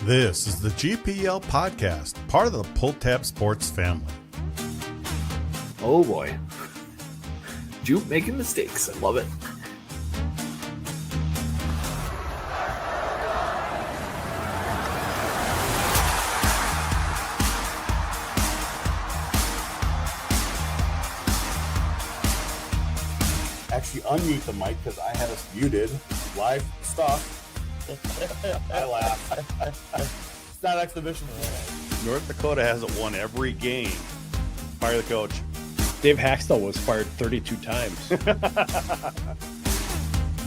This is the GPL podcast, part of the Pull Tab Sports family. Oh boy. Jupe making mistakes. I love it. Actually, unmute the mic because I had us muted. Live stuff. I laugh. It's not exhibition. North Dakota hasn't won every game. Fire the coach. Dave Haxtell was fired 32 times.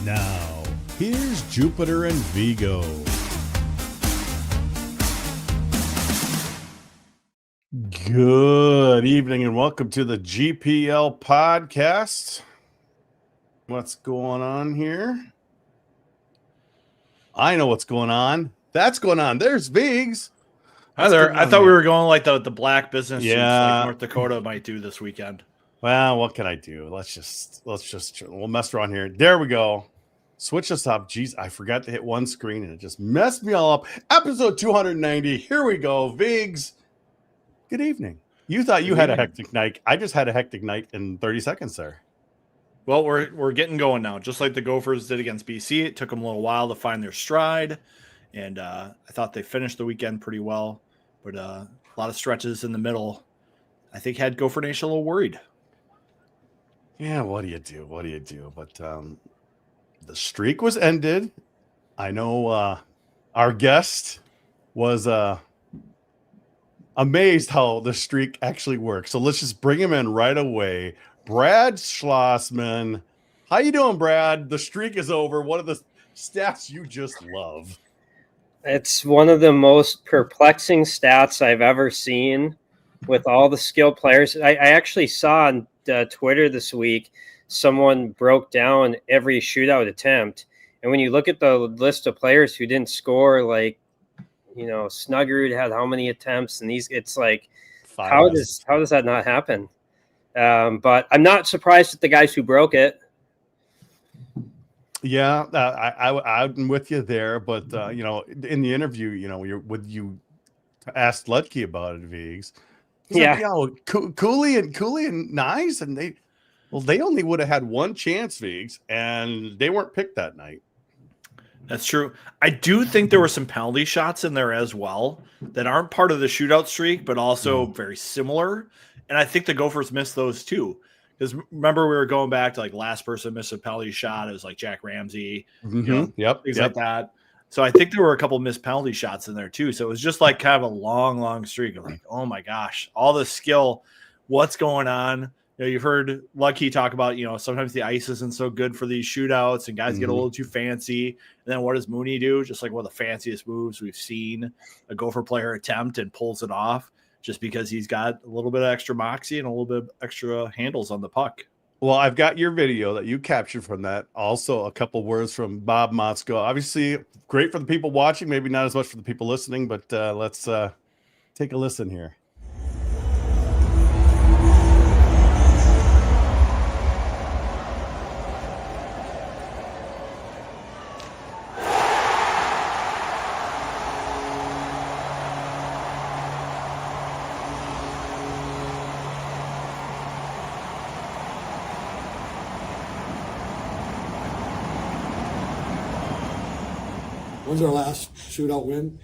Now, here's Jupiter and Vigo. Good evening and welcome to the GPL podcast. What's going on here? I know what's going on. That's going on. There's Viggs. Hi there. I thought we were going like the black business suits Yeah. like North Dakota might do this weekend. Well, what can I do? We'll mess around here. There we go. Switch us up. Jeez, I forgot to hit one screen and it just messed me all up. Episode 290. Here we go. Viggs. Good evening. You thought you had a hectic night. I just had a hectic night in 30 seconds there. Well, we're getting going now. Just like the Gophers did against BC. It took them a little while to find their stride. And I thought they finished the weekend pretty well. But a lot of stretches in the middle, I think, had Gopher Nation a little worried. Yeah, what do you do? But the streak was ended. I know our guest was amazed how the streak actually works. So let's just bring him in right away. Brad Schlossman. How you doing, Brad? The streak is over. What are the stats you just love? It's one of the most perplexing stats I've ever seen with all the skilled players. I actually saw on Twitter this week, someone broke down every shootout attempt. And when you look at the list of players who didn't score, like, you know, Snuggerud had how many attempts, and it's like, how does that not happen? But I'm not surprised at the guys who broke it. Yeah, I'm with you there. But, you know, in the interview, you know, you asked Ludke about it, Viggs. Yeah. Like, Cooley and Nice, and they only would have had one chance, Viggs, and they weren't picked that night. That's true. I do think there were some penalty shots in there as well that aren't part of the shootout streak, but also very similar. And I think the Gophers missed those too. Because remember, we were going back to like last person missed a penalty shot. It was like Jack Ramsey, things like that. So I think there were a couple missed penalty shots in there too. So it was just like kind of a long streak of like, oh my gosh, all the skill. What's going on? You know, you've heard Lucky talk about, you know, sometimes the ice isn't so good for these shootouts and guys get a little too fancy. And then what does Mooney do? Just like one of the fanciest moves we've seen a Gopher player attempt and pulls it off just because he's got a little bit of extra moxie and a little bit of extra handles on the puck. Well, I've got your video that you captured from that. Also, a couple words from Bob Motzko. Obviously, great for the people watching, maybe not as much for the people listening, but let's take a listen here. When's our last shootout win?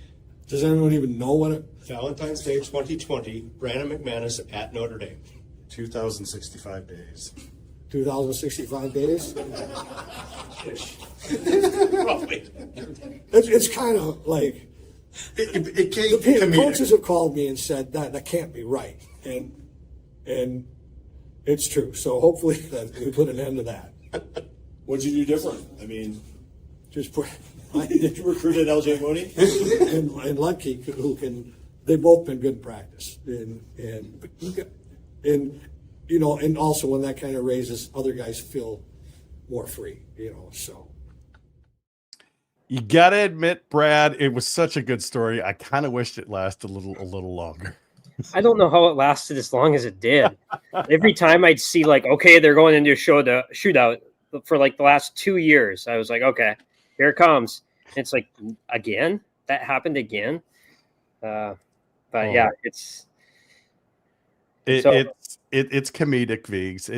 Does anyone even know what it? Valentine's Day 2020, Brandon McManus at Notre Dame. 2,065 days. 2,065 days? Roughly. It's kind of like It came the coaches have called me and said that can't be right, and it's true. So hopefully that we put an end to that. What'd you do different? I mean, Just put. did you recruited LJ Mooney? and Lucky, who can, they've both been good in practice, and you know, and also when that kind of raises, other guys feel more free, you know. So You gotta admit, Brad, it was such a good story. I kind of wished it lasted a little longer. I don't know how it lasted as long as it did. Every time I'd see like, okay, they're going into a shootout for like the last 2 years. I was like, okay, here it comes. And it's like, again? that happened again. But Oh. yeah, it's comedic, Vigs.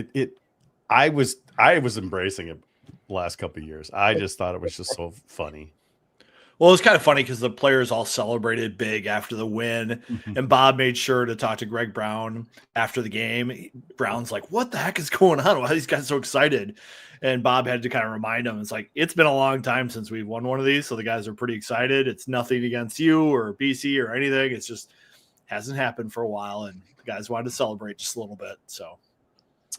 I was embracing it the last couple of years. I just thought it was just so funny. Well, it's kind of funny because the players all celebrated big after the win, and Bob made sure to talk to Greg Brown after the game. Brown's like, "What the heck is going on? Why are these guys so excited?" And Bob had to kind of remind him, it's like, it's been a long time since we've won one of these, so the guys are pretty excited. It's nothing against you or BC or anything. It's just hasn't happened for a while, and the guys wanted to celebrate just a little bit. So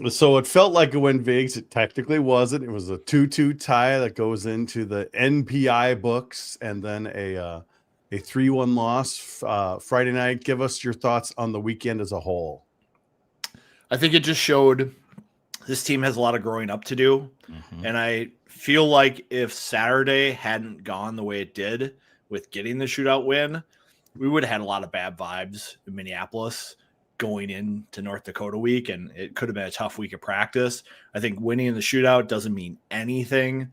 it felt like a win, Vigs. It technically wasn't. It was a 2-2 tie that goes into the NPI books, and then a 3-1 loss Friday night. Give us your thoughts on the weekend as a whole. I think it just showed this team has a lot of growing up to do. And I feel like if Saturday hadn't gone the way it did with getting the shootout win, we would have had a lot of bad vibes in Minneapolis going into North Dakota week, and it could have been a tough week of practice. I think winning in the shootout doesn't mean anything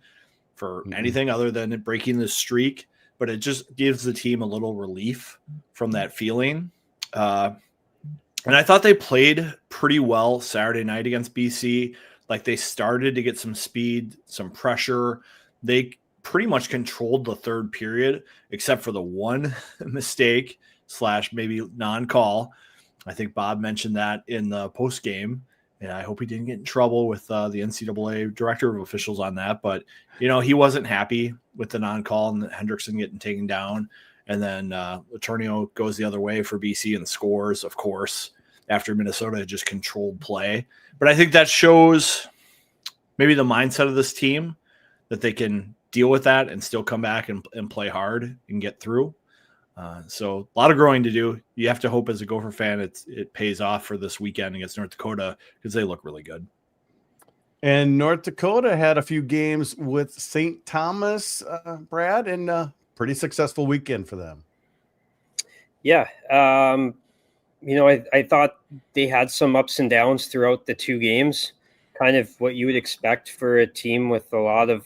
for anything other than breaking the streak, but it just gives the team a little relief from that feeling. And I thought they played pretty well Saturday night against BC. Like, they started to get some speed, some pressure. They pretty much controlled the third period, except for the one mistake / maybe non-call. I think Bob mentioned that in the post game, and I hope he didn't get in trouble with the NCAA director of officials on that. But, he wasn't happy with the non-call and Hendrickson getting taken down. And then Letourneau goes the other way for BC and scores, of course, after Minnesota had just controlled play. But I think that shows maybe the mindset of this team, that they can deal with that and still come back and play hard and get through. So a lot of growing to do. You have to hope as a Gopher fan it pays off for this weekend against North Dakota, because they look really good. And North Dakota had a few games with St. Thomas, Brad, and pretty successful weekend for them. Yeah. I thought they had some ups and downs throughout the two games, kind of what you would expect for a team with a lot of,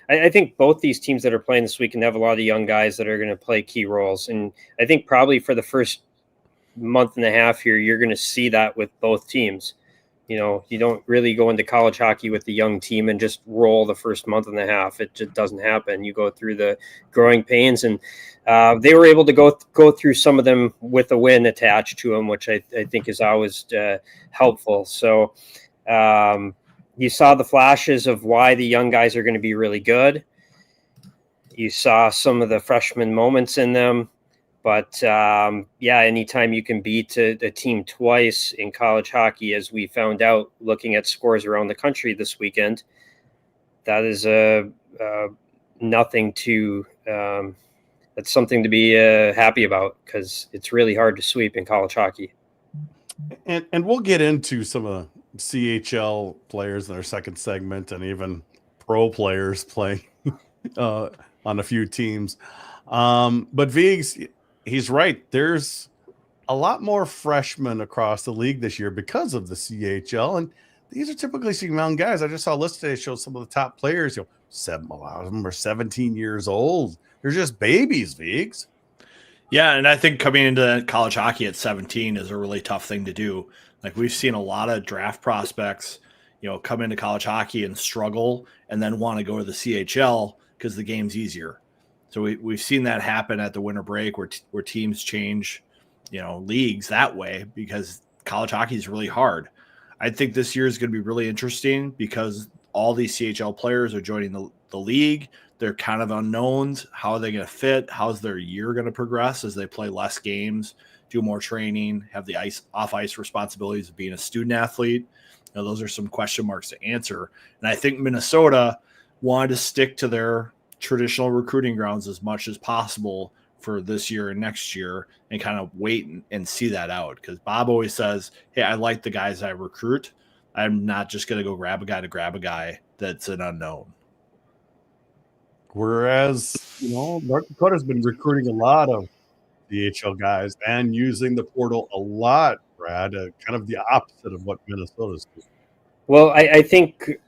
I think both these teams that are playing this weekend have a lot of young guys that are going to play key roles. And I think probably for the first month and a half here, you're going to see that with both teams. You don't really go into college hockey with the young team and just roll the first month and a half. It just doesn't happen. You go through the growing pains, and they were able to go through some of them with a win attached to them, which I think is always helpful. So you saw the flashes of why the young guys are going to be really good. You saw some of the freshman moments in them. But, anytime you can beat a team twice in college hockey, as we found out looking at scores around the country this weekend, that is nothing to that's something to be happy about, because it's really hard to sweep in college hockey. And we'll get into some of the CHL players in our second segment, and even pro players playing on a few teams. But Vigs, he's right. There's a lot more freshmen across the league this year because of the CHL, and these are typically some young guys. I just saw a list today show some of the top players. A lot of them are 17 years old. They're just babies, Vigs. Yeah, and I think coming into college hockey at 17 is a really tough thing to do. Like, we've seen a lot of draft prospects, come into college hockey and struggle, and then want to go to the CHL because the game's easier. So we've seen that happen at the winter break, where teams change, leagues that way, because college hockey is really hard. I think this year is going to be really interesting because all these CHL players are joining the league. They're kind of unknowns. How are they going to fit? How's their year going to progress as they play less games, do more training, have the off-ice responsibilities of being a student athlete? Those are some question marks to answer. And I think Minnesota wanted to stick to their traditional recruiting grounds as much as possible for this year and next year, and kind of wait and see that out. Because Bob always says, hey, I like the guys I recruit. I'm not just going to go grab a guy that's an unknown. Whereas, North Dakota's been recruiting a lot of DHL guys and using the portal a lot, Brad, kind of the opposite of what Minnesota's doing. Well, I think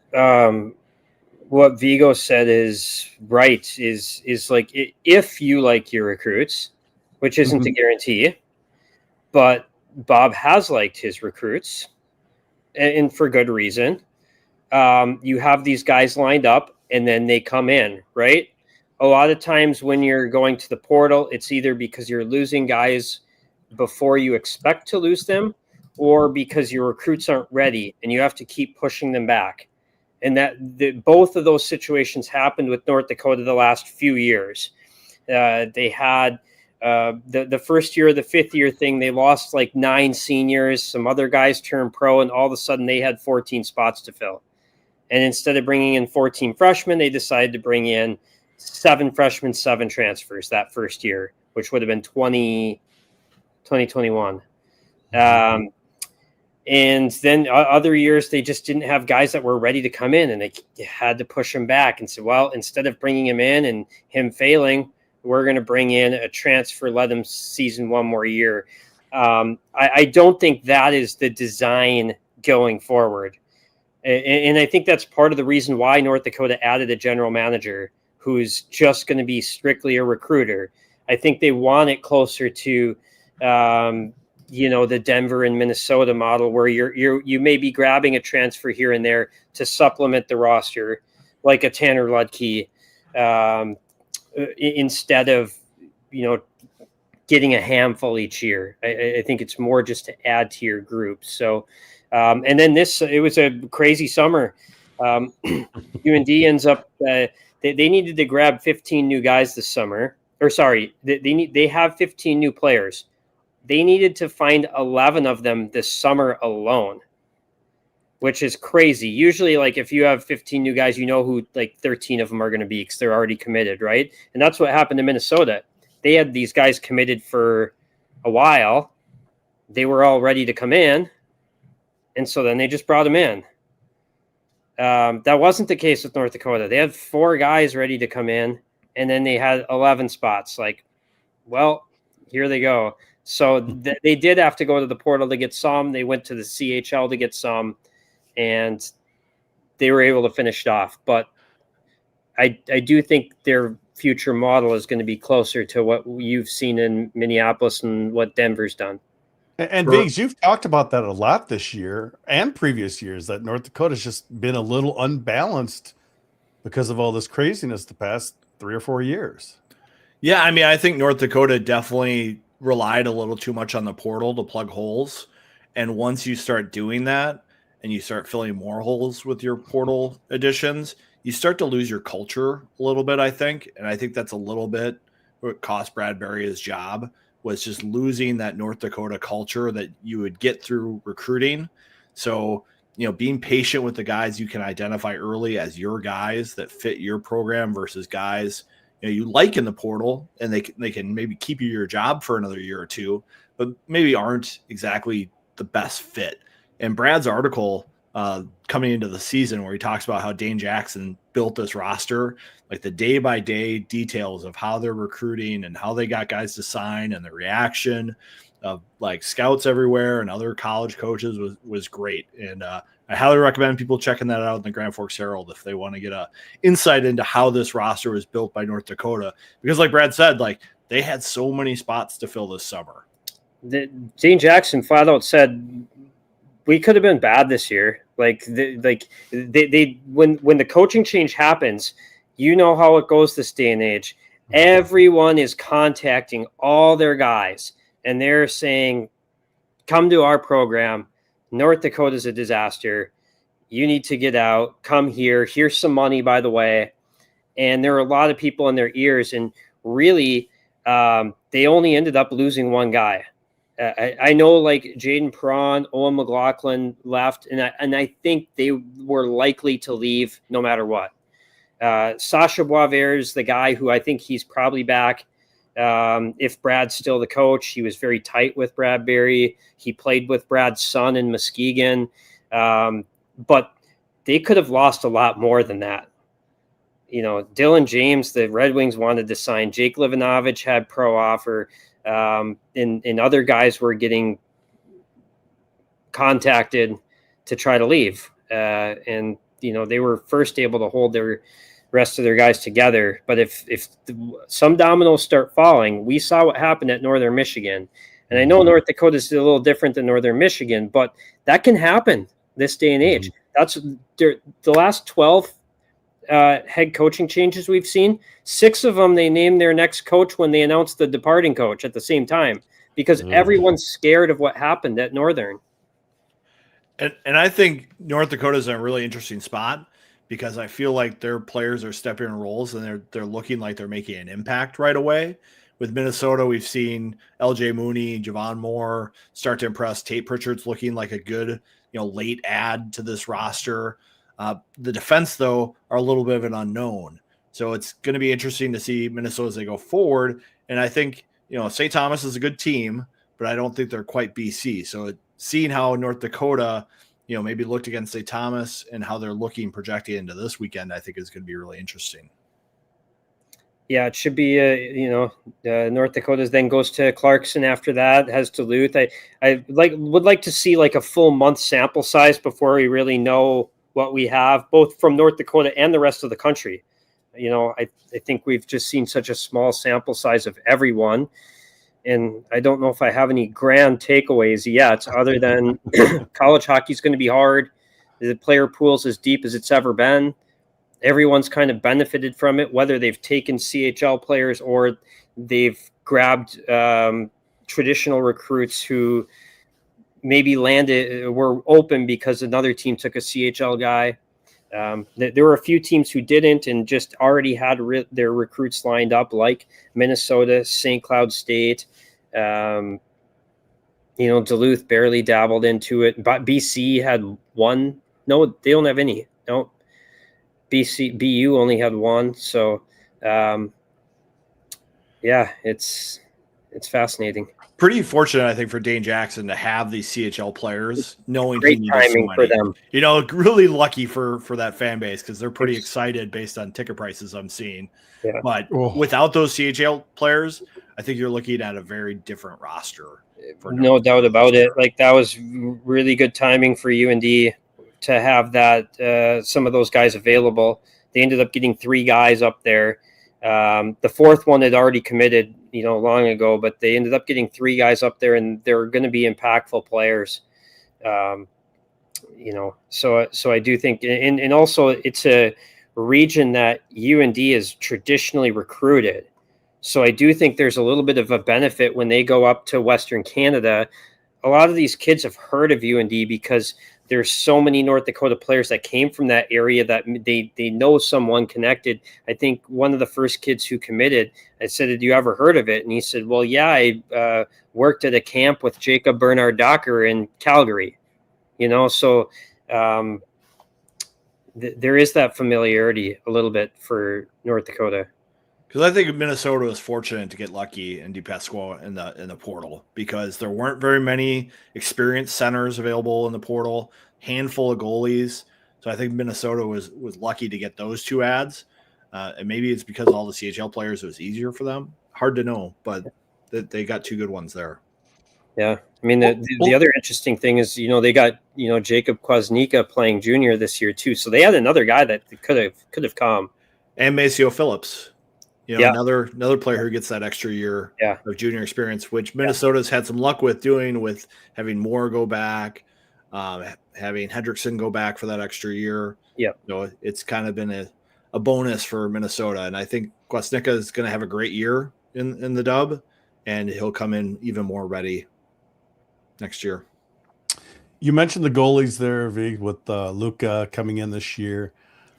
what Vigo said is right. Is like if you like your recruits, which isn't a guarantee, but Bob has liked his recruits, and for good reason. You have these guys lined up, and then they come in, right? A lot of times when you're going to the portal, it's either because you're losing guys before you expect to lose them, or because your recruits aren't ready and you have to keep pushing them back. And both of those situations happened with North Dakota the last few years. They had the first year, the fifth year thing, they lost like 9 seniors. Some other guys turned pro, and all of a sudden they had 14 spots to fill. And instead of bringing in 14 freshmen, they decided to bring in 7 freshmen, 7 transfers that first year, which would have been 2021. And then other years, they just didn't have guys that were ready to come in, and they had to push him back and say, well, instead of bringing him in and him failing, we're going to bring in a transfer, let him season 1 more year. I don't think that is the design going forward. And I think that's part of the reason why North Dakota added a general manager who's just going to be strictly a recruiter. I think they want it closer to, the Denver and Minnesota model, where you may be grabbing a transfer here and there to supplement the roster, like a Tanner Ludke, instead of, getting a handful each year. I think it's more just to add to your group. So, and then it was a crazy summer. UND ends up, they needed to grab 15 new guys this summer. Or sorry, they have 15 new players. They needed to find 11 of them this summer alone, which is crazy. Usually, like, if you have 15 new guys, who like 13 of them are going to be because they're already committed, right? And that's what happened to Minnesota. They had these guys committed for a while. They were all ready to come in, and so then they just brought them in. That wasn't the case with North Dakota. They had 4 guys ready to come in, and then they had 11 spots. Like, well, here they go. So they did have to go to the portal to get some. They went to the CHL to get some, and they were able to finish it off. But I do think their future model is going to be closer to what you've seen in Minneapolis and what Denver's done. And Viggs, you've talked about that a lot this year and previous years, that North Dakota's just been a little unbalanced because of all this craziness the past 3 or 4 years. Yeah, I mean, I think North Dakota definitely relied a little too much on the portal to plug holes. And once you start doing that and you start filling more holes with your portal additions, you start to lose your culture a little bit, I think. And I think that's a little bit what cost Bradbury his job, was just losing that North Dakota culture that you would get through recruiting. So, being patient with the guys you can identify early as your guys that fit your program versus guys you like in the portal, and they can maybe keep you your job for another year or 2, but maybe aren't exactly the best fit. And Brad's article coming into the season, where he talks about how Dane Jackson built this roster, like the day-by-day details of how they're recruiting and how they got guys to sign, and the reaction of like scouts everywhere and other college coaches was great. And I highly recommend people checking that out in the Grand Forks Hearald if they want to get a insight into how this roster was built by North Dakota. Because like Brad said, like, they had so many spots to fill this summer. Dane Jackson flat out said, we could have been bad this year. When the coaching change happens, how it goes this day and age. Everyone is contacting all their guys, and they're saying, come to our program. North Dakota's a disaster. You need to get out. Come here. Here's some money, by the way. And there are a lot of people in their ears. And really, they only ended up losing 1 guy. I know, like, Jaden Perron, Owen McLaughlin left, and I think they were likely to leave no matter what. Sasha Boisvert is the guy who I think he's probably back. If Brad's still the coach, he was very tight with Bradbury. He played with Brad's son in Muskegon. But they could have lost a lot more than that. Dylan James, the Red Wings wanted to sign. Jake Livanovich had pro offer. And other guys were getting contacted to try to leave. And they were first able to hold their rest of their guys together. But if some dominoes start falling, we saw what happened at Northern Michigan. And I know North Dakota is a little different than Northern Michigan, but that can happen this day and age. That's the last 12 head coaching changes we've seen. 6 of them, they named their next coach when they announced the departing coach at the same time, because everyone's scared of what happened at Northern. And I think North Dakota is in a really interesting spot, because I feel like their players are stepping in roles and they're looking like they're making an impact right away. With Minnesota, we've seen LJ Mooney, Javon Moore start to impress. Tate Pritchard's looking like a good, late add to this roster. The defense, though, are a little bit of an unknown. So it's going to be interesting to see Minnesota as they go forward. And I think, St. Thomas is a good team, but I don't think they're quite BC. So seeing how North Dakota, maybe looked against St. Thomas and how they're looking projecting into this weekend, I think is going to be really interesting. Yeah, it should be, North Dakota then goes to Clarkson after that, has Duluth. I would like to see like a full month sample size before we really know what we have, both from North Dakota and the rest of the country. I think we've just seen such a small sample size of everyone. And I don't know if I have any grand takeaways yet, other than college hockey is going to be hard. The player pool's as deep as it's ever been. Everyone's kind of benefited from it, whether they've taken CHL players or they've grabbed traditional recruits who maybe were open because another team took a CHL guy. There were a few teams who didn't and just already had their recruits lined up, like Minnesota, St. Cloud State. Duluth barely dabbled into it, but BC had one. No, they don't have any. No, BU only had one. So, it's fascinating. Pretty fortunate, I think, for Dane Jackson to have these CHL players, knowing Great he needed timing so for many. them. Really lucky for that fan base, because they're pretty excited based on ticket prices I'm seeing. Yeah. But without those CHL players, I think you're looking at a very different roster. No doubt about it. Like, that was really good timing for UND to have that some of those guys available. They ended up getting 3 guys up there. The 4th one had already committed, long ago, but they ended up getting 3 guys up there, and they're going to be impactful players. So I do think, and also it's a region that UND is traditionally recruited. So I do think there's a little bit of a benefit when they go up to Western Canada. A lot of these kids have heard of UND because there's so many North Dakota players that came from that area that they know someone connected. I think one of the first kids who committed, I said, "Have you ever heard of it?" And he said, "Well, yeah, I worked at a camp with Jacob Bernard Docker in Calgary." So there is that familiarity a little bit for North Dakota. Because I think Minnesota was fortunate to get lucky in DePasqua in the portal, because there weren't very many experienced centers available in the portal, handful of goalies. So I think Minnesota was lucky to get those 2 ads. And maybe it's because all the CHL players, it was easier for them. Hard to know, but they got 2 good ones there. Yeah. I mean, the other interesting thing is, they got, Jacob Kwasnika playing junior this year too. So they had another guy that could have come. And Maceo Phillips. Another player who gets that extra year of junior experience, which Minnesota's had some luck with doing, with having Moore go back, having Hendrickson go back for that extra year. Yeah. It's kind of been a bonus for Minnesota. And I think Kwasnika is going to have a great year in the dub, and he'll come in even more ready next year. You mentioned the goalies there, Vig, with Luka coming in this year.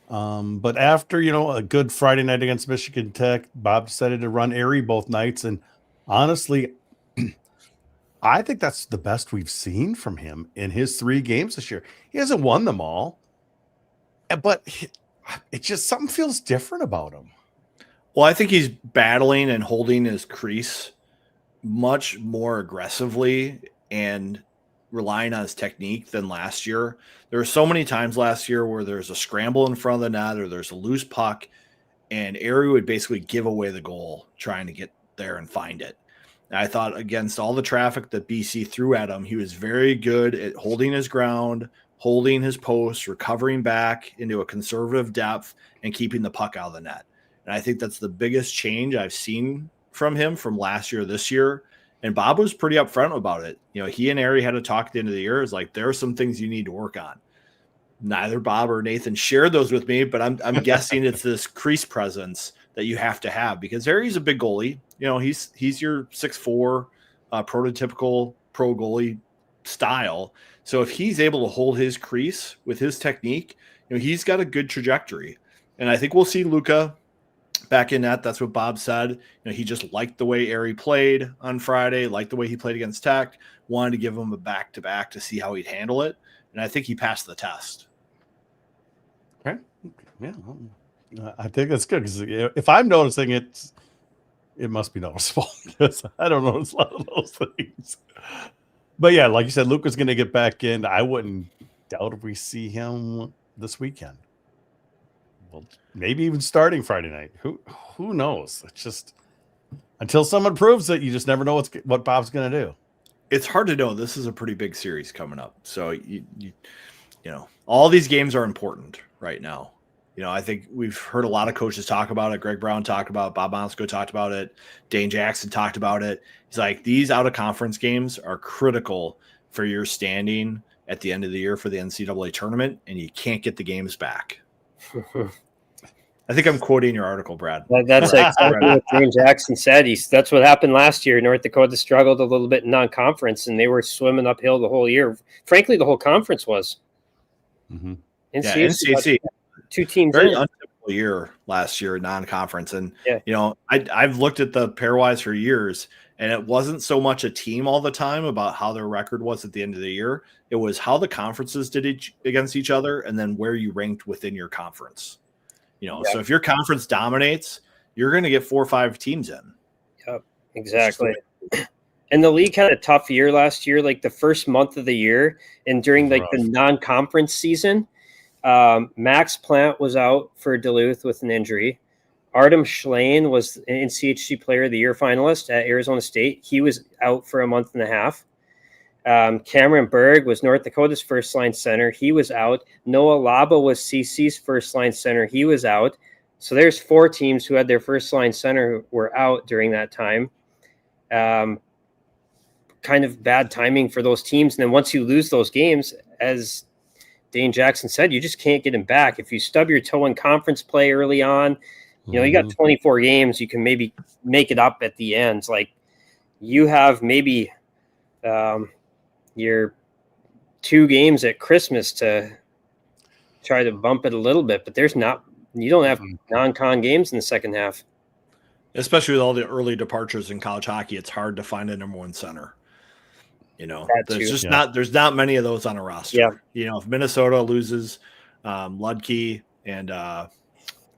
But after, a good Friday night against Michigan Tech, Bob decided to run Erie both nights. And honestly, I think that's the best we've seen from him in his 3 games this year. He hasn't won them all, but it just, something feels different about him. Well, I think he's battling and holding his crease much more aggressively and relying on his technique than last year. There were so many times last year where there's a scramble in front of the net or there's a loose puck, and Erie would basically give away the goal trying to get there and find it. And I thought against all the traffic that BC threw at him, he was very good at holding his ground, holding his post, recovering back into a conservative depth, and keeping the puck out of the net. And I think that's the biggest change I've seen from him from last year, this year. And Bob was pretty upfront about it. He and Ari had a talk at the end of the year. It's like, there are some things you need to work on. Neither Bob or Nathan shared those with me, but I'm guessing it's this crease presence that you have to have, because Ari's a big goalie. He's your 6'4", prototypical pro goalie style. So if he's able to hold his crease with his technique, he's got a good trajectory. And I think we'll see Luka back in net. That's what Bob said. He just liked the way Ari played on Friday, liked the way he played against Tech, wanted to give him a back-to-back to see how he'd handle it. And I think he passed the test. Okay. Yeah. I think that's good, because if I'm noticing it, it must be noticeable, because I don't notice a lot of those things. But yeah, like you said, Luka's going to get back in. I wouldn't doubt if we see him this weekend. Well, maybe even starting Friday night. Who knows? It's just, until someone proves it, you just never know what Bob's going to do. It's hard to know. This is a pretty big series coming up. So, you all these games are important right now. I think we've heard a lot of coaches talk about it. Greg Brown talked about it. Bob Mosko talked about it. Dane Jackson talked about it. He's like, these out-of-conference games are critical for your standing at the end of the year for the NCAA tournament, and you can't get the games back. I think I'm quoting your article, Brad. That's exactly what Dane Jackson said. That's what happened last year. North Dakota struggled a little bit in non-conference, and they were swimming uphill the whole year. Frankly, the whole conference was. Mm-hmm. NCAC. Two teams Very in. untypical year last year, non-conference. And, Yeah. I've looked at the pairwise for years, and it wasn't so much a team all the time about how their record was at the end of the year. It was how the conferences did against each other, and then where you ranked within your conference. So if your conference dominates, you're going to get 4 or 5 teams in. Yep, exactly. And the league had a tough year last year, like the first month of the year, and during the non-conference season, Max Plant was out for Duluth with an injury. Artem Schlane was an NCHC Player of the Year finalist at Arizona State. He was out for a month and a half. Cameron Berg was North Dakota's first-line center. He was out. Noah Laba was CC's first-line center. He was out. So there's 4 teams who had their first-line center who were out during that time. Kind of bad timing for those teams. And then once you lose those games, as Dane Jackson said, you just can't get him back. If you stub your toe in conference play early on, you got 24 games, you can maybe make it up at the end. Like, you have maybe your 2 games at Christmas to try to bump it a little bit, but you don't have non-con games in the second half. Especially with all the early departures in college hockey, it's hard to find a number 1 center. There's not many of those on a roster. Yeah. If Minnesota loses Ludke and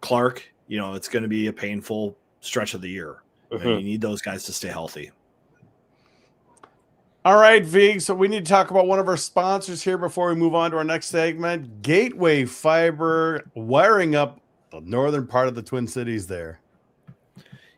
Clark, it's going to be a painful stretch of the year. You need those guys to stay healthy. All right, Vig. So we need to talk about one of our sponsors here before we move on to our next segment. Gateway Fiber, wiring up the northern part of the Twin Cities there.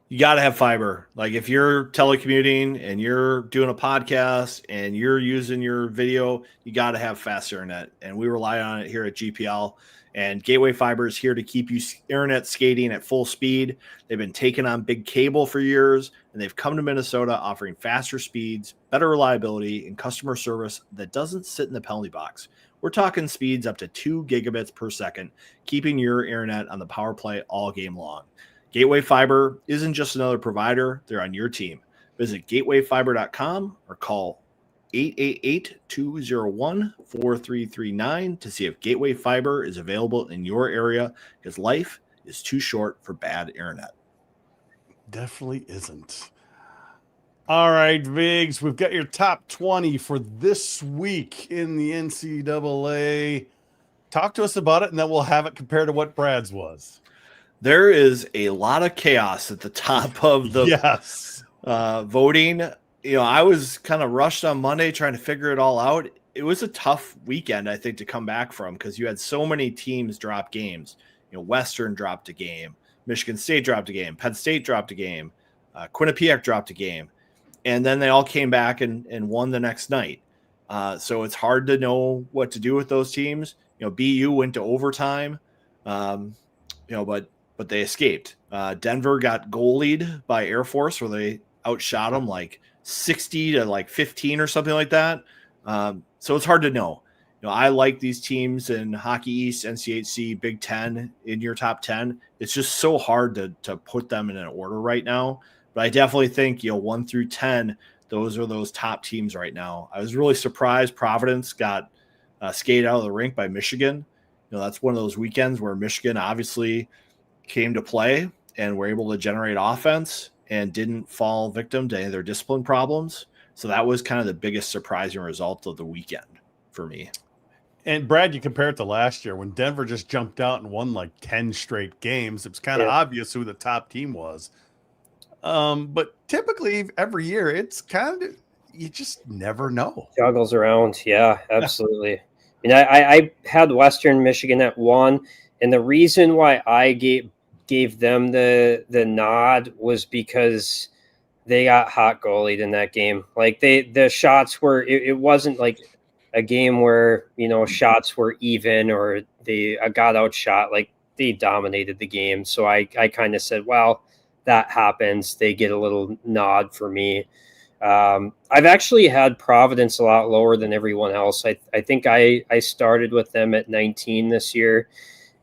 You got to have fiber. Like, if you're telecommuting and you're doing a podcast and you're using your video, you got to have fast internet. And we rely on it here at GPL. And Gateway Fiber is here to keep you internet skating at full speed. They've been taking on big cable for years, and they've come to Minnesota offering faster speeds, better reliability, and customer service that doesn't sit in the penalty box. We're talking speeds up to 2 gigabits per second, keeping your internet on the power play all game long. Gateway Fiber isn't just another provider. They're on your team. Visit gatewayfiber.com or call 888-201-4339 to see if Gateway Fiber is available in your area, because life is too short for bad internet. Definitely isn't. All right, Viggs, we've got your top 20 for this week in the NCAA. Talk to us about it, and then we'll have it compared to what Brad's was. There is a lot of chaos at the top of the voting. I was kind of rushed on Monday trying to figure it all out. It was a tough weekend, I think, to come back from, because you had so many teams drop games. Western dropped a game. Michigan State dropped a game. Penn State dropped a game. Quinnipiac dropped a game. And then they all came back and won the next night. So it's hard to know what to do with those teams. BU went to overtime, but they escaped. Denver got goalied by Air Force, where they outshot them like 60 to like 15 or something like that. So it's hard to know. I like these teams in Hockey East, NCHC, Big Ten in your top 10. It's just so hard to put them in an order right now. But I definitely think 1 through 10, those are those top teams right now. I was really surprised Providence got skated out of the rink by Michigan. That's one of those weekends where Michigan obviously came to play and were able to generate offense and didn't fall victim to any of their discipline problems. So that was kind of the biggest surprising result of the weekend for me. And Brad, you compare it to last year when Denver just jumped out and won like 10 straight games. It was kind of obvious who the top team was. But typically every year it's kind of, you just never know. Juggles around. Yeah, absolutely. I had Western Michigan at 1, and the reason why I gave them the nod was because they got hot goalied in that game. Like the shots were, it wasn't like a game where, shots were even or they got outshot. Like they dominated the game. So I kind of said, well, that happens. They get a little nod for me. I've actually had Providence a lot lower than everyone else. I think I started with them at 19 this year.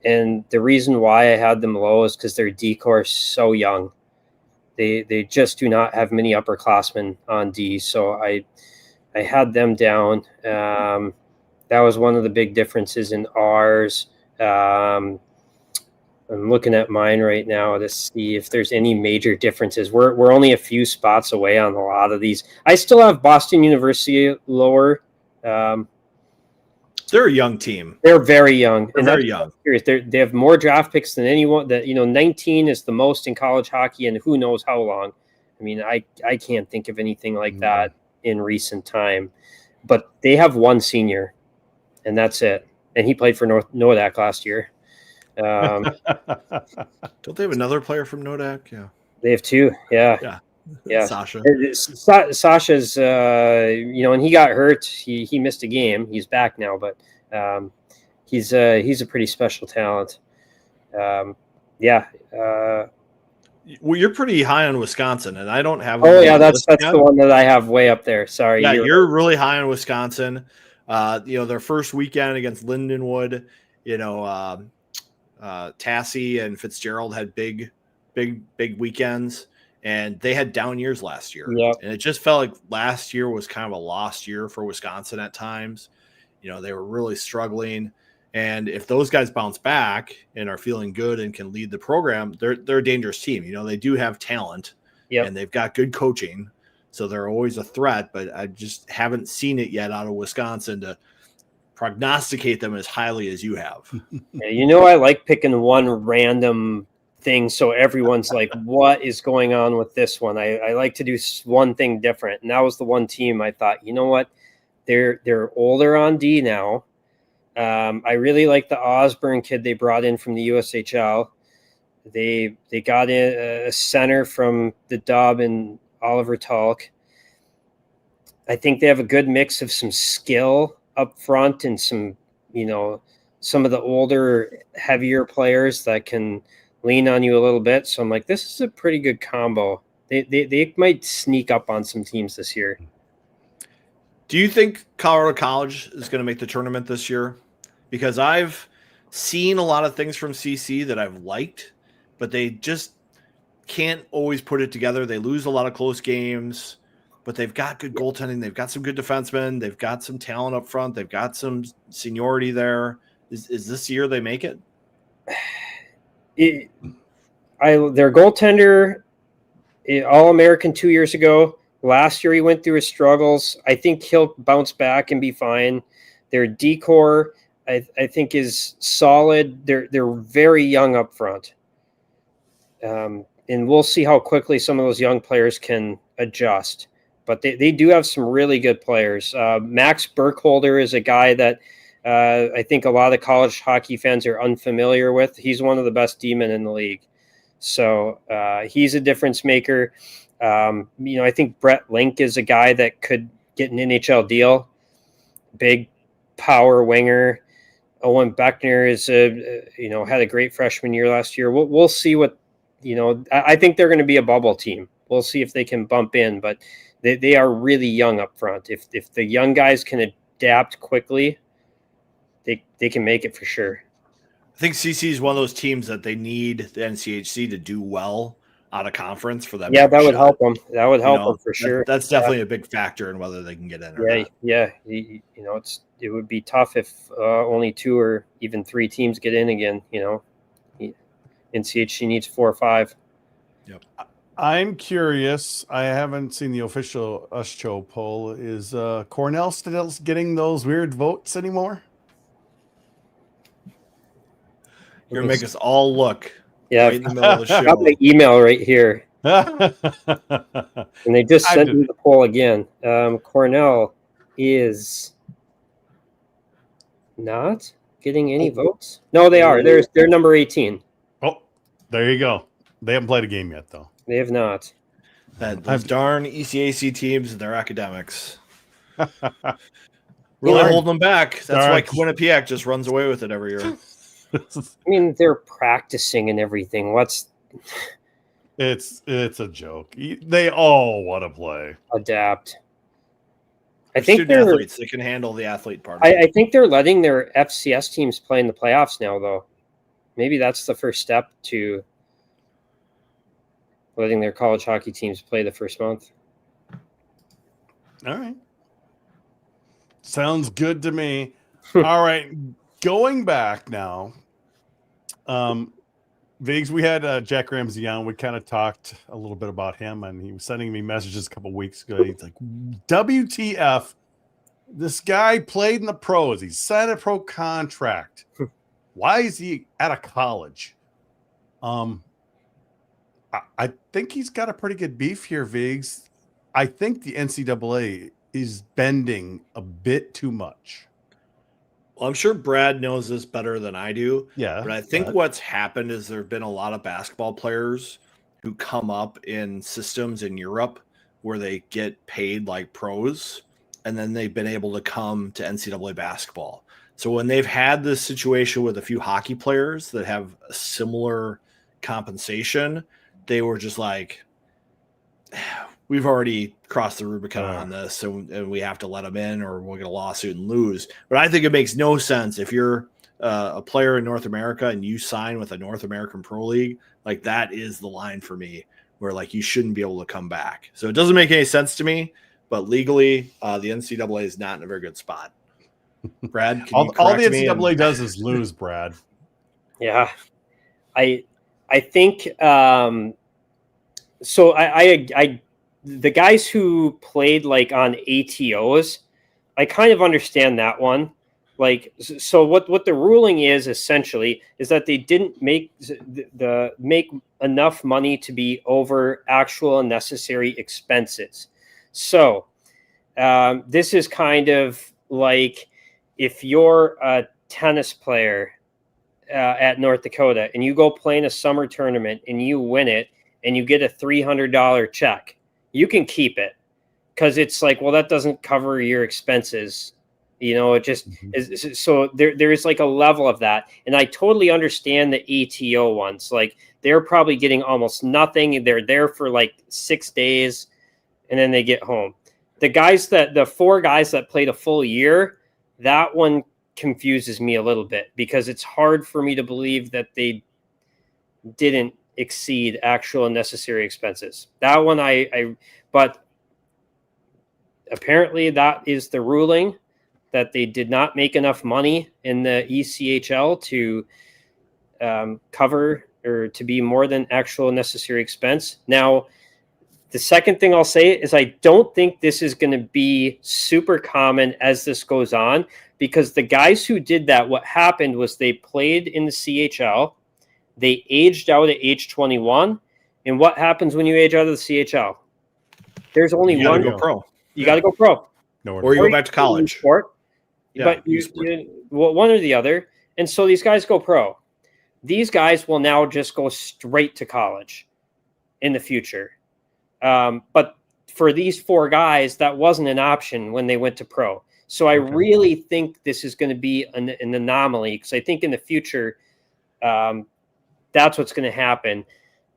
And the reason why I had them low is because their decor is so young. They just do not have many upperclassmen on D. So I had them down. That was one of the big differences in ours. I'm looking at mine right now to see if there's any major differences. We're only a few spots away on a lot of these. I still have Boston University lower. They're a young team. They're very young. They're very young. They have more draft picks than anyone. That 19 is the most in college hockey, and who knows how long. I mean, I can't think of anything like that in recent time. But they have one senior, and that's it. And he played for Nodak last year. Don't they have another player from Nodak? Yeah, they have 2. Yeah. Sasha. Sasha's, and he got hurt. He missed a game. He's back now, but he's a pretty special talent. Well, you're pretty high on Wisconsin, and I don't have. That's the one that I have way up there. Sorry. Yeah, you're really high on Wisconsin. Their first weekend against Lindenwood, Tassie and Fitzgerald had big weekends, and they had down years last year. Yep. And it just felt like last year was kind of a lost year for Wisconsin at times. They were really struggling. And if those guys bounce back and are feeling good and can lead the program, they're a dangerous team. They do have talent, and they've got good coaching, so they're always a threat. But I just haven't seen it yet out of Wisconsin to prognosticate them as highly as you have. I like picking one random thing so everyone's like, what is going on with this one? I like to do one thing different, and that was the one team I thought, you know what, they're older on D now. I really like the Osborne kid they brought in from the USHL. They got in a center from the Dub and Oliver Talk. I think they have a good mix of some skill up front and some of the older, heavier players that can lean on you a little bit. So I'm like, this is a pretty good combo. They might sneak up on some teams this year. Do you think Colorado College is going to make the tournament this year? Because I've seen a lot of things from CC that I've liked, but they just can't always put it together. They lose a lot of close games, but they've got good goaltending. They've got some good defensemen. They've got some talent up front. They've got some seniority there. Is this year they make it? Their goaltender, All-American 2 years ago. Last year he went through his struggles. I think he'll bounce back and be fine. Their decor, I think, is solid. They're very young up front. And we'll see how quickly some of those young players can adjust. But they do have some really good players. Max Burkholder is a guy that I think a lot of college hockey fans are unfamiliar with. He's one of the best D-men in the league. So he's a difference maker. I think Brett Link is a guy that could get an NHL deal. big power winger. Owen Beckner is had a great freshman year last year. We'll see what I think they're going to be a bubble team. We'll see if they can bump in, but they are really young up front. If the young guys can adapt quickly, they can make it for sure. I think CC is one of those teams that they need the NCHC to do well out of conference for them. Yeah, that would help them. That would help them for sure. That's definitely a big factor in whether they can get in or not. Yeah. It would be tough if only 2 or even 3 teams get in again. NCHC needs 4 or 5. Yep. I'm curious. I haven't seen the official USCHO poll. Is Cornell still getting those weird votes anymore? You're going to make us all look. Yeah, right in the middle of the show. I got the email right here. And they just sent me the poll again. Cornell is not getting any votes. No, they are. They're number 18. Oh, there you go. They haven't played a game yet, though. They have not. Those darn ECAC teams and their academics. Really holding them back. That's why Quinnipiac just runs away with it every year. I mean, they're practicing and everything. It's a joke. They all want to play. Adapt. I think they're athletes. They can handle the athlete part. I think they're letting their FCS teams play in the playoffs now, though. Maybe that's the first step to letting their college hockey teams play the first month. All right. Sounds good to me. All right. Going back now. Viggs, we had Jack Ramsey on. We kind of talked a little bit about him, and he was sending me messages a couple weeks ago. He's like, WTF, this guy played in the pros. He signed a pro contract. Why is he at a college? I think he's got a pretty good beef here, Viggs. I think the NCAA is bending a bit too much. Well, I'm sure Brad knows this better than I do. Yeah. But I think what's happened is there have been a lot of basketball players who come up in systems in Europe where they get paid like pros, and then they've been able to come to NCAA basketball. So when they've had this situation with a few hockey players that have a similar compensation, they were just like, we've already crossed the Rubicon on this, and we have to let them in or we'll get a lawsuit and lose. But I think it makes no sense if you're a player in North America and you sign with a North American Pro League, like that is the line for me where like you shouldn't be able to come back. So it doesn't make any sense to me, but legally the NCAA is not in a very good spot. Brad, can all the NCAA me? does is lose, Brad. Yeah. I think so I the guys who played like on ATOs, I kind of understand that one. Like, so what the ruling is essentially is that they didn't make make enough money to be over actual and necessary expenses. So this is kind of like if you're a tennis player at North Dakota and you go play in a summer tournament and you win it and you get a $300 check. You can keep it because it's like, well, that doesn't cover your expenses. It just is. So there is like a level of that. And I totally understand the ATO ones. Like they're probably getting almost nothing. They're there for like 6 days and then they get home. The 4 guys that played a full year, that one confuses me a little bit because it's hard for me to believe that they didn't exceed actual and necessary expenses. That one but apparently that is the ruling, that they did not make enough money in the ECHL to cover or to be more than actual and necessary expense. Now, the second thing I'll say is I don't think this is going to be super common as this goes on, because the guys who did that, what happened was they played in the CHL. They aged out at age 21. And what happens when you age out of the CHL? There's only one. Go pro. You got to go pro. Or you go back to college. Sport. Yeah, But one or the other. And so these guys go pro. These guys will now just go straight to college in the future. But for these 4 guys, that wasn't an option when they went to pro. So I Okay. really think this is going to be an anomaly, because I think in the future, that's what's going to happen.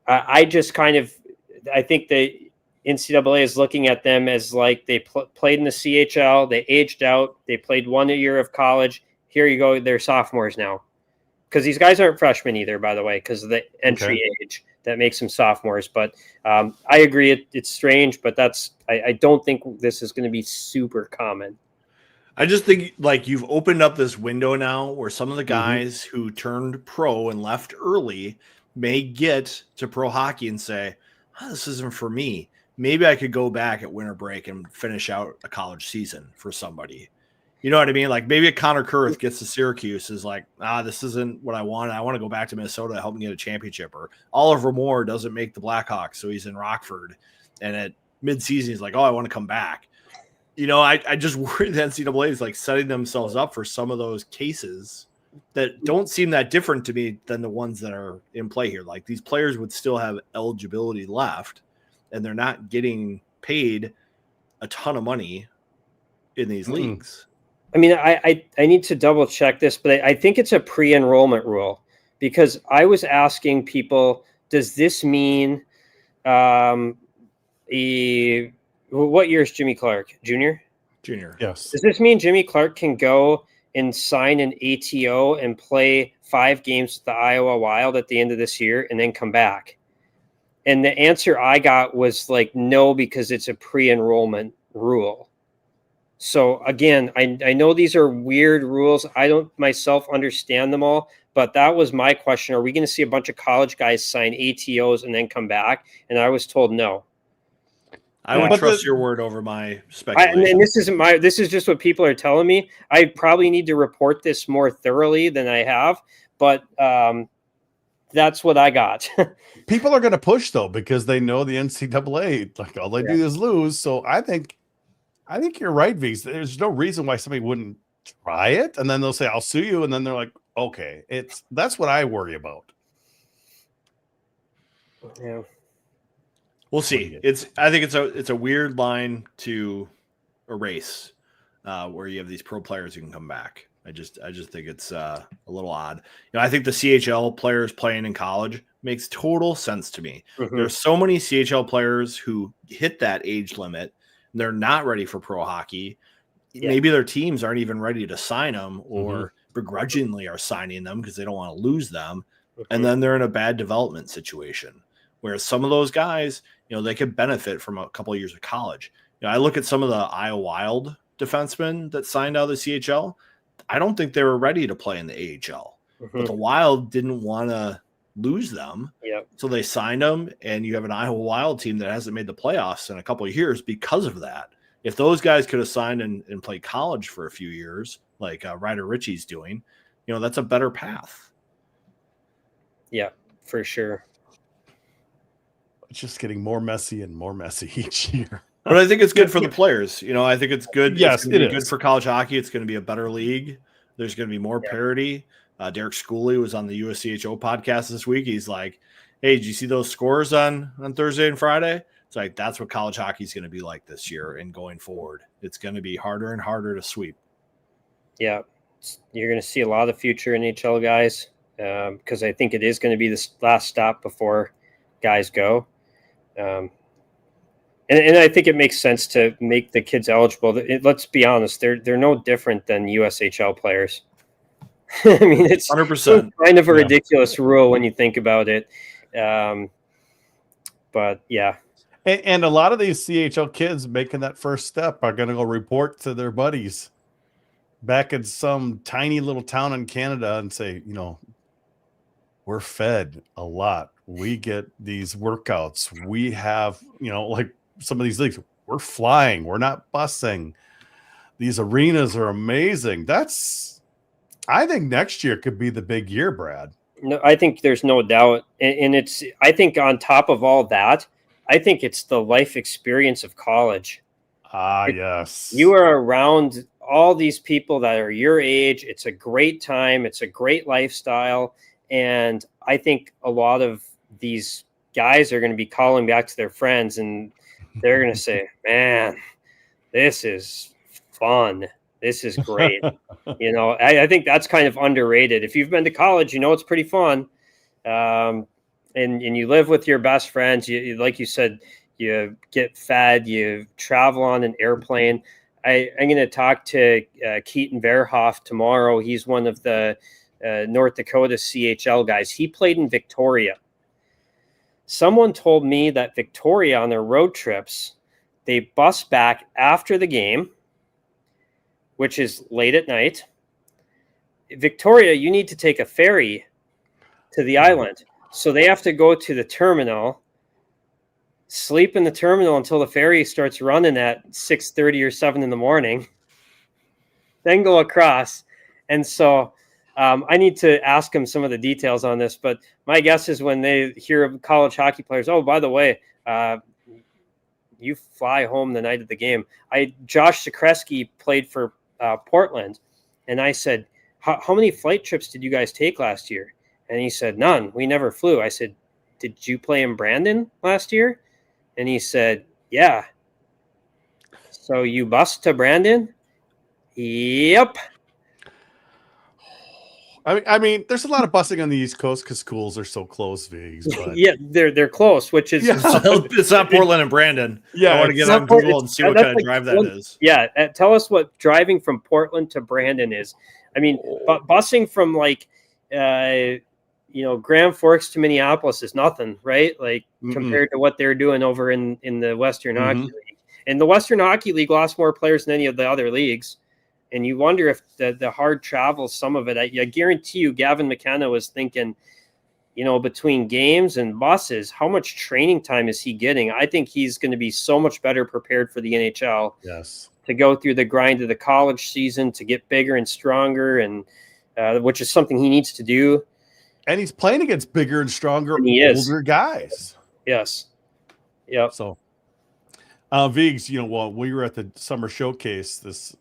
I think the NCAA is looking at them as like they played in the CHL, they aged out, they played 1 year of college. Here you go, they're sophomores now. Because these guys aren't freshmen either, by the way, because of the entry age that makes them sophomores. But I agree, it's strange, but I don't think this is going to be super common. I just think like you've opened up this window now where some of the Mhm. guys who turned pro and left early may get to pro hockey and say, this isn't for me. Maybe I could go back at winter break and finish out a college season for somebody. You know what I mean? Like maybe a Connor Kurth gets to Syracuse is like, this isn't what I want. I want to go back to Minnesota to help me get a championship. Or Oliver Moore doesn't make the Blackhawks, so he's in Rockford. And at midseason, he's like, I want to come back. You know, I just worry the NCAA is like setting themselves up for some of those cases that don't seem that different to me than the ones that are in play here. Like these players would still have eligibility left, and they're not getting paid a ton of money in these leagues. I mean, I need to double check this, but I think it's a pre-enrollment rule, because I was asking people, does this mean what year is Jimmy Clark? Junior? Yes. Does this mean Jimmy Clark can go and sign an ATO and play 5 games with the Iowa Wild at the end of this year and then come back? And the answer I got was like, no, because it's a pre-enrollment rule. So again, I know these are weird rules. I don't myself understand them all, but that was my question. Are we going to see a bunch of college guys sign ATOs and then come back? And I was told no. I would But trust your word over my And speculation. this is just what people are telling me. I probably need to report this more thoroughly than I have, but that's what I got. People are going to push though, because they know the NCAA, like all they do is lose. So I think you're right, V's. There's no reason why somebody wouldn't try it, and then they'll say, "I'll sue you," and then they're like, "Okay." That's what I worry about. Yeah. We'll see. I think it's a weird line to erase, where you have these pro players who can come back. I just think it's a little odd. You know, I think the CHL players playing in college makes total sense to me. Mm-hmm. There's so many CHL players who hit that age limit. And they're not ready for pro hockey. Yeah. Maybe their teams aren't even ready to sign them, or begrudgingly are signing them because they don't want to lose them. And then they're in a bad development situation. Whereas some of those guys, you know, they could benefit from a couple of years of college. You know, I look at some of the Iowa Wild defensemen that signed out of the CHL. I don't think they were ready to play in the AHL, but the Wild didn't want to lose them. Yep. So they signed them, and you have an Iowa Wild team that hasn't made the playoffs in a couple of years because of that. If those guys could have signed and played college for a few years, like Ryder Ritchie's doing, you know, that's a better path. Yeah, for sure. It's just getting more messy and more messy each year. But I think it's good for the players. You know, I think it's good. Yes, it's gonna be it is. good for college hockey. It's going to be a better league. There's going to be more parity. Derek Schooley was on the USCHO podcast this week. He's like, "Hey, did you see those scores on Thursday and Friday?" It's like, that's what college hockey is going to be like this year and going forward. It's going to be harder and harder to sweep. Yeah, you're going to see a lot of future NHL guys, because I think it is going to be the last stop before guys go. And I think it makes sense to make the kids eligible. Let's be honest, they're no different than USHL players. I mean, it's 100%. kind of a ridiculous rule when you think about it. But yeah. And a lot of these CHL kids making that first step are going to go report to their buddies back in some tiny little town in Canada and say, you know, we're fed a lot. We get these workouts. We have, you know, like some of these leagues, we're flying. We're not busing. These arenas are amazing. I think next year could be the big year, Brad. No, I think there's no doubt. And I think on top of all that, I think it's the life experience of college. Yes. You are around all these people that are your age. It's a great time. It's a great lifestyle. And I think a lot of these guys are going to be calling back to their friends, and they're going to say, man, this is fun. This is great. I think that's kind of underrated. If you've been to college, it's pretty fun. And you live with your best friends. You like you said, you get fed, you travel on an airplane. I'm going to talk to Keaton Verhoff tomorrow. He's one of the North Dakota CHL guys. He played in Victoria. Someone told me that Victoria, on their road trips, they bus back after the game, which is late at night. Victoria, you need to take a ferry to the island. So they have to go to the terminal, sleep in the terminal until the ferry starts running at 6:30 or 7 in the morning, then go across. And so I need to ask them some of the details on this, but my guess is when they hear of college hockey players, oh, by the way, you fly home the night of the game. Josh Zakreski played for Portland, and I said, how many flight trips did you guys take last year? And he said, none. We never flew. I said, did you play in Brandon last year? And he said, yeah. So you bused to Brandon? Yep. I mean, there's a lot of busing on the East Coast because schools are so close, Vigs. But... yeah, they're close, which is it's not Portland and Brandon. Yeah, I want to get on Google and see what kind of drive that is. Yeah, tell us what driving from Portland to Brandon is. I mean, busing from Grand Forks to Minneapolis is nothing, right? Like compared to what they're doing over in the Western Hockey League. And the Western Hockey League lost more players than any of the other leagues. And you wonder if the hard travel, some of it, I guarantee you, Gavin McKenna was thinking, between games and buses, how much training time is he getting? I think he's going to be so much better prepared for the NHL. Yes. To go through the grind of the college season, to get bigger and stronger, and which is something he needs to do. And he's playing against bigger and stronger, older guys. Yes. Yep. So, Vigs, we were at the summer showcase this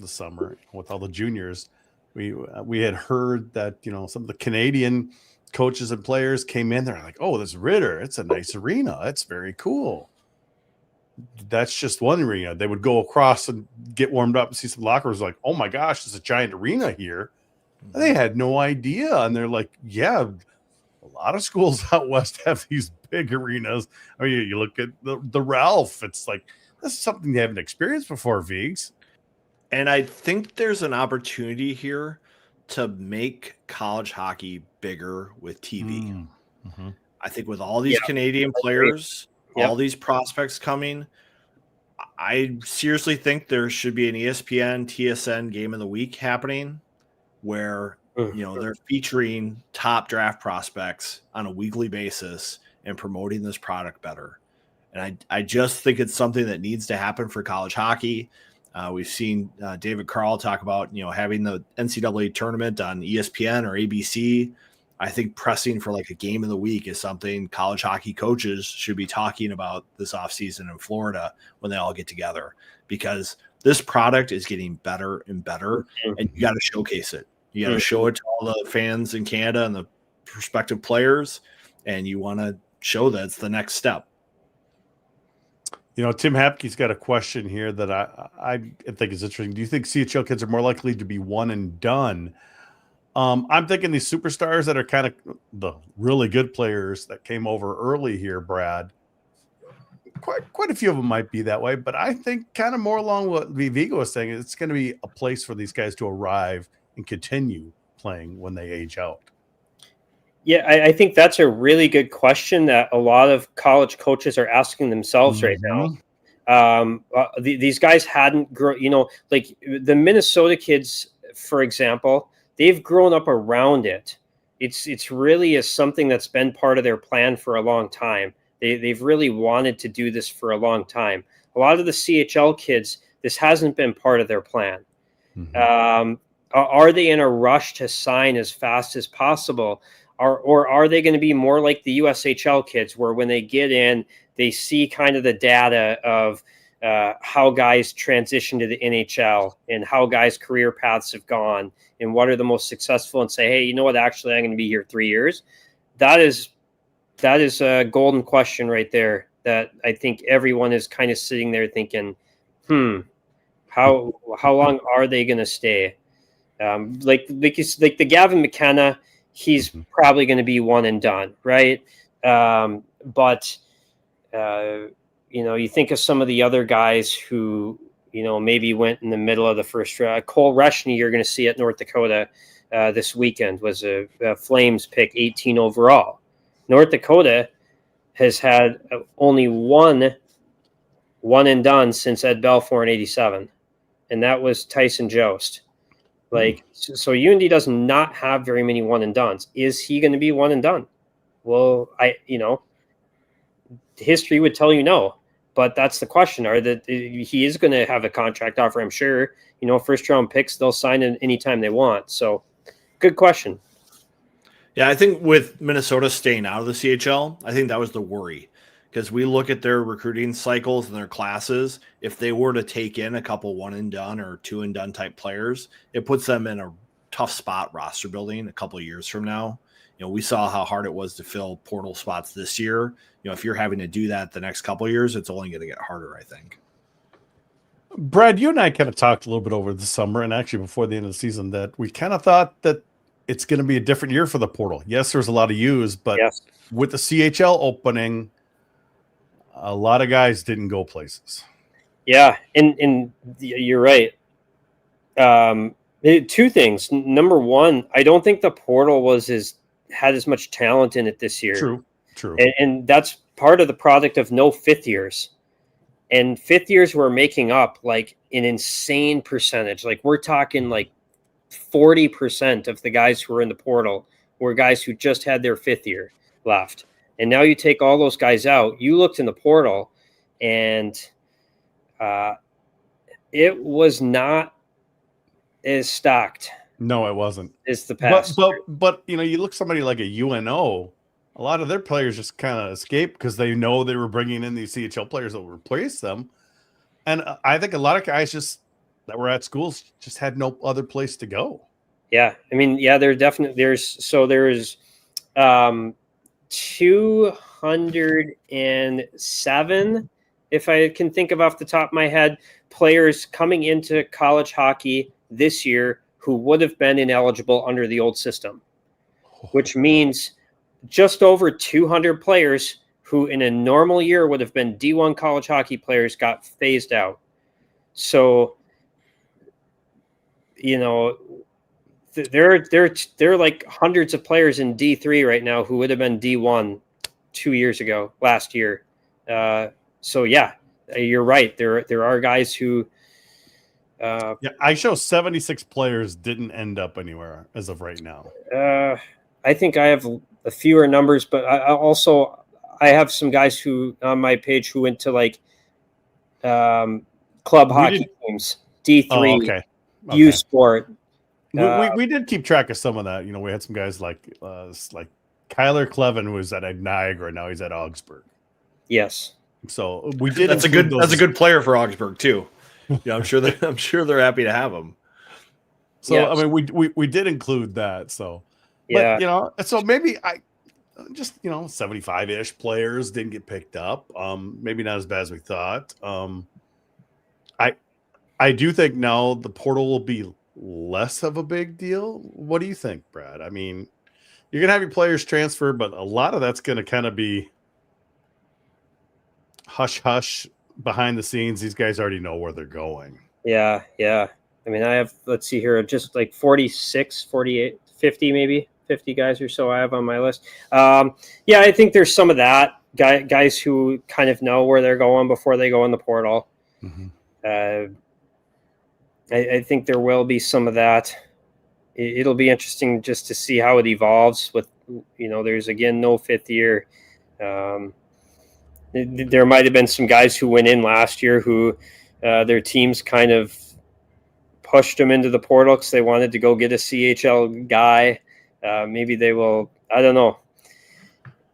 summer with all the juniors. We had heard that some of the Canadian coaches and players came in. They're like, "Oh, this Ritter, it's a nice arena. It's very cool." That's just one arena. They would go across and get warmed up and see some locker rooms. Like, "Oh my gosh, there's a giant arena here." And they had no idea, and they're like, "Yeah, a lot of schools out west have these big arenas." I mean, you look at the Ralph. It's like this is something they haven't experienced before, Vigs. And I think there's an opportunity here to make college hockey bigger with TV. I think with all these Canadian players, all these prospects coming, I seriously think there should be an ESPN TSN game of the week happening where they're featuring top draft prospects on a weekly basis and promoting this product better. And I just think it's something that needs to happen for college hockey. We've seen David Carl talk about having the NCAA tournament on ESPN or ABC. I think pressing for like a game of the week is something college hockey coaches should be talking about this offseason in Florida when they all get together, because this product is getting better and better, and you got to showcase it. You got to show it to all the fans in Canada and the prospective players, and you want to show that it's the next step. Tim Hapke's got a question here that I think is interesting. Do you think CHL kids are more likely to be one and done? I'm thinking these superstars that are kind of the really good players that came over early here, Brad. Quite a few of them might be that way, but I think kind of more along what Vigo was saying, it's going to be a place for these guys to arrive and continue playing when they age out. Yeah, I think that's a really good question that a lot of college coaches are asking themselves right now. These guys hadn't grown, like the Minnesota kids, for example, they've grown up around it. It's really something that's been part of their plan for a long time. They've really wanted to do this for a long time. A lot of the CHL kids, this hasn't been part of their plan. Are they in a rush to sign as fast as possible? Or are they going to be more like the USHL kids, where when they get in, they see kind of the data of how guys transition to the NHL and how guys' career paths have gone and what are the most successful, and say, hey, you know what, actually, I'm going to be here 3 years. That is a golden question right there that I think everyone is kind of sitting there thinking, How long are they going to stay? Like the Gavin McKenna, he's probably going to be one and done, right? But you think of some of the other guys who maybe went in the middle of the first round. Cole Reshney, you're going to see at North Dakota this weekend, was a Flames pick, 18 overall. North Dakota has had only one and done since Ed Belfour in '87, and that was Tyson Jost. So UND does not have very many one and dones. Is he going to be one and done? Well, history would tell you no, but that's the question. He is going to have a contract offer, I'm sure. First round picks, they'll sign in anytime they want. So good question. Yeah, I think with Minnesota staying out of the CHL, I think that was the worry, because we look at their recruiting cycles and their classes. If they were to take in a couple one and done or two and done type players, it puts them in a tough spot roster building a couple of years from now. We saw how hard it was to fill portal spots this year. If you're having to do that the next couple of years, it's only going to get harder, I think. Brad, you and I kind of talked a little bit over the summer and actually before the end of the season that we kind of thought that it's going to be a different year for the portal. Yes, there's a lot of U's, but with the CHL opening, a lot of guys didn't go places. Yeah, and you're right. Two things. Number one, I don't think the portal had as much talent in it this year. True. And that's part of the product of no fifth years. And fifth years were making up like an insane percentage. Like we're talking like 40% of the guys who were in the portal were guys who just had their fifth year left. And now you take all those guys out. You looked in the portal, and it was not as stocked. No, it wasn't. As the past. But you look somebody like a UNO. A lot of their players just kind of escaped because they know they were bringing in these CHL players that would replace them. And I think a lot of guys that were at schools just had no other place to go. Yeah. I mean, yeah, there's 207, if I can think of off the top of my head, players coming into college hockey this year who would have been ineligible under the old system, which means just over 200 players who in a normal year would have been D1 college hockey players got phased out. So, there are like hundreds of players in D3 right now who would have been D1 last year. So yeah, you're right. There are guys who. I show 76 players didn't end up anywhere as of right now. I think I have a fewer numbers, but I have some guys who on my page who went to like club hockey teams, D3, U Sport. We did keep track of some of that. We had some guys like Kyler Clevin, who was at Niagara. Now he's at Augsburg. Yes. So we did. That's a good player for Augsburg too. Yeah, I'm sure they're happy to have him. So yes. I mean, we did include that. So yeah, but, so maybe I just 75-ish players didn't get picked up. Maybe not as bad as we thought. I do think now the portal will be less of a big deal. What do you think, Brad? I mean, you're gonna have your players transfer, but a lot of that's gonna kind of be hush hush behind the scenes. These guys already know where they're going. Yeah. I mean, I have, let's see here, just like 46, 48, 50, maybe 50 guys or so I have on my list. Yeah, I think there's some of that guys who kind of know where they're going before they go in the portal. Mm-hmm. I think there will be some of that. It'll be interesting just to see how it evolves with, there's again, no fifth year. There might've been some guys who went in last year who their teams kind of pushed them into the portal because they wanted to go get a CHL guy. Maybe they will, I don't know.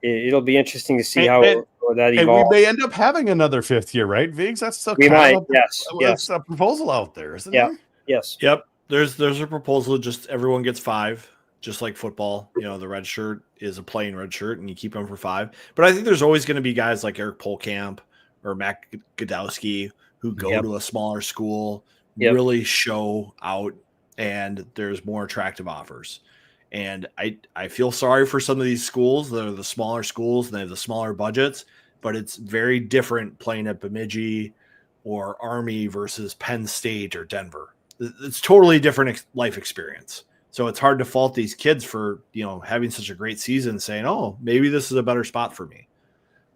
It'll be interesting to see how that evolves. And we may end up having another fifth year, right, Viggs? That's still yes. a proposal out there, isn't there? Yes. Yep. There's a proposal. Just everyone gets 5, just like football. The red shirt is a playing red shirt, and you keep them for 5. But I think there's always going to be guys like Eric Polkamp or Matt Godowski who go to a smaller school Yep. really show out, and there's more attractive offers. And I feel sorry for some of these schools that are the smaller schools and they have the smaller budgets, but it's very different playing at Bemidji or Army versus Penn State or Denver. It's totally different life experience. So it's hard to fault these kids for, having such a great season, saying, oh, maybe this is a better spot for me.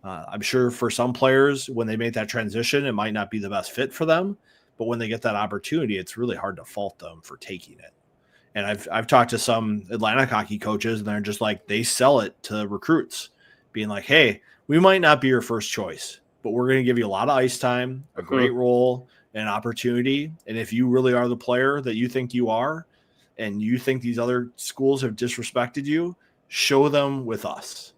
I'm sure for some players, when they make that transition, it might not be the best fit for them, but when they get that opportunity, it's really hard to fault them for taking it. And I've talked to some Atlantic hockey coaches, and they're just like, they sell it to recruits, being like, hey, we might not be your first choice, but we're going to give you a lot of ice time, a great role, and opportunity. And if you really are the player that you think you are, and you think these other schools have disrespected you, show them with us.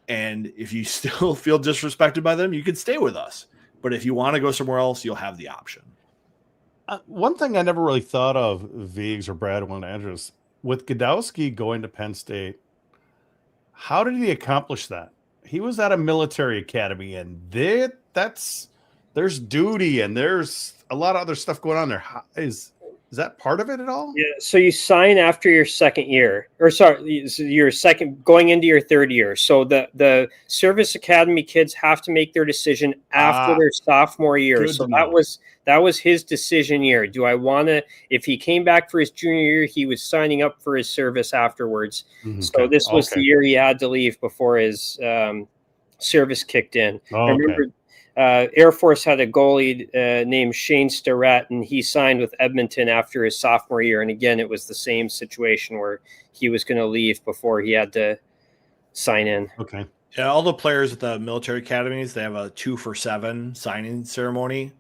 And if you still feel disrespected by them, you can stay with us. But if you want to go somewhere else, you'll have the option. One thing I never really thought of, Viggs or Brad and Andrews, with Godowski going to Penn State, how did he accomplish that? He was at a military academy, and there's duty and there's a lot of other stuff going on there. Is that part of it at all? Yeah. So you sign after your second year, or sorry, your second going into your third year. So the service academy kids have to make their decision after their sophomore year. So that was his decision year. Do I want to? If he came back for his junior year, he was signing up for his service afterwards. So this was the year he had to leave before his service kicked in. I remember. Air Force had a goalie named Shane Starrett, and he signed with Edmonton after his sophomore year. And again, it was the same situation where he was going to leave before he had to sign in. Okay. Yeah, all the players at the military academies, they have a 2-for-7 signing ceremony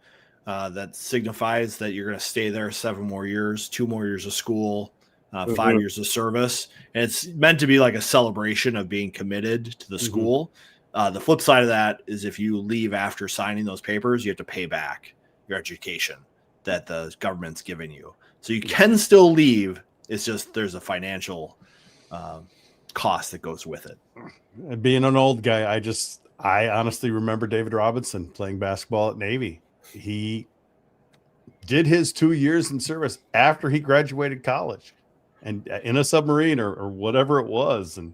that signifies that you're going to stay there 7 more years, 2 more years of school, 5 years of service. And it's meant to be like a celebration of being committed to the school. The flip side of that is if you leave after signing those papers, you have to pay back your education that the government's giving you. So you can still leave. It's just there's a financial cost that goes with it. Being an old guy, I honestly remember David Robinson playing basketball at Navy. He did his 2 years in service after he graduated college and in a submarine or whatever it was. And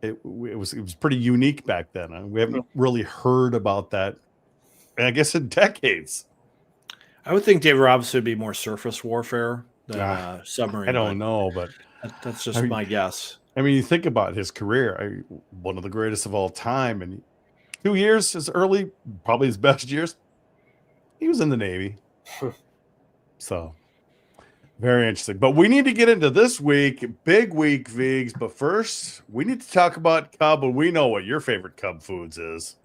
it was pretty unique back then. We haven't really heard about that, I guess, in decades. I would think David Robinson would be more surface warfare than submarine. I don't know, but that's just my guess. I mean, you think about his career, one of the greatest of all time, and 2 years, his early, probably his best years, he was in the Navy. So very interesting. But we need to get into this week. Big week, Viggs. But first, we need to talk about Cub, and we know what your favorite Cub foods is.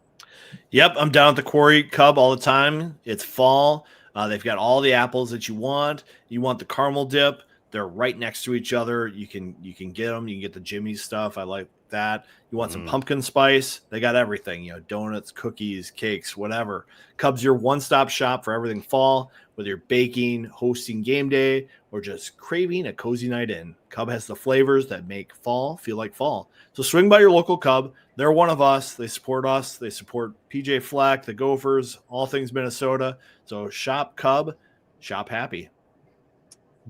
Yep, I'm down at the Quarry Cub all the time. It's fall. They've got all the apples that you want. You want the caramel dip. They're right next to each other. You can get them. You can get the Jimmy's stuff. I like that. You want some pumpkin spice? They got everything. Donuts, cookies, cakes, whatever. Cub's your one-stop shop for everything fall, whether you're baking, hosting game day, or just craving a cozy night in. Cub has the flavors that make fall feel like fall. So swing by your local Cub. They're one of us. They support us. They support PJ Fleck, the Gophers, all things Minnesota. So shop Cub, shop happy.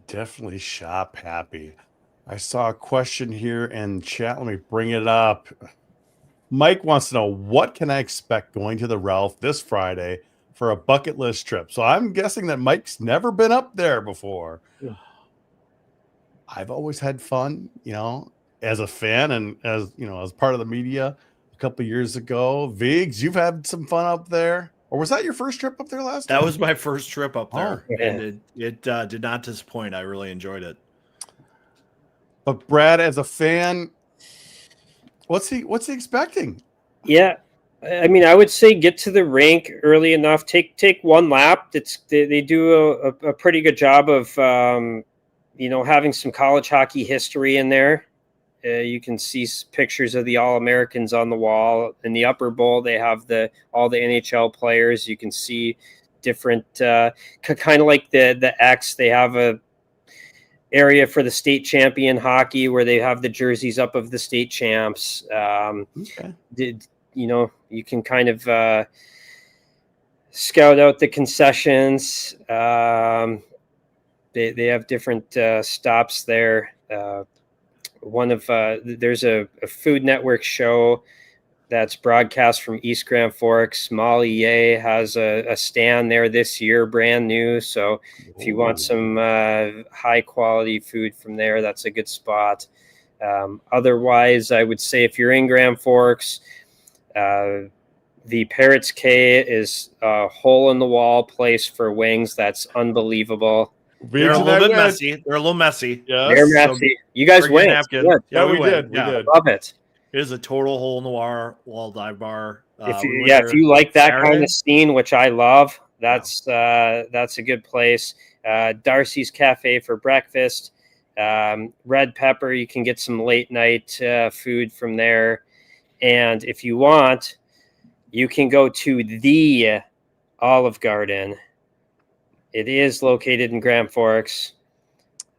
Definitely shop happy. I saw a question here in chat. Let me bring it up. Mike wants to know, what can I expect going to the Ralph this Friday for a bucket list trip? So I'm guessing that Mike's never been up there before. Yeah. I've always had fun, as a fan and as part of the media a couple of years ago. Viggs, you've had some fun up there. Or was that your first trip up there last time? That was my first trip up there. Oh, yeah. And it did not disappoint. I really enjoyed it. But Brad, as a fan, what's he expecting? Yeah, I mean, I would say get to the rink early enough. Take one lap. They do a pretty good job of having some college hockey history in there. You can see pictures of the All-Americans on the wall. In the upper bowl, they have all the NHL players. You can see different, kind of like the X. They have a area for the state champion hockey where they have the jerseys up of the state champs. You can kind of scout out the concessions. They have different stops there. There's a Food Network show that's broadcast from East Grand Forks. Molly Ye has a stand there this year, brand new. So if you want some high quality food from there, that's a good spot. Otherwise, I would say if you're in Grand Forks, the Parrots K is a hole in the wall place for wings. That's unbelievable. They're a little bit messy. They're a little messy. Yes. They're messy. You guys win. Yeah, we did. We did. Love it. It is a total hole in the wall dive bar. If you like that kind of scene, which I love, that's a good place. Darcy's Cafe for breakfast. Red Pepper, you can get some late night food from there. And if you want, you can go to the Olive Garden. It is located in Grand Forks.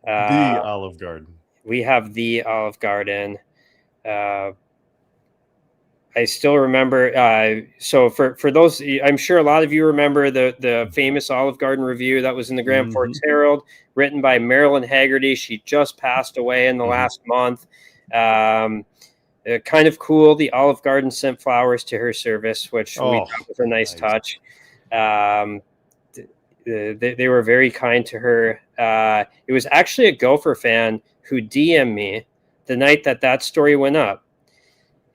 The Olive Garden. We have the Olive Garden. I still remember. So for those, I'm sure a lot of you remember the famous Olive Garden review that was in the Grand Forks Hearald, written by Marilyn Haggerty. She just passed away in the last month. Kind of cool. The Olive Garden sent flowers to her service, which we thought was a nice touch. They were very kind to her. It was actually a Gopher fan who DM'd me the night that story went up.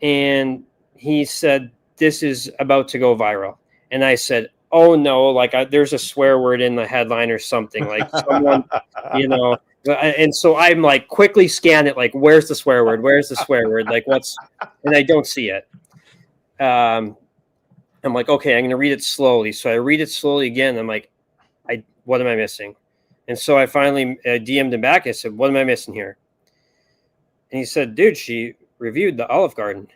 And he said, "This is about to go viral." And I said, "Oh no, like there's a swear word in the headline or something, like someone, you know." And so I'm like quickly scan it, like, where's the swear word? Where's the swear word? Like and I don't see it. I'm like, okay, I'm going to read it slowly. So I read it slowly again. I'm like, what am I missing? And so I finally DM'd him back. I said, "What am I missing here?" And he said, "Dude, she reviewed the Olive Garden."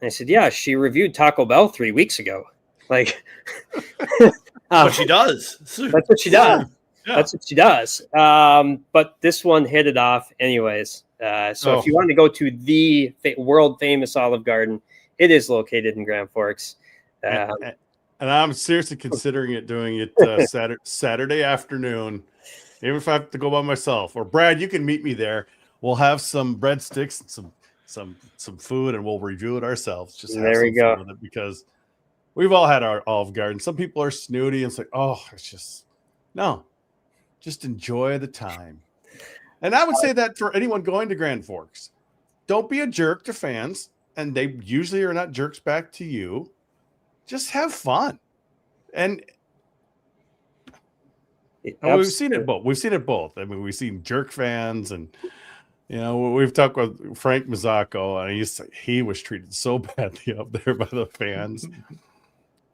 And I said, "Yeah, she reviewed Taco Bell 3 weeks ago." Like, what she does. That's what she does. Yeah. That's what she does. But this one hit it off anyways. So if you want to go to the world famous Olive Garden, it is located in Grand Forks. And I'm seriously considering doing it Saturday afternoon, even if I have to go by myself. Or Brad, you can meet me there. We'll have some breadsticks and some food, and we'll review it ourselves. Just have there we go. With it, because we've all had our Olive Garden. Some people are snooty and say, "Oh, it's just no." Just enjoy the time. And I would say that for anyone going to Grand Forks, don't be a jerk to fans, and they usually are not jerks back to you. Just have fun. And we've seen it both. We've seen it both. I mean, we've seen jerk fans, and we've talked with Frank Mazzacco, and he was treated so badly up there by the fans.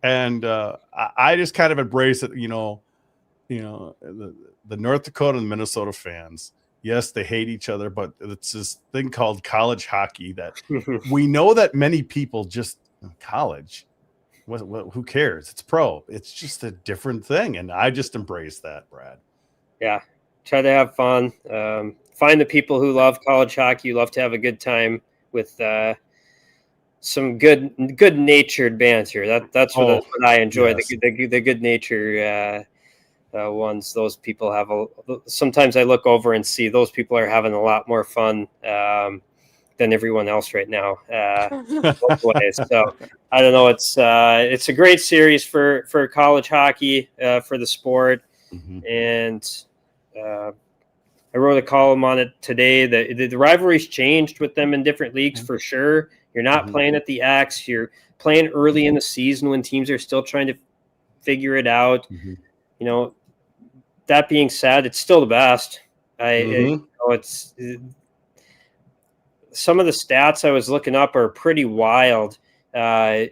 And I just kind of embrace it, the North Dakota and Minnesota fans. Yes, they hate each other, but it's this thing called college hockey that we know that many people just college. Who cares? It's pro. It's just a different thing, and I just embrace that, Brad. Yeah, try to have fun. Find the people who love college hockey. You love to have a good time with some good-natured banter. That's what I enjoy. Yes. The good-natured ones. Those people have sometimes I look over and see those people are having a lot more fun than everyone else right now. Both ways. So I don't know. It's a great series for college hockey, for the sport. And I wrote a column on it today. The rivalry's changed with them in different leagues for sure. You're not playing at the X. You're playing early in the season when teams are still trying to figure it out. That being said, it's still the best. It's some of the stats I was looking up are pretty wild. The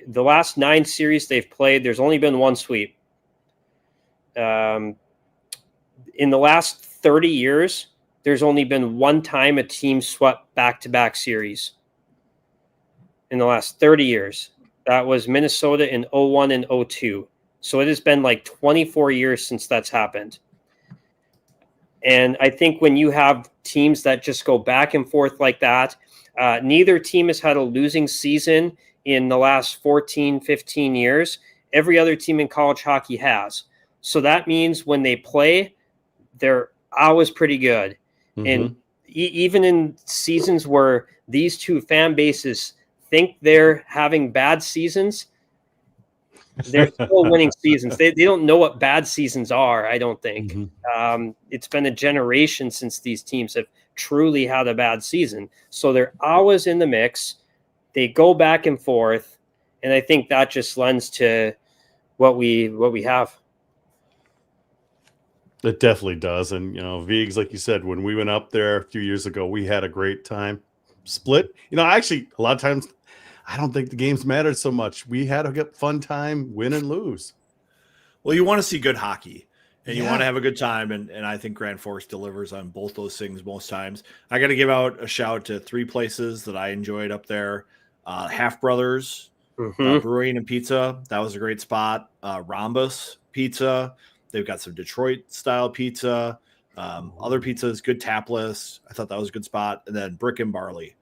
last 9 series they've played, there's only been one sweep. In the last 30 years, there's only been one time a team swept back-to-back series. In the last 30 years. That was Minnesota in 01 and 02. So it has been like 24 years since that's happened. And I think when you have teams that just go back and forth like that, neither team has had a losing season in the last 14, 15 years. Every other team in college hockey has. So that means when they play, they're always pretty good. And even in seasons where these two fan bases think they're having bad seasons, they're still winning seasons. They don't know what bad seasons are, I don't think. It's been a generation since these teams have truly had a bad season. So they're always in the mix. They go back and forth. And I think that just lends to what we have. It definitely does. And, Vigs, like you said, when we went up there a few years ago, we had a great time. Split. Actually, a lot of times, I don't think the games mattered so much. We had a good fun time, win and lose. Well, you want to see good hockey, and you want to have a good time, and I think Grand Forks delivers on both those things most times. I got to give out a shout to 3 places that I enjoyed up there. Half Brothers Brewing and Pizza. That was a great spot. Rhombus Pizza. They've got some Detroit-style pizza. Other pizzas, good tap list. I thought that was a good spot. And then Brick and Barley.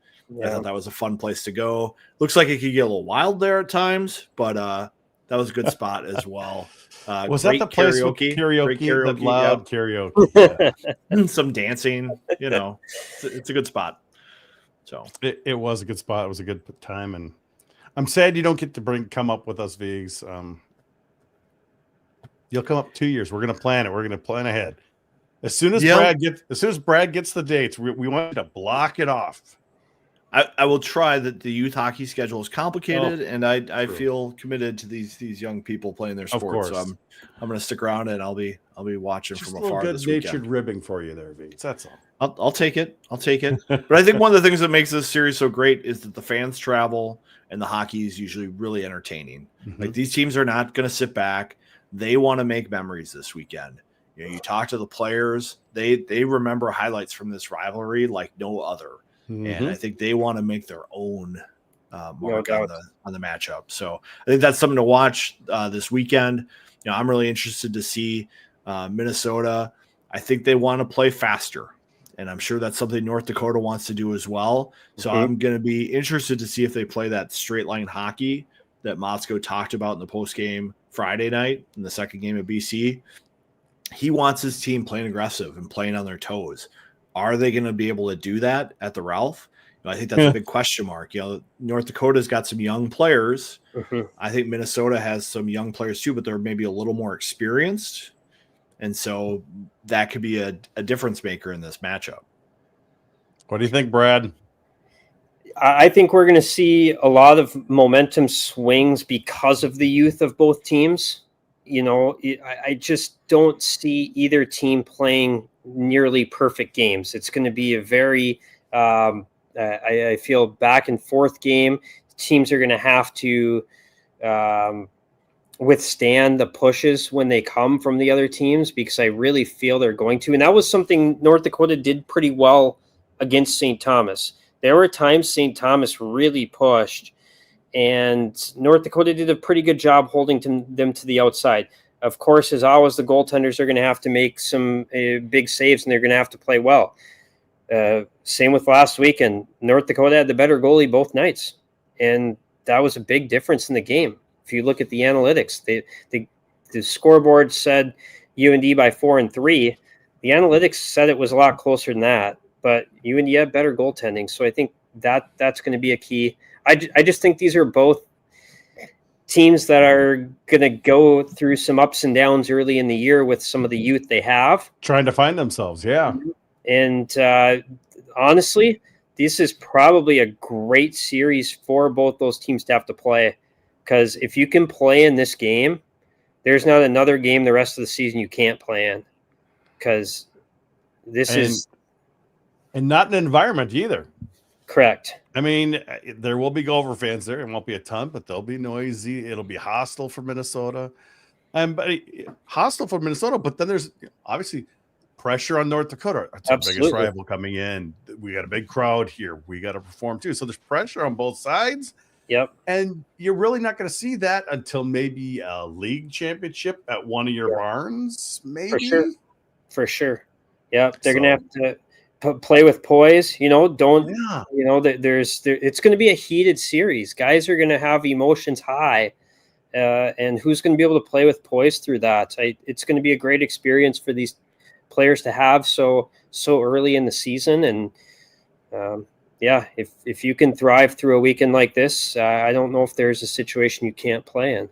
I thought that was a fun place to go. Looks like it could get a little wild there at times, but that was a good spot as well. Was that the place karaoke? Karaoke, karaoke, that loud karaoke? Some dancing, it's a good spot. So it was a good spot. It was a good time, and I'm sad you don't get to come up with us, Vigs. You'll come up 2 years. We're going to plan it. We're going to plan ahead. As soon as Brad gets the dates, we want to block it off. I will try. That the youth hockey schedule is complicated, and I feel committed to these young people playing their sport. So I'm going to stick around, and I'll be watching Just from a afar. Good natured ribbing for you there, Vigs. That's all. I'll take it. But I think one of the things that makes this series so great is that the fans travel, and the hockey is usually really entertaining. Like, these teams are not going to sit back. They want to make memories this weekend. You talk to the players, they remember highlights from this rivalry like no other. And I think they want to make their own mark on the matchup. So I think that's something to watch this weekend. I'm really interested to see Minnesota. I think they want to play faster, and I'm sure that's something North Dakota wants to do as well. So I'm going to be interested to see if they play that straight line hockey that Motzko talked about in the post game Friday night in the second game of BC. He wants his team playing aggressive and playing on their toes. Are they going to be able to do that at the Ralph? I think that's a big question mark. North Dakota's got some young players. I think Minnesota has some young players too, but they're maybe a little more experienced. And so that could be a difference maker in this matchup. What do you think, Brad? I think we're going to see a lot of momentum swings because of the youth of both teams. I just don't see either team playing nearly perfect games. It's going to be a very, I feel, back and forth game. Teams are going to have to withstand the pushes when they come from the other teams, because I really feel they're going to. And that was something North Dakota did pretty well against St. Thomas. There were times St. Thomas really pushed, and North Dakota did a pretty good job holding them to the outside. Of course, as always, the goaltenders are going to have to make some big saves, and they're going to have to play well. Same with last week, and North Dakota had the better goalie both nights, and that was a big difference in the game. If you look at the analytics, the scoreboard said UND by 4-3. The analytics said it was a lot closer than that, but UND had better goaltending, so I think that's going to be a key. I just think these are both teams that are going to go through some ups and downs early in the year with some of the youth they have. Trying to find themselves, yeah. And honestly, this is probably a great series for both those teams to have to play, because if you can play in this game, there's not another game the rest of the season you can't play in, because this is... And not an environment either. Correct. I mean, there will be Gopher fans there. It won't be a ton, but they'll be noisy. It'll be hostile for Minnesota. Hostile for Minnesota, but then there's obviously pressure on North Dakota. It's our biggest rival coming in. We got a big crowd here. We got to perform too. So there's pressure on both sides. Yep. And you're really not going to see that until maybe a league championship at one of your barns, maybe. For sure. Yeah, they're going to have to play with poise. Don't Yeah. it's going to be a heated series. Guys are going to have emotions high, and who's going to be able to play with poise through that? It's going to be a great experience for these players to have so early in the season. And if you can thrive through a weekend like this, I don't know if there's a situation you can't play in.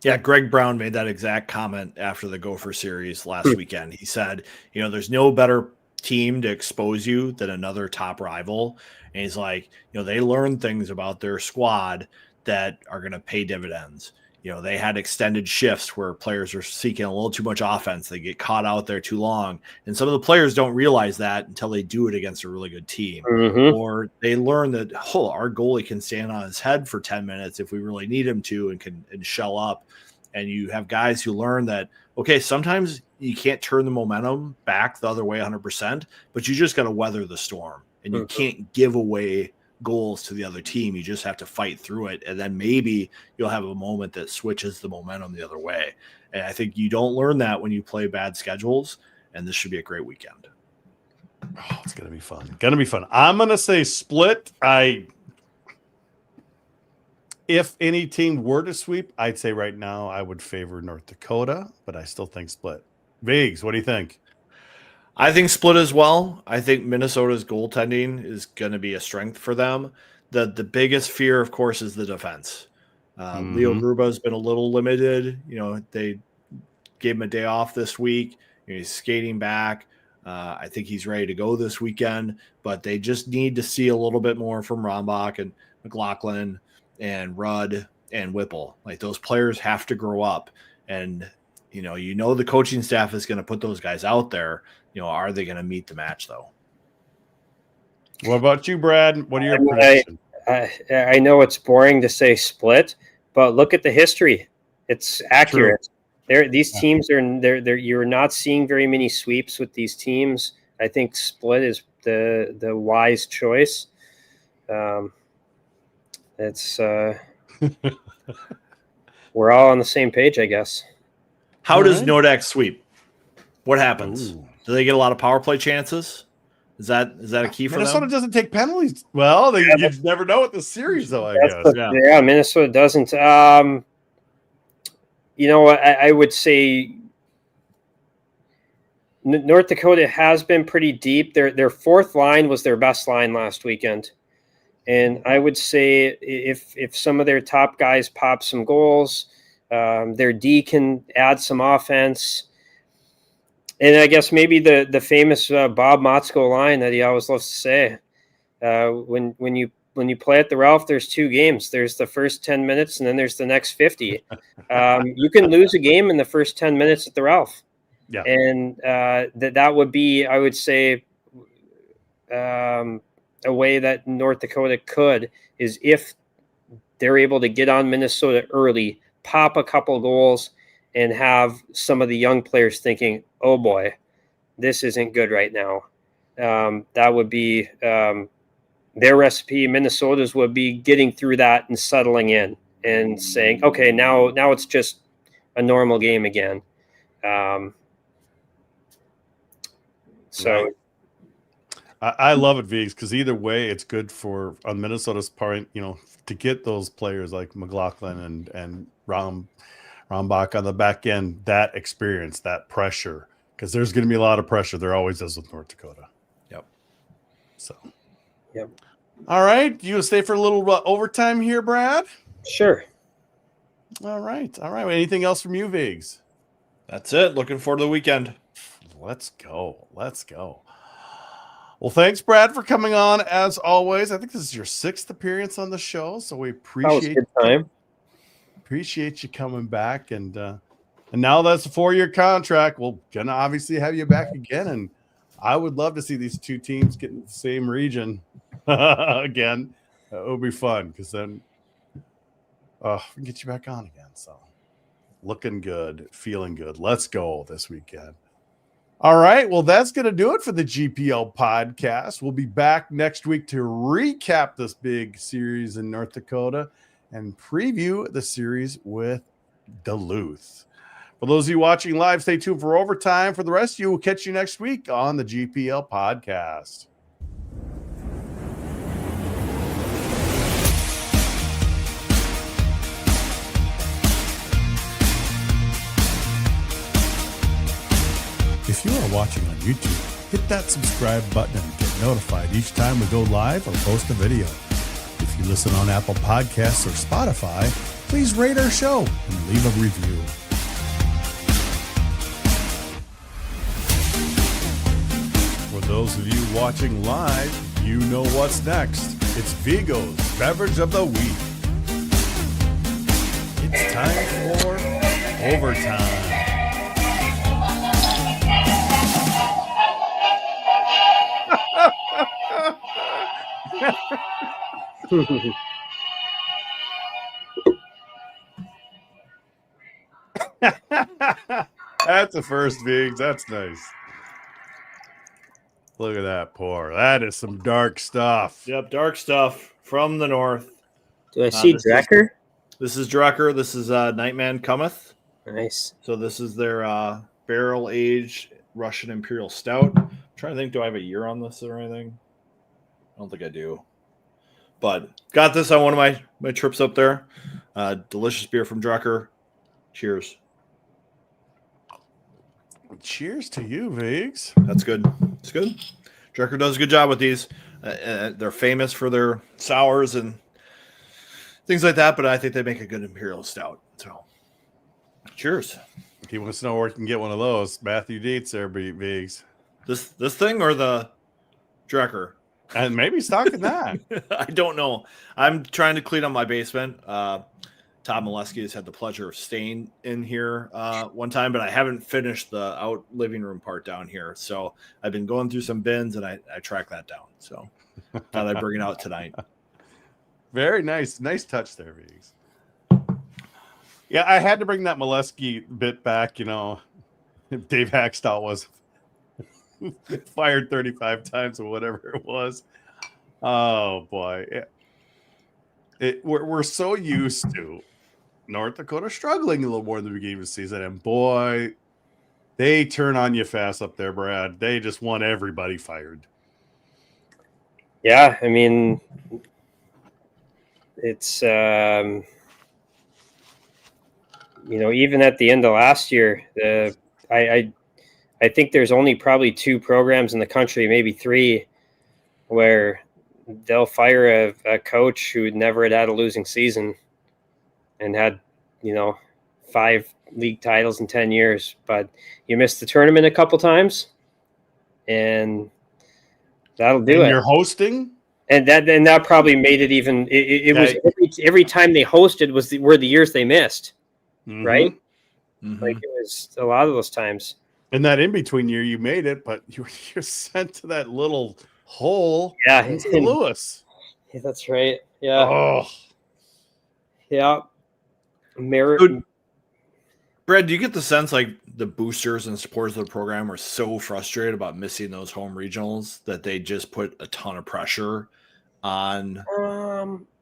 Yeah, Greg Brown made that exact comment after the Gopher series last weekend. He said, there's no better team to expose you than another top rival. And he's like, they learn things about their squad that are going to pay dividends. They had extended shifts where players are seeking a little too much offense. They get caught out there too long. And some of the players don't realize that until they do it against a really good team. Mm-hmm. Or they learn that, our goalie can stand on his head for 10 minutes if we really need him to and shell up. And you have guys who learn that, okay, sometimes you can't turn the momentum back the other way 100%, but you just got to weather the storm. And you can't give away goals to the other team. You just have to fight through it. And then maybe you'll have a moment that switches the momentum the other way. And I think you don't learn that when you play bad schedules. And this should be a great weekend. Oh, it's going to be fun. I'm going to say split. If any team were to sweep, I'd say right now I would favor North Dakota, but I still think split. Viggs, what do you think? I think split as well. I think Minnesota's goaltending is going to be a strength for them. The biggest fear, of course, is the defense. Leo Gruba has been a little limited. They gave him a day off this week. He's skating back. I think he's ready to go this weekend, but they just need to see a little bit more from Rombach and McLaughlin and Rudd and Whipple. Like, those players have to grow up. And, the coaching staff is going to put those guys out there. Are they going to meet the match, though? What about you, Brad? What are your predictions? I know it's boring to say split, but look at the history. It's accurate. These teams you're not seeing very many sweeps with these teams. I think split is the wise choice. It's we're all on the same page, I guess. How does Nodak sweep? What happens? Do they get a lot of power play chances? Is that a key for Minnesota them? doesn't take penalties. Well, you never know with the series, though, I guess. Yeah, Minnesota doesn't. I would say North Dakota has been pretty deep. Their fourth line was their best line last weekend. And I would say if some of their top guys pop some goals, their D can add some offense. And I guess maybe the famous Bob Motzko line that he always loves to say, when you play at the Ralph, there's two games. There's the first 10 minutes, and then there's the next 50. You can lose a game in the first 10 minutes at the Ralph. Yeah. And that would be, I would say, a way that North Dakota could is if they're able to get on Minnesota early, pop a couple goals, and have some of the young players thinking, oh boy, this isn't good right now. That would be their recipe. Minnesota's would be getting through that and settling in and saying, okay, now it's just a normal game again. So I love it, Viggs, because either way, it's good for on Minnesota's part, to get those players like McLaughlin and Rombach on the back end, that experience, that pressure, because there's going to be a lot of pressure. There always is with North Dakota. Yep. So. Yep. All right. You stay for a little overtime here, Brad? Sure. All right. Anything else from you, Viggs? That's it. Looking forward to the weekend. Let's go. Well, thanks, Brad, for coming on as always. I think this is your 6th appearance on the show, so we appreciate you coming back. And now that's a 4-year contract. We're gonna obviously have you back again, and I would love to see these two teams get in the same region again. It would be fun because then we can get you back on again. So looking good, feeling good. Let's go this weekend. All right. Well, that's going to do it for the GPL podcast. We'll be back next week to recap this big series in North Dakota and preview the series with Duluth. For those of you watching live, stay tuned for overtime. For the rest of you, we'll catch you next week on the GPL podcast. If you are watching on YouTube, hit that subscribe button and get notified each time we go live or post a video. If you listen on Apple Podcasts or Spotify, please rate our show and leave a review. For those of you watching live, you know what's next. It's Vigo's Beverage of the Week. It's time for overtime. That's a first, Viggs. That's nice. Look at that pour. That is some dark stuff. Yep, dark stuff from the north. Do I see Drecker? This is Drucker. This is Nightman Cometh. Nice. So this is their barrel-aged Russian Imperial Stout. I'm trying to think, do I have a year on this or anything? I don't think I do. But got this on one of my trips up there. Delicious beer from Drucker. Cheers. Cheers to you, Viggs. That's good. It's good. Drucker does a good job with these. They're famous for their sours and things like that, but I think they make a good Imperial Stout. So, cheers. If he wants to know where he can get one of those, Matthew Dietz there, Viggs. This thing or the Drucker? And maybe stocking that. I don't know. I'm trying to clean up my basement. Todd Molesky has had the pleasure of staying in here one time, but I haven't finished the out living room part down here. So I've been going through some bins and I tracked that down. So thought I'd bring it out tonight. Very nice. Nice touch there, Viggs. Yeah, I had to bring that Molesky bit back. You know, Dave Hackstall was fired 35 times or whatever it was. Oh, boy. We're so used to North Dakota struggling a little more in the beginning of the season, and boy, they turn on you fast up there, Brad. They just want everybody fired. Yeah, I mean, it's even at the end of last year, I think there's only probably 2 programs in the country, maybe 3, where they'll fire a coach who never had a losing season and had, 5 league titles in 10 years, but you missed the tournament a couple times and that'll do it. You're hosting. And that probably made it even, it was every time they hosted were the years they missed. Mm-hmm. Right. Mm-hmm. Like it was a lot of those times. In that in-between year, you made it, but you're sent to that little hole. Yeah. In St. Louis. Yeah, that's right. Yeah. Oh. Yeah. Brad, do you get the sense like the boosters and supporters of the program are so frustrated about missing those home regionals that they just put a ton of pressure on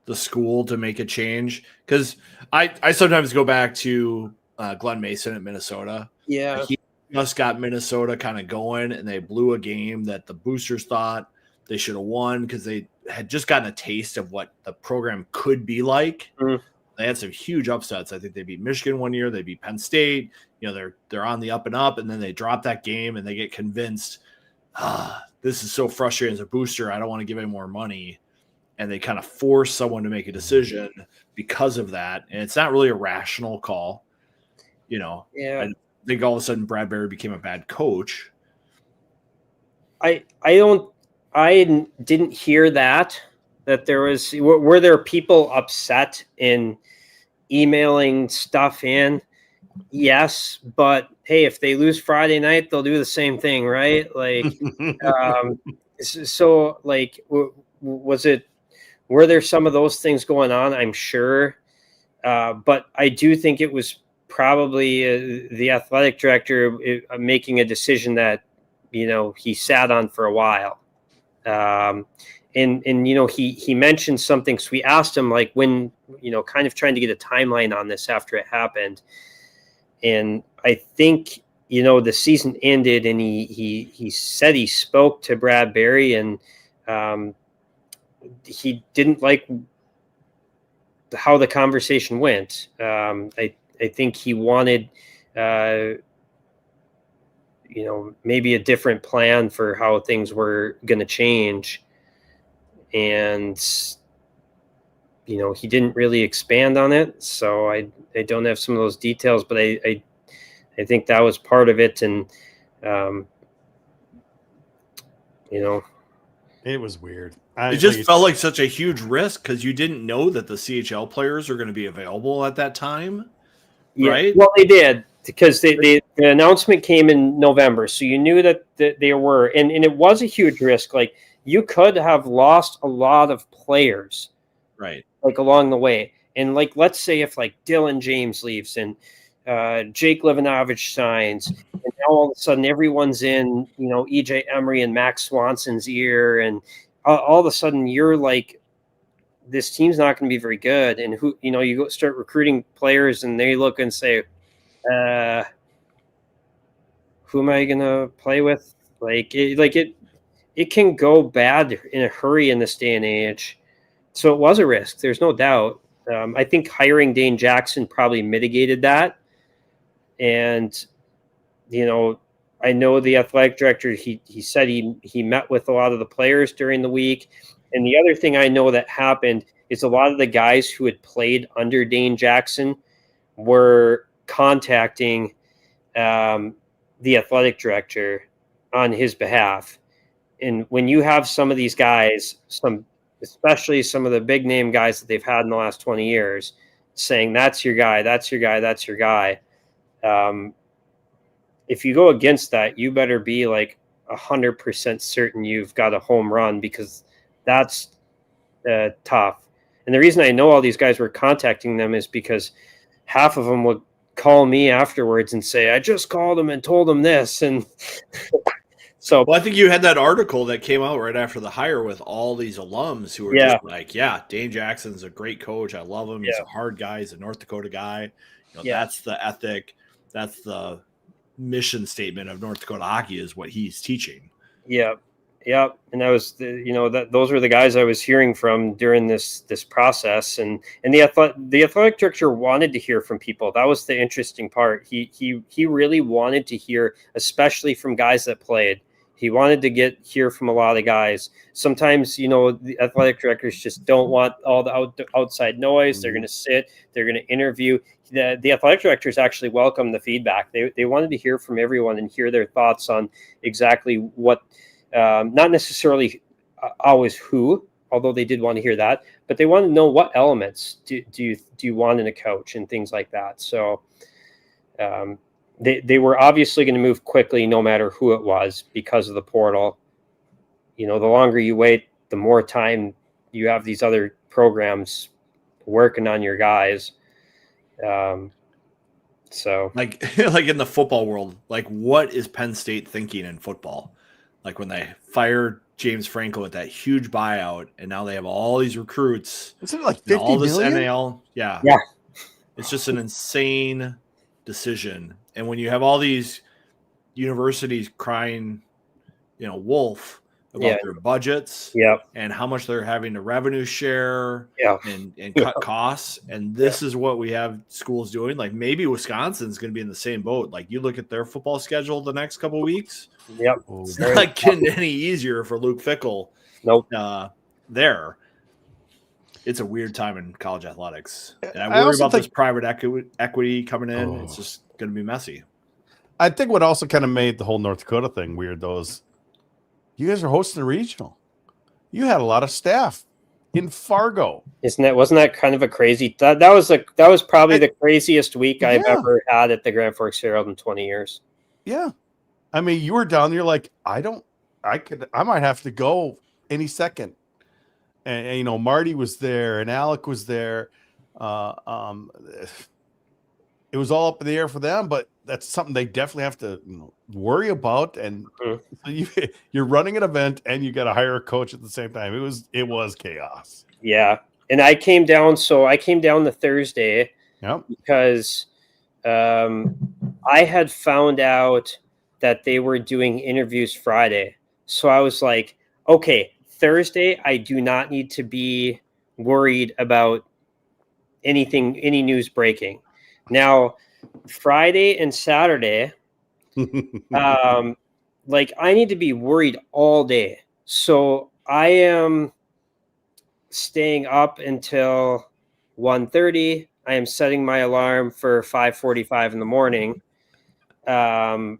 the school to make a change? Because I sometimes go back to Glenn Mason at Minnesota. Yeah. He just got Minnesota kind of going, and they blew a game that the boosters thought they should have won because they had just gotten a taste of what the program could be like. Mm-hmm. They had some huge upsets. I think they beat Michigan one year. They beat Penn State. They're on the up and up, and then they drop that game and they get convinced, this is so frustrating as a booster. I don't want to give any more money. And they kind of force someone to make a decision because of that. And it's not really a rational call. Yeah. I think all of a sudden Bradbury became a bad coach. I didn't hear that were there people upset in emailing stuff in? Yes, but hey, if they lose Friday night, they'll do the same thing, right? Like, so like, were there some of those things going on? I'm sure. But I do think it was probably the athletic director making a decision that, he sat on for a while. And he mentioned something. So we asked him, like, when, kind of trying to get a timeline on this after it happened. And I think, the season ended, and he said he spoke to Brad Berry, and he didn't like how the conversation went. I think he wanted, maybe a different plan for how things were going to change. And, he didn't really expand on it. So I don't have some of those details, but I think that was part of it. And, It was weird. It just felt like such a huge risk because you didn't know that the CHL players are going to be available at that time, right? Well, they did, because the announcement came in November, so you knew that they were, and it was a huge risk. Like, you could have lost a lot of players, right? Like, along the way, and like, let's say if like Dylan James leaves and Jake Livanovich signs, and now all of a sudden everyone's in, EJ Emery and Max Swanson's ear, and all of a sudden you're like, this team's not going to be very good. And you go start recruiting players, and they look and say, who am I going to play with? It can go bad in a hurry in this day and age. So it was a risk. There's no doubt. I think hiring Dane Jackson probably mitigated that. And, I know the athletic director, he said he met with a lot of the players during the week. And the other thing I know that happened is a lot of the guys who had played under Dane Jackson were contacting the athletic director on his behalf. And when you have some of these guys, especially some of the big name guys that they've had in the last 20 years, saying, that's your guy, that's your guy, that's your guy. If you go against that, you better be like 100% certain you've got a home run, because that's tough. And the reason I know all these guys were contacting them is because half of them would call me afterwards and say, I just called him and told him this. And so, well, I think you had that article that came out right after the hire with all these alums who were just like, Dane Jackson's a great coach. I love him. He's a hard guy. He's a North Dakota guy. That's the ethic. That's the mission statement of North Dakota hockey, is what he's teaching. Yeah. And that was those were the guys I was hearing from during this process. And the athletic director wanted to hear from people. That was the interesting part. He really wanted to hear, especially from guys that played. He wanted to hear from a lot of guys. Sometimes, the athletic directors just don't want all the outside noise. They're going to sit, they're going to interview. The athletic directors actually welcomed the feedback. They wanted to hear from everyone and hear their thoughts on exactly what, not necessarily always who, although they did want to hear that, but they wanted to know what elements do you want in a coach and things like that. So they were obviously going to move quickly no matter who it was, because of the portal. The longer you wait, the more time you have these other programs working on your guys. So like in the football world, like, what is Penn State thinking in football? Like, when they fired James Franco with that huge buyout, and now they have all these recruits. Isn't it like 50 all this million? NAL? Yeah. It's just an insane decision. And when you have all these universities crying, wolf about their budgets and how much they're having to revenue share and cut costs. And this is what we have schools doing. Like, maybe Wisconsin's going to be in the same boat. Like, you look at their football schedule the next couple of weeks. It's not getting any easier for Luke Fickell. Nope. There. It's a weird time in college athletics. And I worry about this private equity coming in. It's just going to be messy. I think what also kind of made the whole North Dakota thing weird, though, is you guys are hosting a regional. You had a lot of staff in Fargo. Wasn't that kind of a crazy? That was probably the craziest week I've ever had at the Grand Forks Hearald in 20 years. Yeah, I mean, you were down there like, I might have to go any second. And Marty was there and Alec was there. It was all up in the air for them, but that's something they definitely have to worry about. And so you're running an event and you got to hire a coach at the same time. It was chaos. Yeah. And I came down the Thursday because I had found out that they were doing interviews Friday. So I was like, okay, Thursday, I do not need to be worried about any news breaking. Now, Friday and Saturday, like I need to be worried all day. So I am staying up until 1:30. I am setting my alarm for 5:45 in the morning. I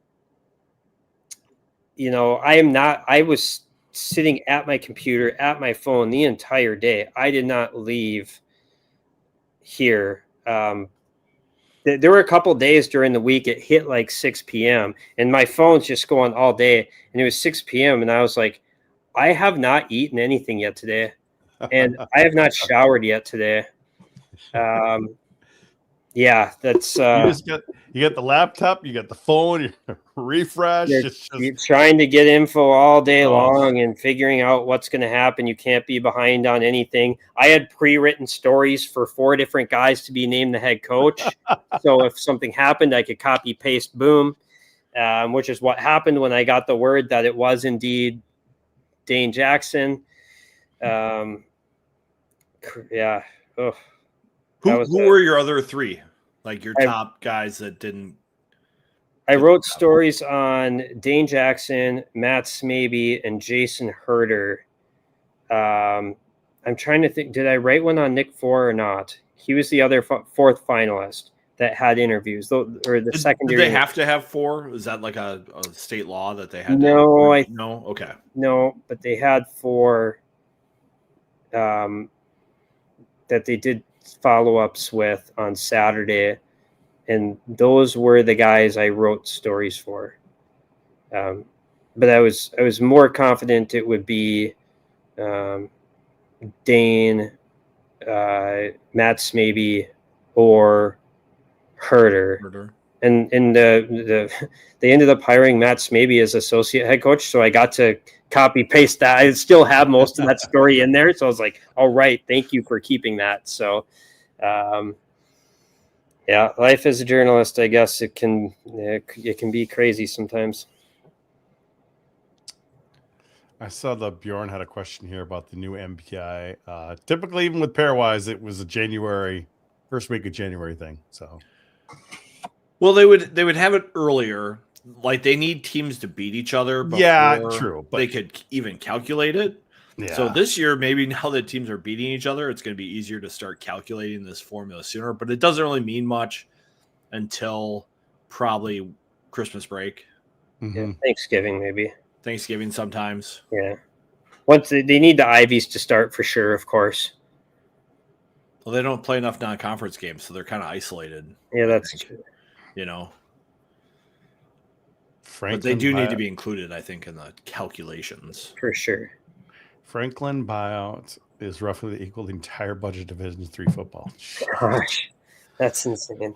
was sitting at my computer, at my phone the entire day. I did not leave here. There were a couple days during the week it hit like 6 p.m. and my phone's just going all day. And it was 6 p.m. and I was like, I have not eaten anything yet today. And I have not showered yet today. Yeah, that's you got the laptop, you got the phone, you refresh. you're trying to get info all day long and figuring out what's going to happen. You can't be behind on anything. I had pre-written stories for 4 different guys to be named the head coach. So if something happened, I could copy paste, boom, which is what happened when I got the word that it was indeed Dane Jackson. Yeah. Oh. Who were your other 3? Like your top guys that didn't. I wrote stories on Dane Jackson, Matt Smaby, and Jason Herder. I'm trying to think. Did I write one on Nick Four or not? He was the other 4th finalist that had interviews. Or the secondary. Did they have to have 4? Is that like a state law that they had? No, no. Okay. No, but they had 4 that they did follow-ups with on Saturday, and those were the guys I wrote stories for. But I was more confident it would be Dane, Matt Smaby, or Herder. And they ended up hiring Matt Smaby as associate head coach, so I got to copy paste that. I still have most of that story in there, so I was like, all right, thank you for keeping that. So yeah, life as a journalist, I guess it can be crazy sometimes. I saw that Bjorn had a question here about the new MPI. Typically, even with pairwise, it was a first week of January thing. So, well, they would have it earlier. Like they need teams to beat each other before true, but they could even calculate it. Yeah. So this year, maybe now that teams are beating each other, it's going to be easier to start calculating this formula sooner. But it doesn't really mean much until probably Christmas break. Yeah, Thanksgiving maybe. Thanksgiving sometimes. Yeah. Once they need the Ivies to start for sure, of course. Well, they don't play enough non-conference games, so they're kind of isolated. Yeah, that's true. You know. Franklin, but they do need to be included, I think, in the calculations. For sure. Franklin buyout is roughly equal to the entire budget of Division III football. Gosh, that's insane.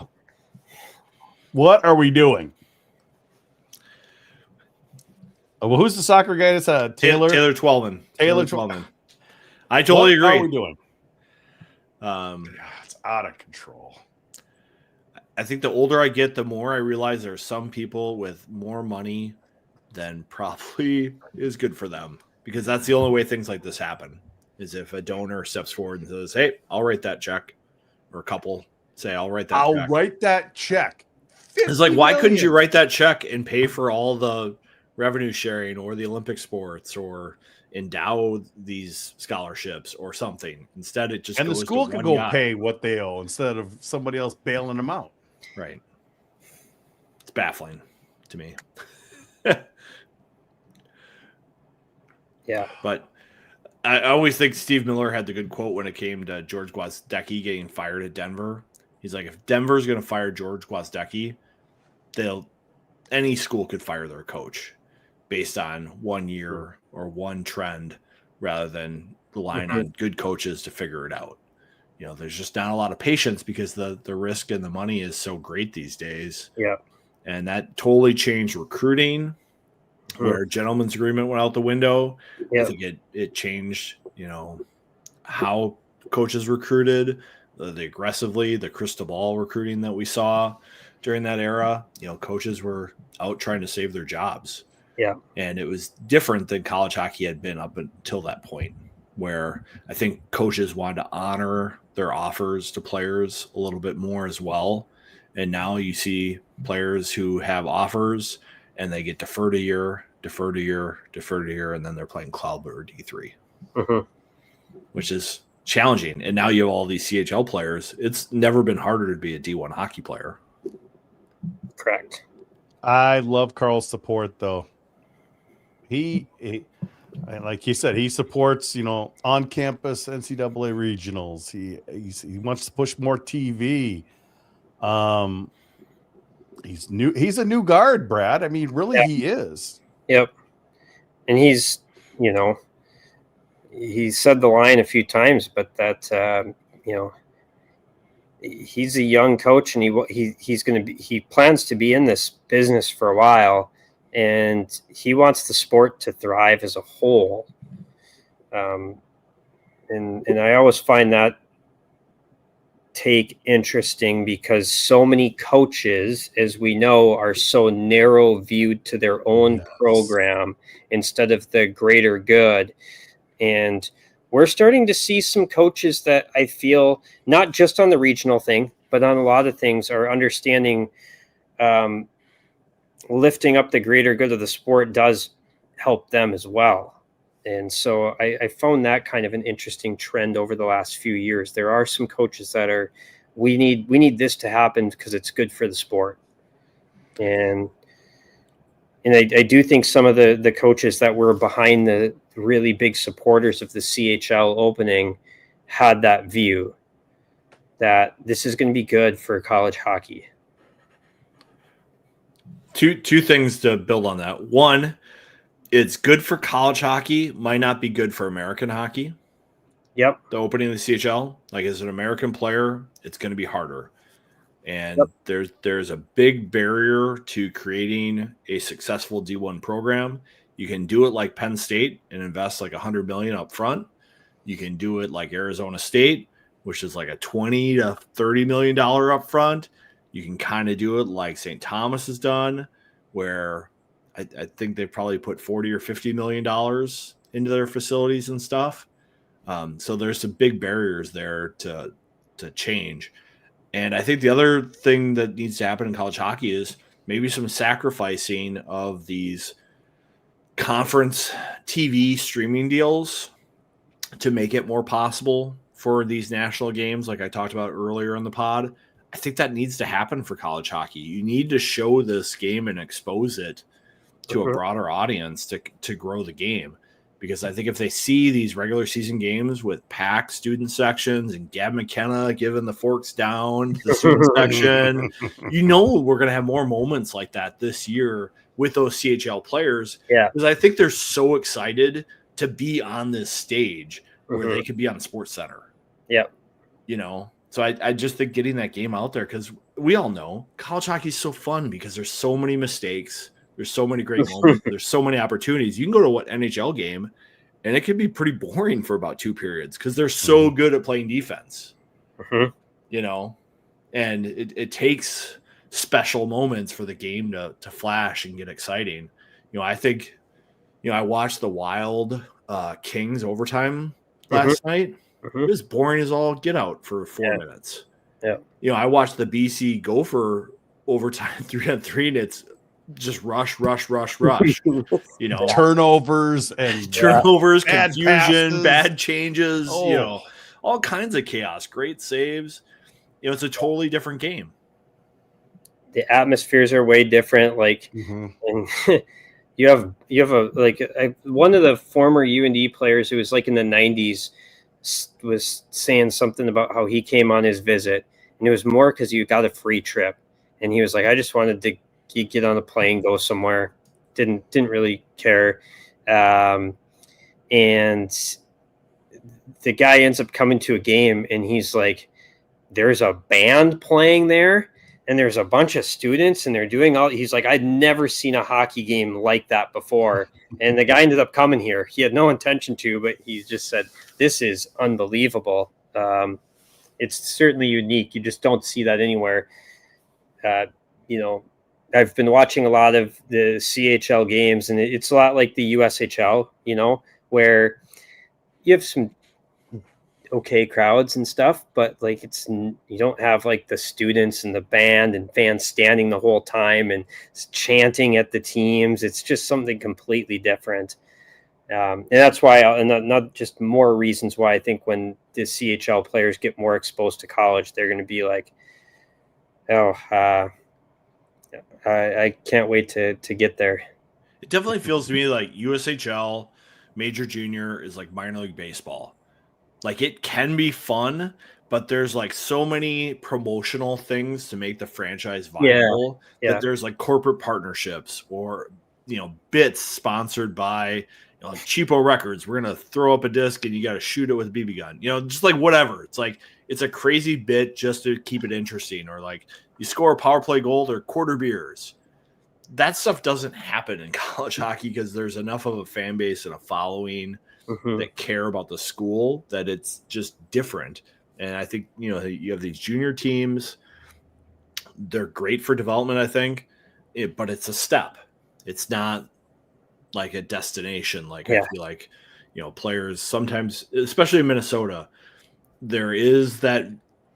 What are we doing? Well, who's the soccer guy? It's Taylor Twellman. Taylor Twellman. I totally agree. What are we doing? God, it's out of control. I think the older I get, the more I realize there are some people with more money than probably is good for them. Because that's the only way things like this happen, is if a donor steps forward and says, hey, I'll write that check. Or a couple say, I'll write that check. It's like, why couldn't you write that check and pay for all the revenue sharing or the Olympic sports or endow these scholarships or something? Instead, it just and goes the school to can one go guy. Pay what they owe instead of somebody else bailing them out. Right. It's baffling to me. Yeah. But I always think Steve Miller had the good quote when it came to George Gwasdecki getting fired at Denver. He's like, if Denver's going to fire George Gwasdecki, any school could fire their coach based on 1 year or one trend rather than relying on good coaches to figure it out. You know, there's just not a lot of patience because the risk and the money is so great these days. Yeah. And that totally changed recruiting, where gentleman's agreement went out the window. Yeah. I think it changed, how coaches recruited. the aggressively, the crystal ball recruiting that we saw during that era. Coaches were out trying to save their jobs. Yeah. And it was different than college hockey had been up until that point, where I think coaches wanted to honor their offers to players a little bit more as well. And now you see players who have offers and they get deferred a year, and then they're playing club or D3, which is challenging. And now you have all these CHL players. It's never been harder to be a D1 hockey player. Correct. I love Carl's support, though. He like he said, he supports, on campus NCAA regionals. He wants to push more TV. He's a new guard, Brad. I mean, really, he is. Yep. And he's, he said the line a few times, but that, he's a young coach, and he plans to be in this business for a while, and he wants the sport to thrive as a whole. And I always find that take interesting, because so many coaches, as we know, are so narrow viewed to their own program instead of the greater good. And we're starting to see some coaches that I feel, not just on the regional thing, but on a lot of things, are understanding lifting up the greater good of the sport does help them as well. And so I found that kind of an interesting trend over the last few years. There are some coaches that are, we need this to happen because it's good for the sport. And I do think some of the coaches that were behind the really big supporters of the CHL opening had that view that this is going to be good for college hockey. Two things to build on that. One, it's good for college hockey, might not be good for American hockey. Yep. The opening of the CHL, like as an American player, it's going to be harder. And there's a big barrier to creating a successful D1 program. You can do it like Penn State and invest like $100 million up front. You can do it like Arizona State, which is like a $20 to $30 million up front. You can kind of do it like St. Thomas has done, where I think they probably put $40 or $50 million into their facilities and stuff. So there's some big barriers there to change. And I think the other thing that needs to happen in college hockey is maybe some sacrificing of these conference TV streaming deals to make it more possible for these national games, like I talked about earlier in the pod. I think that needs to happen for college hockey. You need to show this game and expose it to a broader audience to grow the game. Because I think if they see these regular season games with packed student sections and Gab McKenna giving the forks down to the student section, we're going to have more moments like that this year with those CHL players. Yeah. Because I think they're so excited to be on this stage where they could be on Sports Center. Yep. So I just think getting that game out there, because we all know college hockey is so fun because there's so many mistakes. There's so many great moments. There's so many opportunities. You can go to what NHL game, and it can be pretty boring for about 2 periods because they're so good at playing defense. And it takes special moments for the game to flash and get exciting. I think, I watched the Wild Kings overtime last night. It was boring as all get out for 4 minutes. Yeah. I watched the BC Gopher overtime 3-on-3, and it's just rush. Turnovers and confusion, passes. bad changes, all kinds of chaos. Great saves. It's a totally different game. The atmospheres are way different. Like, and you have one of the former UND players who was like in the 90s was saying something about how he came on his visit, and it was more because you got a free trip, and he was like, I just wanted to get on a plane, go somewhere. Didn't really care. And the guy ends up coming to a game, and he's like, there's a band playing there, and there's a bunch of students, and they're doing all. He's like, I'd never seen a hockey game like that before. And the guy ended up coming here. He had no intention to, but he just said, this is unbelievable. it's certainly unique. You just don't see that anywhere. I've been watching a lot of the CHL games, and it's a lot like the USHL, where you have some okay crowds and stuff, but like you don't have like the students and the band and fans standing the whole time and chanting at the teams. It's just something completely different. And that's why, and not just more reasons why I think when the CHL players get more exposed to college, they're going to be like, oh, I can't wait to get there. It definitely feels to me like USHL Major Junior is like minor league baseball. Like it can be fun, but there's like so many promotional things to make the franchise viable that there's like corporate partnerships or, bits sponsored by, like Cheapo Records. We're going to throw up a disc and you got to shoot it with a BB gun, just like whatever. It's like, it's a crazy bit just to keep it interesting, or like you score a power play goal or quarter beers. That stuff doesn't happen in college hockey because there's enough of a fan base and a following that care about the school that it's just different. And I think, you have these junior teams, they're great for development, I think, but it's a step. It's not like a destination. Like I feel like, players sometimes, especially in Minnesota, there is that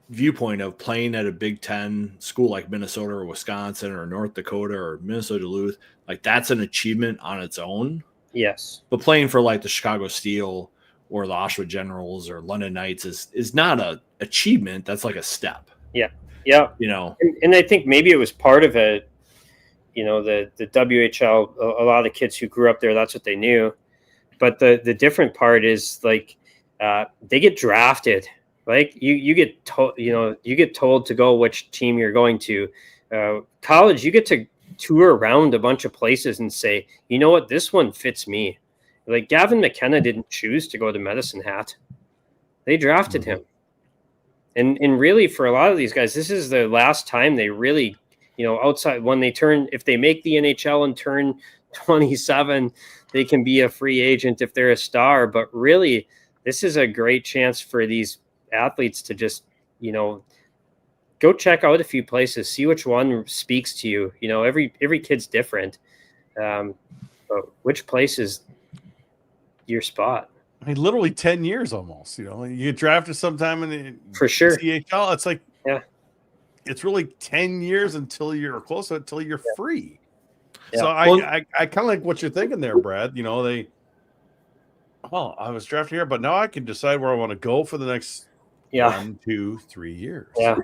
viewpoint of playing at a Big Ten school like Minnesota or Wisconsin or North Dakota or Minnesota Duluth. Like that's an achievement on its own. Yes. But playing for like the Chicago Steel or the Oshawa Generals or London Knights is not a achievement. That's like a step. Yeah. Yeah. And I think maybe it was part of it, the WHL, a lot of the kids who grew up there, that's what they knew. But the different part is like they get drafted. Like you get told, you get told to go which team you're going to. College, you get to tour around a bunch of places and say, you know what, this one fits me. Like Gavin McKenna didn't choose to go to Medicine Hat. They drafted him. And really for a lot of these guys, this is the last time they really, outside when if they make the NHL and turn 27, they can be a free agent if they're a star. But really, this is a great chance for these athletes to just, go check out a few places, see which one speaks to you. Every kid's different. But which place is your spot? I mean, literally 10 years almost. You get drafted sometime in the for sure CHL. It's like, it's really 10 years until you're close to it, until you're free. Yeah. So I kind of like what you're thinking there, Brad. I was drafted here, but now I can decide where I want to go for the next 1, 2, 3 years. Yeah.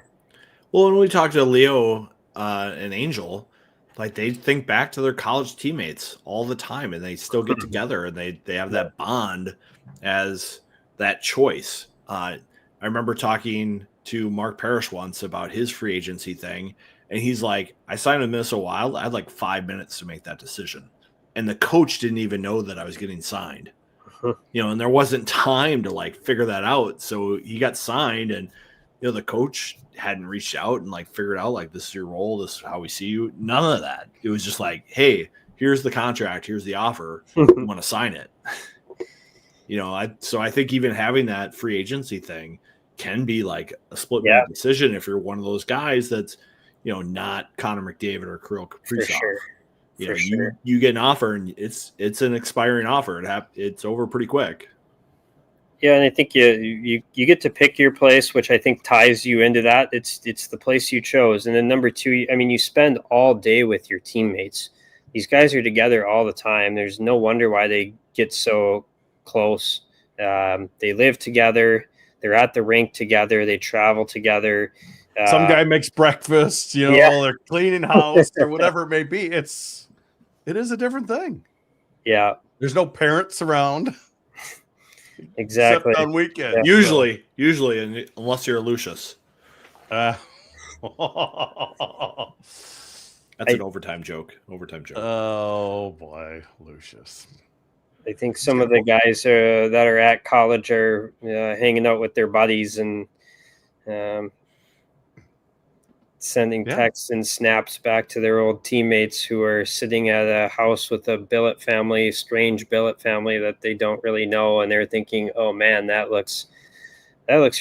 Well, when we talk to Leo and Angel, like they think back to their college teammates all the time, and they still get together, and they have that bond as that choice. I remember talking to Mark Parrish once about his free agency thing, and he's like, I signed with Minnesota Wild. I had like 5 minutes to make that decision, and the coach didn't even know that I was getting signed. And there wasn't time to like figure that out. So he got signed, and the coach hadn't reached out and like figured out like, this is your role, this is how we see you. None of that. It was just like, hey, here's the contract, here's the offer. You want to sign it? So I think even having that free agency thing can be like a split decision if you're one of those guys that's, not Connor McDavid or Kirill Kaprizov. You get an offer and it's an expiring offer. It's over pretty quick. Yeah, and I think you get to pick your place, which I think ties you into that. It's the place you chose. And then number two, you spend all day with your teammates. These guys are together all the time. There's no wonder why they get so close. They live together. They're at the rink together. They travel together. Some guy makes breakfast, they're cleaning house or whatever it may be. It is a different thing. Yeah. There's no parents around. Exactly. Except on weekends. Usually, unless you're Lucius. That's an overtime joke. Oh boy, Lucius. I think some of the guys that are at college are hanging out with their buddies and sending texts and snaps back to their old teammates who are sitting at a house with a strange billet family that they don't really know, and they're thinking, "Oh man, that looks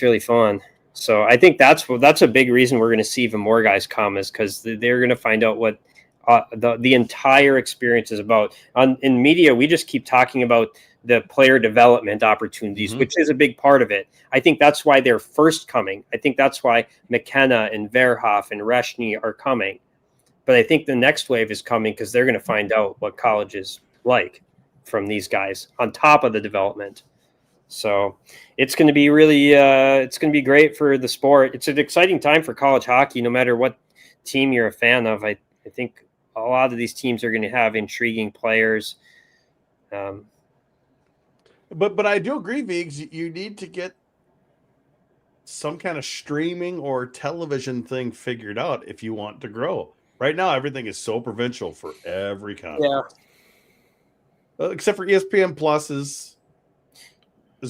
really fun." So I think that's a big reason we're going to see even more guys come, is because they're going to find out what the entire experience is about. In media, we just keep talking about the player development opportunities, which is a big part of it. I think that's why they're first coming. I think that's why McKenna and Verhoff and Reshny are coming. But I think the next wave is coming because they're going to find out what college is like from these guys on top of the development. So it's going to be really, it's going to be great for the sport. It's an exciting time for college hockey, no matter what team you're a fan of. I think a lot of these teams are going to have intriguing players. But I do agree, Viggs, you need to get some kind of streaming or television thing figured out if you want to grow. Right now, everything is so provincial for every conference. Yeah. Except for ESPN Plus has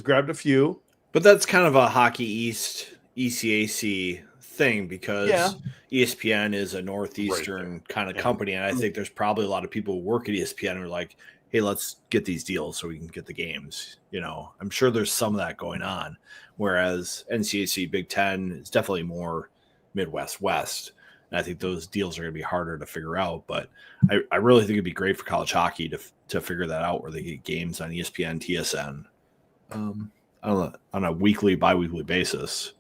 grabbed a few. But that's kind of a Hockey East ECAC thing because ESPN is a Northeastern kind of company. And I think there's probably a lot of people who work at ESPN who are like, hey, let's get these deals so we can get the games. You know, I'm sure there's some of that going on. Whereas NCAC Big Ten is definitely more Midwest West. And I think those deals are going to be harder to figure out. But I really think it'd be great for college hockey to figure that out, where they get games on ESPN, TSN, on a weekly, bi-weekly basis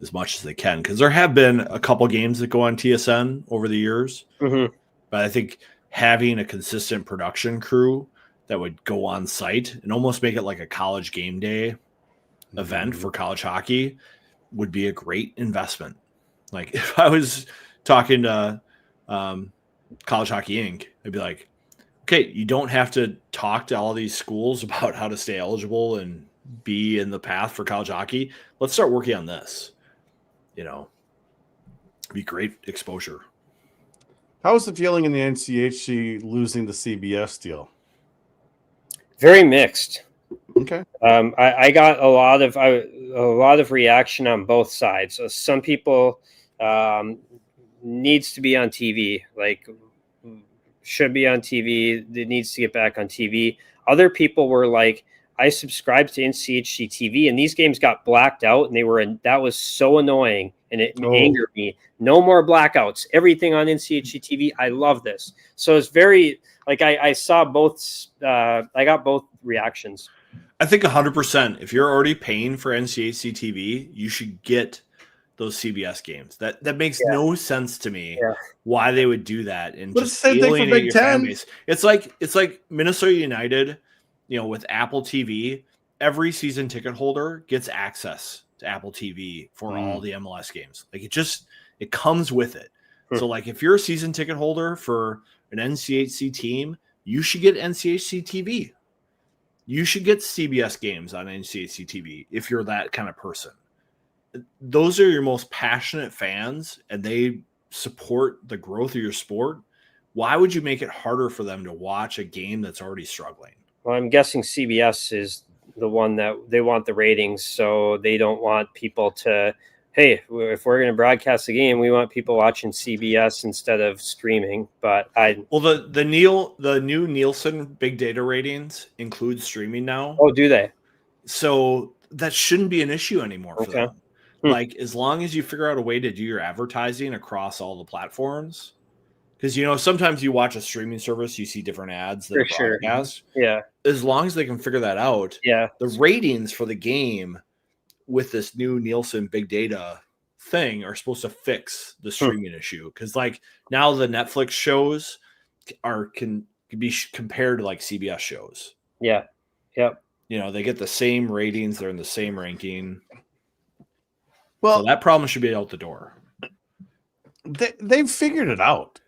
as much as they can. Because there have been a couple games that go on TSN over the years. But I think having a consistent production crew that would go on site and almost make it like a college game day event for college hockey would be a great investment. Like if I was talking to College Hockey Inc., I'd be like, okay, you don't have to talk to all these schools about how to stay eligible and be in the path for college hockey. Let's start working on this. You know, it'd be great exposure. How was the feeling in the NCHC losing the CBS deal? Very mixed. Okay. I got a lot of reaction on both sides. Some people needs to be on TV, like should be on TV. It needs to get back on TV. Other people were like, I subscribed to NCHC TV, and these games got blacked out, and that was so annoying, and it angered me. No more blackouts. Everything on NCHC TV. I love this. So it's very like I saw both. I got both reactions. I think 100%. If you're already paying for NCHC TV, you should get those CBS games. That makes no sense to me. Why they would do that and but just it's the same thing for Big Ten. It's like Minnesota United. You know, with Apple TV, every season ticket holder gets access to Apple TV for all the MLS games. Like it comes with it. So like if you're a season ticket holder for an NCHC team, you should get NCHC TV. You should get CBS games on NCHC TV if you're that kind of person. Those are your most passionate fans, and they support the growth of your sport. Why would you make it harder for them to watch a game that's already struggling? Well, I'm guessing CBS is the one that they want the ratings, so they don't want people to, hey, if we're going to broadcast the game, we want people watching CBS instead of streaming. But the new Nielsen big data ratings include streaming now. Oh, do they? So that shouldn't be an issue anymore for them. Like as long as you figure out a way to do your advertising across all the platforms. Because, you know, sometimes you watch a streaming service, you see different ads that are broadcast. Yeah. As long as they can figure that out, the ratings for the game with this new Nielsen big data thing are supposed to fix the streaming issue. Because, like, now the Netflix shows can be compared to, like, CBS shows. Yeah. Yep. You know, they get the same ratings. They're in the same ranking. Well, so that problem should be out the door. They've figured it out.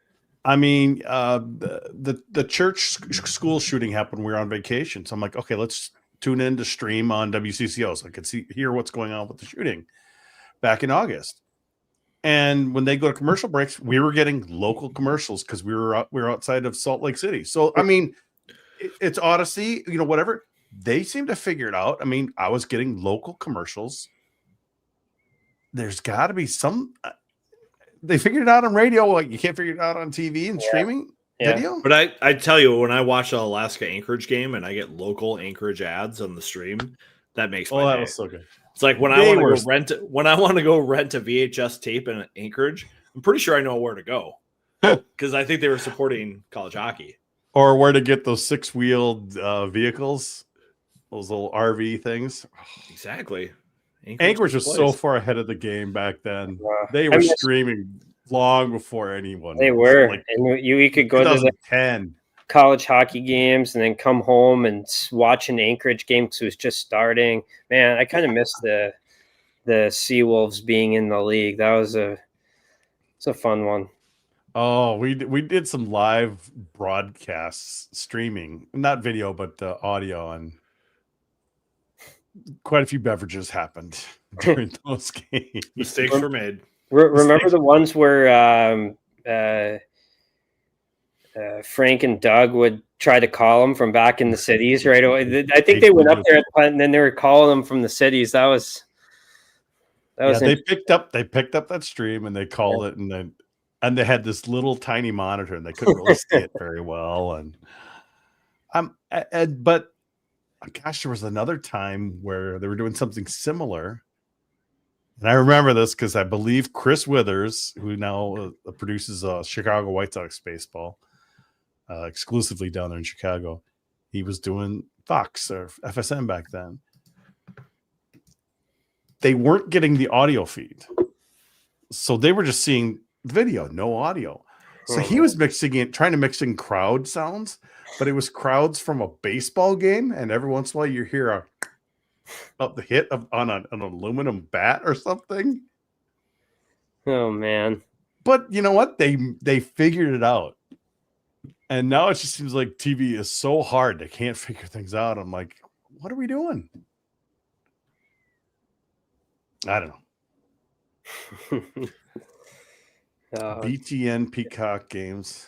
I mean, the church school shooting happened. We were on vacation, so I'm like, okay, let's tune in to stream on WCCO so I could hear what's going on with the shooting back in August. And when they go to commercial breaks, we were getting local commercials because we were outside of Salt Lake City. So I mean, it's Odyssey, you know, whatever. They seem to figure it out. I mean, I was getting local commercials. There's got to be some. They figured it out on radio. Like you can't figure it out on TV and streaming video. But I tell you, when I watch the Alaska Anchorage game and I get local Anchorage ads on the stream, that makes my day. That was so good. It's like when I want to go rent a VHS tape in Anchorage, I'm pretty sure I know where to go because I think they were supporting college hockey. Or where to get those 6-wheeled vehicles, those little RV things. Exactly. Anchorage was so far ahead of the game back then. They were streaming long before anyone. They were, like, and you could go to the college hockey games and then come home and watch an Anchorage game because it was just starting. Man, I kind of missed the Seawolves being in the league. It's a fun one. Oh, we did some live broadcasts, streaming, not video, but audio, and quite a few beverages happened during those games. Mistakes were made. Remember the ones where Frank and Doug would try to call them from back in the cities right away? I think they went up there at the punt, and then they were calling them from the cities. That was they picked up that stream and they called it, and they had this little tiny monitor and they couldn't really see it very well. But gosh, there was another time where they were doing something similar. And I remember this because I believe Chris Withers, who now produces Chicago White Sox baseball exclusively down there in Chicago, he was doing Fox or FSM back then. They weren't getting the audio feed. So they were just seeing video, no audio. So he was trying to mix in crowd sounds, but it was crowds from a baseball game, and every once in a while you hear the hit on an aluminum bat or something. Oh man! But you know what? They figured it out, and now it just seems like TV is so hard they can't figure things out. I'm like, what are we doing? I don't know. BTN Peacock games.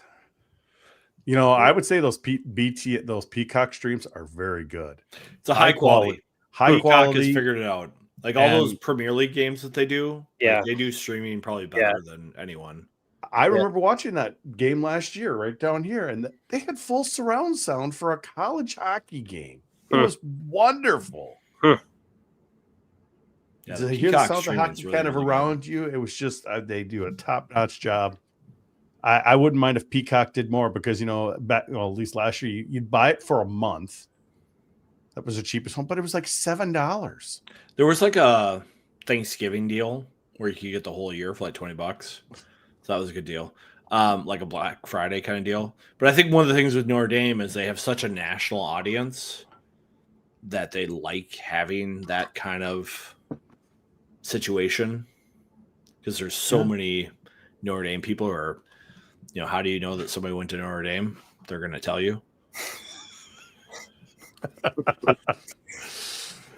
You know, I would say those Peacock streams are very good. It's a high quality. High quality. Has figured it out. Like all those Premier League games that they do. Yeah, like they do streaming probably better than anyone. I remember watching that game last year right down here, and they had full surround sound for a college hockey game. It was wonderful. Yeah, to hear the sound of the hockey kind of around you, it was just they do a top-notch job. I wouldn't mind if Peacock did more because, you know, at least last year you'd buy it for a month. That was the cheapest one, but it was like $7. There was like a Thanksgiving deal where you could get the whole year for like $20. So that was a good deal. Like a Black Friday kind of deal. But I think one of the things with Notre Dame is they have such a national audience that they like having that kind of situation because there's so many Notre Dame people who are, you know, how do you know that somebody went to Notre Dame? They're going to tell you. I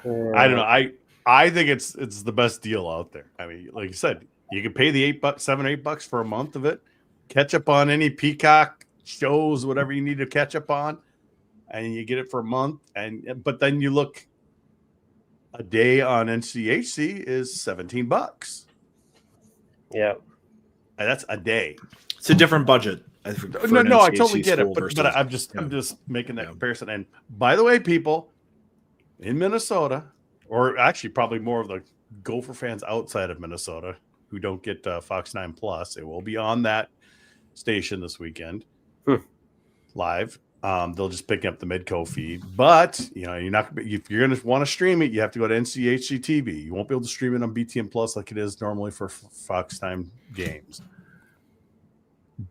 don't know. I think it's the best deal out there. I mean, like you said, you can pay the $8 for a month of it, catch up on any Peacock shows, whatever you need to catch up on, and you get it for a month. But then you look, a day on NCHC is $17. Yeah, and that's a day. It's a different budget. No, I totally get it, but I'm just making that comparison. And by the way, people in Minnesota, or actually probably more of the Gopher fans outside of Minnesota who don't get Fox 9 Plus, it will be on that station this weekend live. They'll just pick up the Midco feed, but you know, if you're going to want to stream it, you have to go to NCHC TV. You won't be able to stream it on BTN Plus like it is normally for Fox Time games.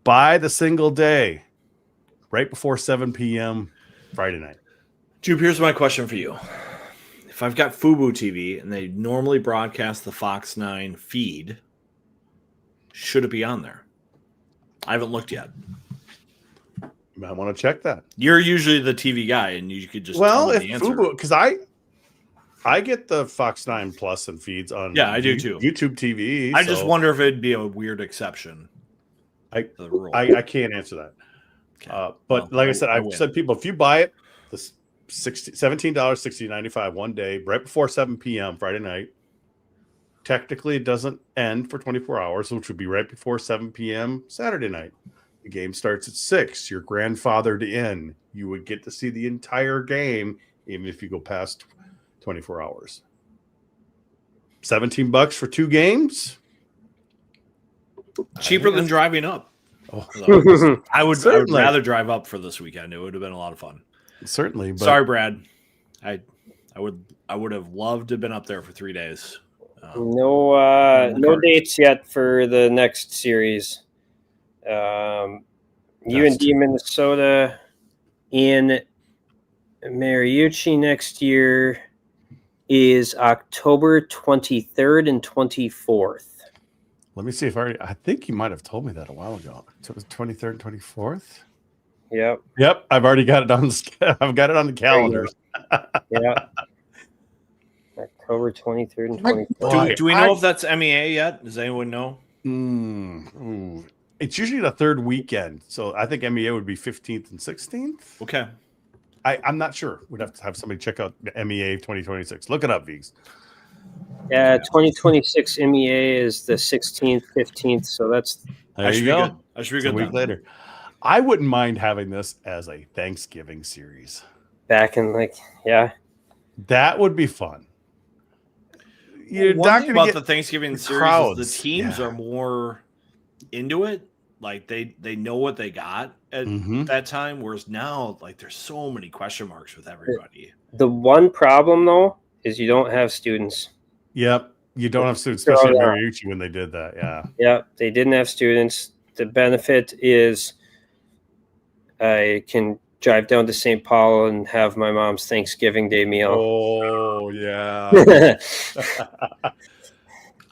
Buy the single day right before 7 p.m. Friday night. Jupe, here's my question for you. If I've got Fubo TV and they normally broadcast the Fox 9 feed, should it be on there? I haven't looked yet. I want to check that. You're usually the TV guy, and you could just tell me the answer. Fubo, because I get the Fox 9 Plus and feeds on I do too. YouTube TV. I just wonder if it'd be a weird exception. I can't answer that. Okay. But like I said, I've said people, if you buy it, the $17, $16.95 one day, right before 7 p.m. Friday night, technically it doesn't end for 24 hours, which would be right before 7 p.m. Saturday night. The game starts at 6. You're grandfathered in. You would get to see the entire game, even if you go past 24 hours. $17 for 2 games. Cheaper than driving up. Oh, I would Certainly. rather drive up for this weekend. It would have been a lot of fun. certainly. But Sorry, Brad. I would have loved to have been up there for 3 days. No dates yet for the next series. UND Minnesota in Mariucci next year is October 23rd and 24th. let me see if I think you might have told me that a while ago. So it was 23rd and 24th. Yep. Yep, I've already got it on. I've got it on the calendar. Yeah. October 23rd and 24th. Do we know if that's MEA yet? Does anyone know? It's usually the third weekend, so I think MEA would be 15th and 16th. Okay. I'm not sure. We'd have to have somebody check out MEA 2026. Look it up, Vigs. Yeah, 2026 MEA is the 16th, 15th. So that's There you go. Good. That should be It's a good. week later. I wouldn't mind having this as a Thanksgiving series. back in That would be fun. You're One not thing going to about the get Thanksgiving series crowds. is the teams are more into it. Like they know what they got at that time, whereas now there's so many question marks with everybody. the one problem though is you don't have students. Yep. You don't have students, especially at Mariucci when they did that. Yeah. Yep, they didn't have students. The benefit is I can drive down to St. Paul and have my mom's Thanksgiving Day meal. Oh, yeah.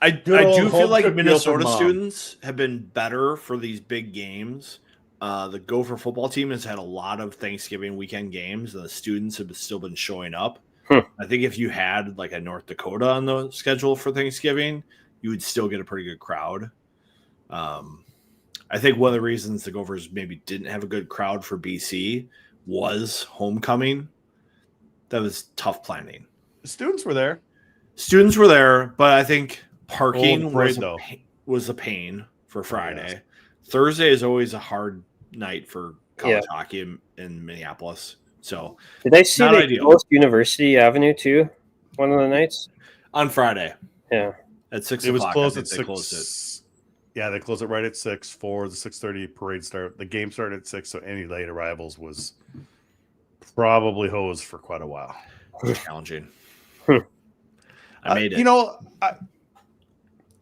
I old do feel like home-cooked meal for Minnesota mom. students have been better for these big games. The Gopher football team has had a lot of Thanksgiving weekend games, and the students have still been showing up. I think if you had a North Dakota on the schedule for Thanksgiving, you would still get a pretty good crowd. I think one of the reasons the Gophers maybe didn't have a good crowd for BC was homecoming. That was tough planning. The students were there. Students were there, but I think parking parade, was a pain for Friday. Yes. Thursday is always a hard night for college hockey in Minneapolis. So did I see they closed University Avenue too? One of the nights on Friday. Yeah, at 6 o'clock. It was closed at 6. They closed it. Yeah, they closed it right at 6 for the 6:30 parade start. The game started at 6, so any late arrivals was probably hosed for quite a while. Challenging. I made it. You know,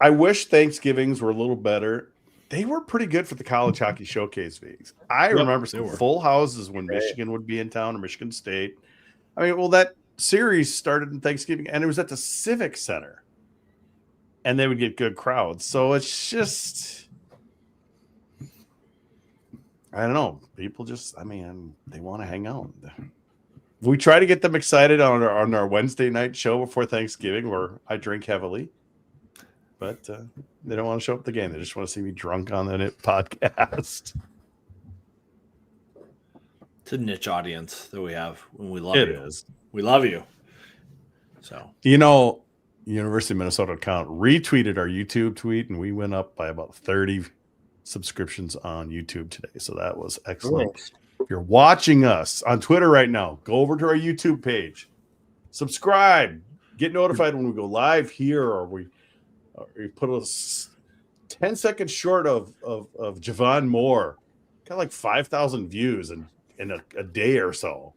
I wish Thanksgivings were a little better. They were pretty good for the college hockey showcase weeks. I remember some full houses when Michigan would be in town or Michigan State. I mean, well, that series started in Thanksgiving, and it was at the Civic Center. And they would get good crowds. So it's just, I don't know. People just, they want to hang out. We try to get them excited on our Wednesday night show before Thanksgiving, where I drink heavily. But they don't want to show up at the game. They just want to see me drunk on the podcast. It's a niche audience that we have when we love you. It is. We love you. So, University of Minnesota account retweeted our YouTube tweet, and we went up by about 30 subscriptions on YouTube today. So that was excellent. Nice. If you're watching us on Twitter right now, go over to our YouTube page, subscribe, get notified when we go live here, or we put a 10 seconds short of Javon Moore. Got 5,000 views in a day or so.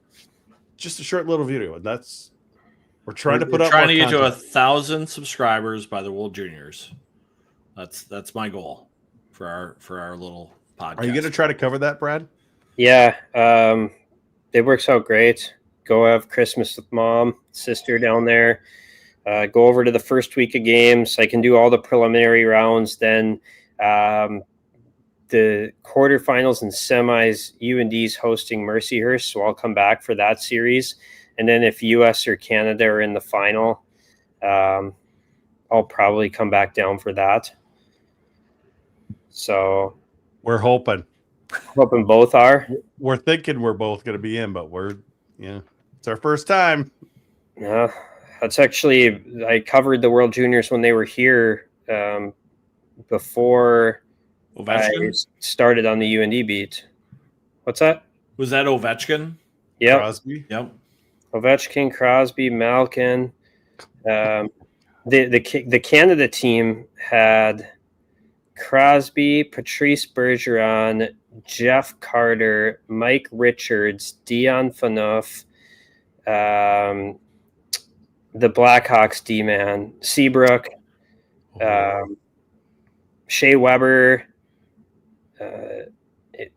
Just a short little video, and that's we're trying to get to 1,000 subscribers by the World Juniors. That's my goal for our little podcast. Are you going to try to cover that, Brad? Yeah, it works out great. Go have Christmas with mom, sister down there. Go over to the first week of games. I can do all the preliminary rounds. Then the quarterfinals and semis, UND's hosting Mercyhurst, so I'll come back for that series. And then if US or Canada are in the final, I'll probably come back down for that. So we're hoping both are. We're thinking we're both going to be in, but it's our first time. Yeah, that's actually, I covered the World Juniors when they were here before Ovechkin? I started on the UND beat. What's that? Was that Ovechkin? Yep. Crosby? Yep. Ovechkin, Crosby, Malkin. the Canada team had Crosby, Patrice Bergeron, Jeff Carter, Mike Richards, Dion Phaneuf, the Blackhawks D-man, Seabrook, Shea Weber.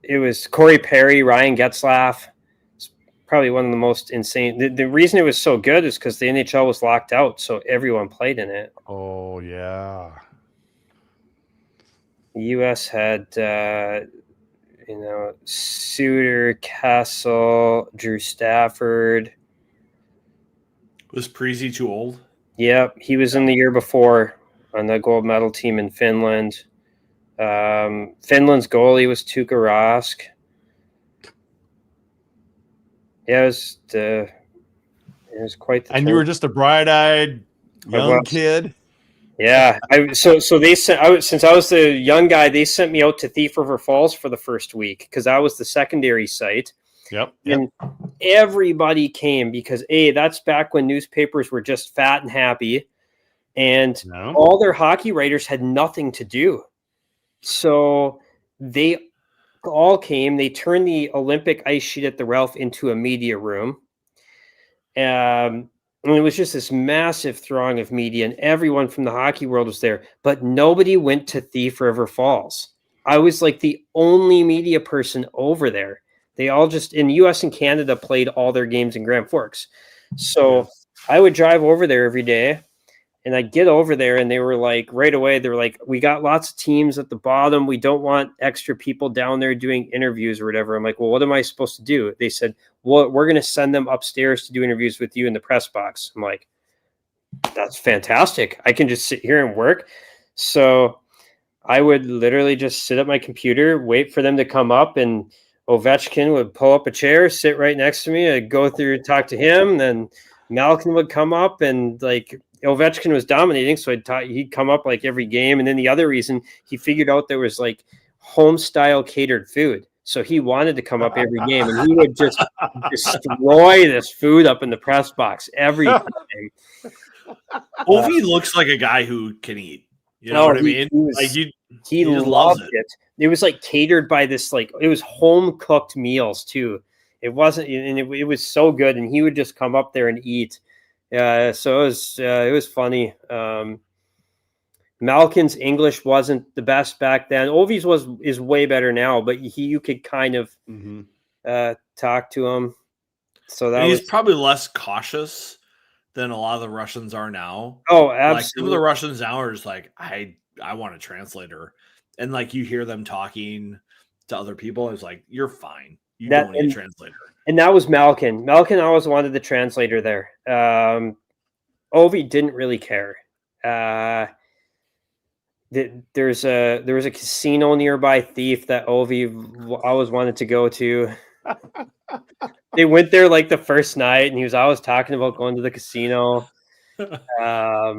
It was Corey Perry, Ryan Getzlaff. It's probably one of the most insane. The reason it was so good is because the NHL was locked out, so everyone played in it. Oh yeah. The U.S. had Suter, Kessel, Drew Stafford. Was Preezy too old? Yep, he was in the year before on the gold medal team in Finland. Finland's goalie was Tuukka Rask. Yeah, it was quite the. And you were just a bright-eyed young kid. Yeah, so they sent since I was the young guy, they sent me out to Thief River Falls for the first week because I was the secondary site. Yep. And everybody came because that's back when newspapers were just fat and happy, and all their hockey writers had nothing to do. So they all came. They turned the Olympic ice sheet at the Ralph into a media room. And it was just this massive throng of media, and everyone from the hockey world was there. But nobody went to Thief River Falls. I was like the only media person over there. They all just in the U.S. and Canada played all their games in Grand Forks. So I would drive over there every day. And I get over there and they were like, right away, they were like, we got lots of teams at the bottom. We don't want extra people down there doing interviews or whatever. I'm like, well, what am I supposed to do? They said, well, we're going to send them upstairs to do interviews with you in the press box. I'm like, that's fantastic. I can just sit here and work. So I would literally just sit at my computer, wait for them to come up, and Ovechkin would pull up a chair, sit right next to me. I'd go through and talk to him. Then Malkin would come up, and like Ovechkin was dominating, so he'd come up like every game. And then the other reason, he figured out there was like home style catered food, so he wanted to come up every game, and he would just destroy this food up in the press box every time. Ovi looks like a guy who can eat. You know what I mean? He loved it. It was like catered by this, like it was home cooked meals too. It wasn't, and it was so good. And he would just come up there and eat. So it was funny. Malkin's English wasn't the best back then. Ovi's is way better now, but you could kind of talk to him. So he's probably less cautious than a lot of the Russians are now. Oh, absolutely. Like some of the Russians now are just like, I want a translator. And like you hear them talking to other people, it's like, you're fine. You don't need a translator. And that was Malkin. Malkin always wanted the translator there. Ovi didn't really care. There was a casino nearby, Thief, that Ovi always wanted to go to. They went there like the first night, and he was always talking about going to the casino. Yeah,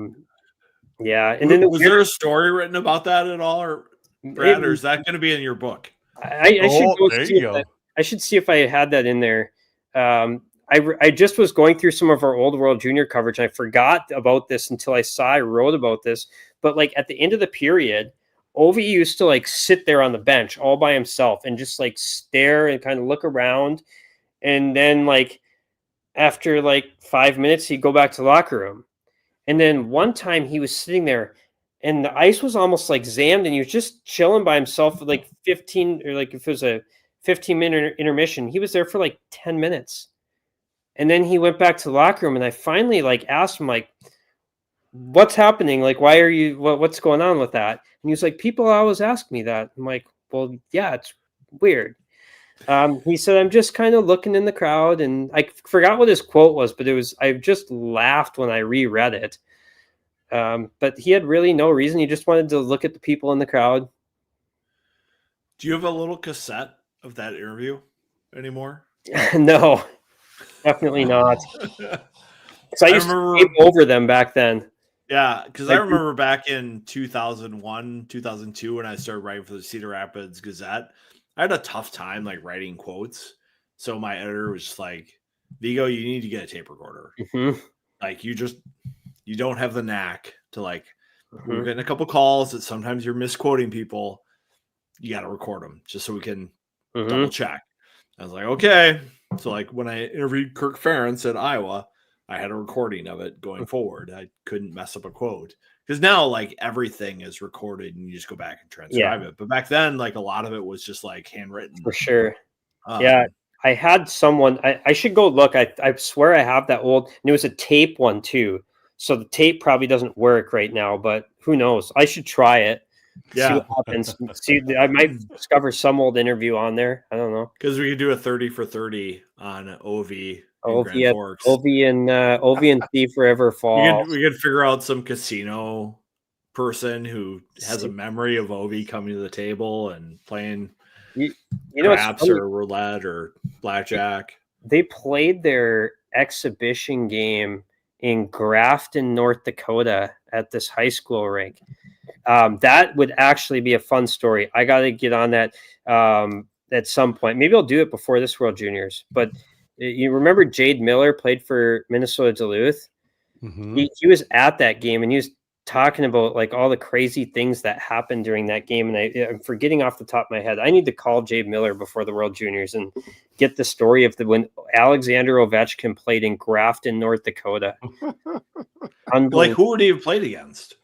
and then was there a story written about that at all, or Brad, or is that going to be in your book? I should see if I had that in there. I just was going through some of our old World Junior coverage. And I forgot about this until I wrote about this. But like at the end of the period, Ovi used to like sit there on the bench all by himself and just like stare and kind of look around. And then like after like 5 minutes, he'd go back to the locker room. And then one time he was sitting there and the ice was almost like zammed, and he was just chilling by himself for like 15, or like if it was a 15-minute intermission, he was there for like 10 minutes. And then he went back to the locker room, and I finally like asked him, like, what's happening? Like, why are you, what's going on with that? And he was like, people always ask me that. I'm like, well, yeah, it's weird. He said, I'm just kind of looking in the crowd, and I forgot what his quote was, but I just laughed when I reread it. But he had really no reason. He just wanted to look at the people in the crowd. Do you have a little cassette of that interview anymore? No, definitely not. Because I used to tape over them back then. Yeah, because I remember back in 2001, 2002, when I started writing for the Cedar Rapids Gazette, I had a tough time like writing quotes. So my editor was just like, Vigo, you need to get a tape recorder. Mm-hmm. Like you just you don't have the knack to like, we're getting a couple calls that sometimes you're misquoting people. You got to record them just so we can double check. I was like, okay. So like when I interviewed Kirk Ferentz at Iowa, I had a recording of it going forward. I couldn't mess up a quote because now like everything is recorded and you just go back and transcribe it. But back then, like a lot of it was just like handwritten. For sure. I had someone, I should go look. I swear I have that old, and it was a tape one too. So the tape probably doesn't work right now, but who knows? I should try it. See what happens. See, I might discover some old interview on there. I don't know. Because we could do a 30 for 30 on OV in Grand Forks. OV and Thief River Falls. We could figure out some casino person who has a memory of OV coming to the table and playing craps or roulette or blackjack. They played their exhibition game in Grafton, North Dakota at this high school rink. That would actually be a fun story. I got to get on that at some point. Maybe I'll do it before this World Juniors. But you remember Jade Miller played for Minnesota Duluth? He was at that game, and he was talking about like all the crazy things that happened during that game. And I'm forgetting off the top of my head. I need to call Jade Miller before the World Juniors and get the story of when Alexander Ovechkin played in Grafton, North Dakota. Like, who would he have played against?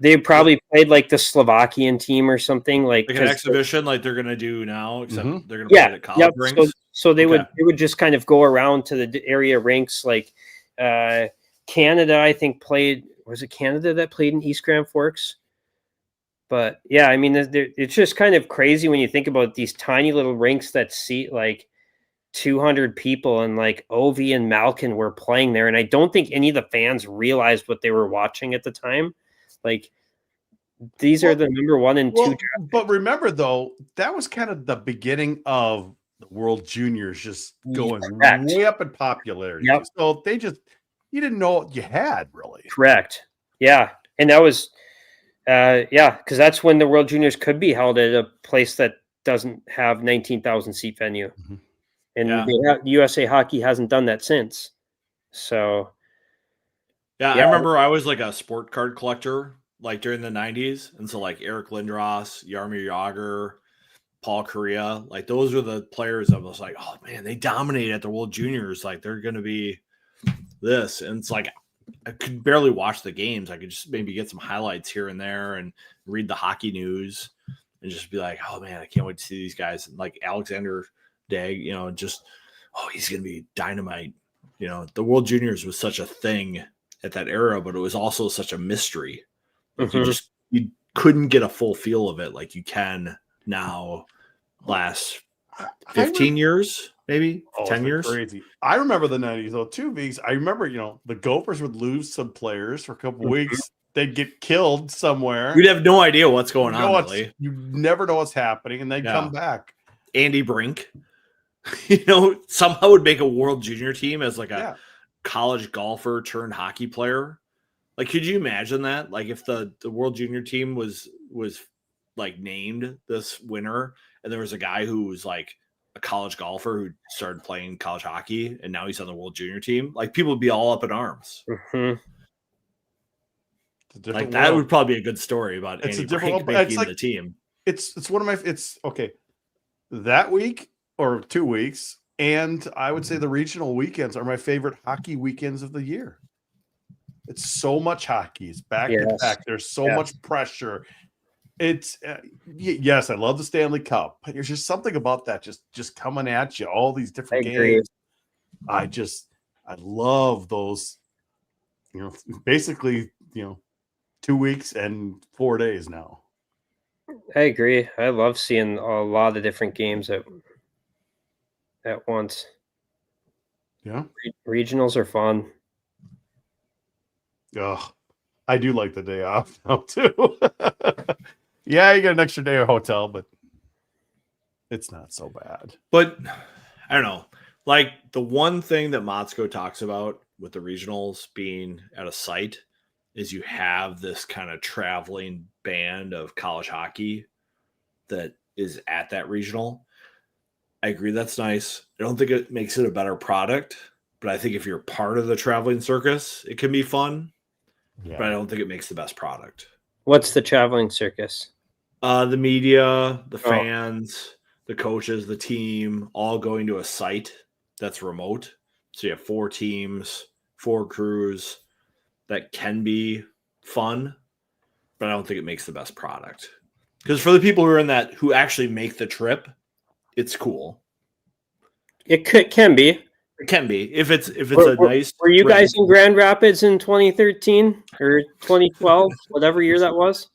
They probably played like the Slovakian team or something, like an exhibition, like they're gonna do now. Except they're gonna play it at college rinks. So they would just kind of go around to the area rinks. Like Canada, I think played. Was it Canada that played in East Grand Forks? But yeah, I mean, it's just kind of crazy when you think about these tiny little rinks that seat like 200 people, and like Ovi and Malkin were playing there, and I don't think any of the fans realized what they were watching at the time. Like, these are the number 1 and 2 draft. But remember, though, that was kind of the beginning of the World Juniors just going way up in popularity. Yep. So you didn't know what you had, really. Correct. Yeah. And that was, because that's when the World Juniors could be held at a place that doesn't have 19,000 seat venue. And USA Hockey hasn't done that since. So. Yeah, I remember I was like a sport card collector, like during the 90s. And so like Eric Lindros, Jaromir Jagr, Paul Kariya, like those were the players I was like, oh man, they dominated at the World Juniors. Like they're going to be this. And it's like, I could barely watch the games. I could just maybe get some highlights here and there and read the hockey news and just be like, oh man, I can't wait to see these guys. And like Alexander Dag, he's going to be dynamite. The World Juniors was such a thing at that era, but it was also such a mystery. Like you couldn't get a full feel of it like you can now. Last 15 years, maybe 10 years. Crazy. I remember the 90s though too, because I remember the Gophers would lose some players for a couple weeks. They'd get killed somewhere. You'd have no idea what's going on. Really. You never know what's happening, and they'd come back. Andy Brink, somehow would make a World Junior team as like a college golfer turned hockey player. Like, could you imagine that? Like, if the World Junior team was like named this winner, and there was a guy who was like a college golfer who started playing college hockey, and now he's on the World Junior team, like people would be all up in arms. Like that would probably be a good story about Andy Brink making the team. It's one of my. It's okay. That week or 2 weeks. And I would say the regional weekends are my favorite hockey weekends of the year. It's so much hockey. It's back to back. There's so much pressure. It's yes, I love the Stanley Cup, but there's just something about that just coming at you. All these different games. I love those. Basically, 2 weeks and 4 days now. I agree. I love seeing a lot of different games at once. Yeah. Regionals are fun. Oh, I do like the day off now too. Yeah, you get an extra day of hotel, but it's not so bad. But I don't know. Like the one thing that Motzko talks about with the regionals being at a site is you have this kind of traveling band of college hockey that is at that regional. I agree. That's nice. I don't think it makes it a better product, but I think if you're part of the traveling circus, it can be fun. but I don't think it makes the best product. What's the traveling circus? The media, the fans, the coaches, the team, all going to a site that's remote. So you have 4 teams, 4 crews. That can be fun, but I don't think it makes the best product. Because for the people who actually make the trip, it's cool. It can be. It can be if it's nice. Were you guys in Grand Rapids in 2013 or 2012, whatever year that was?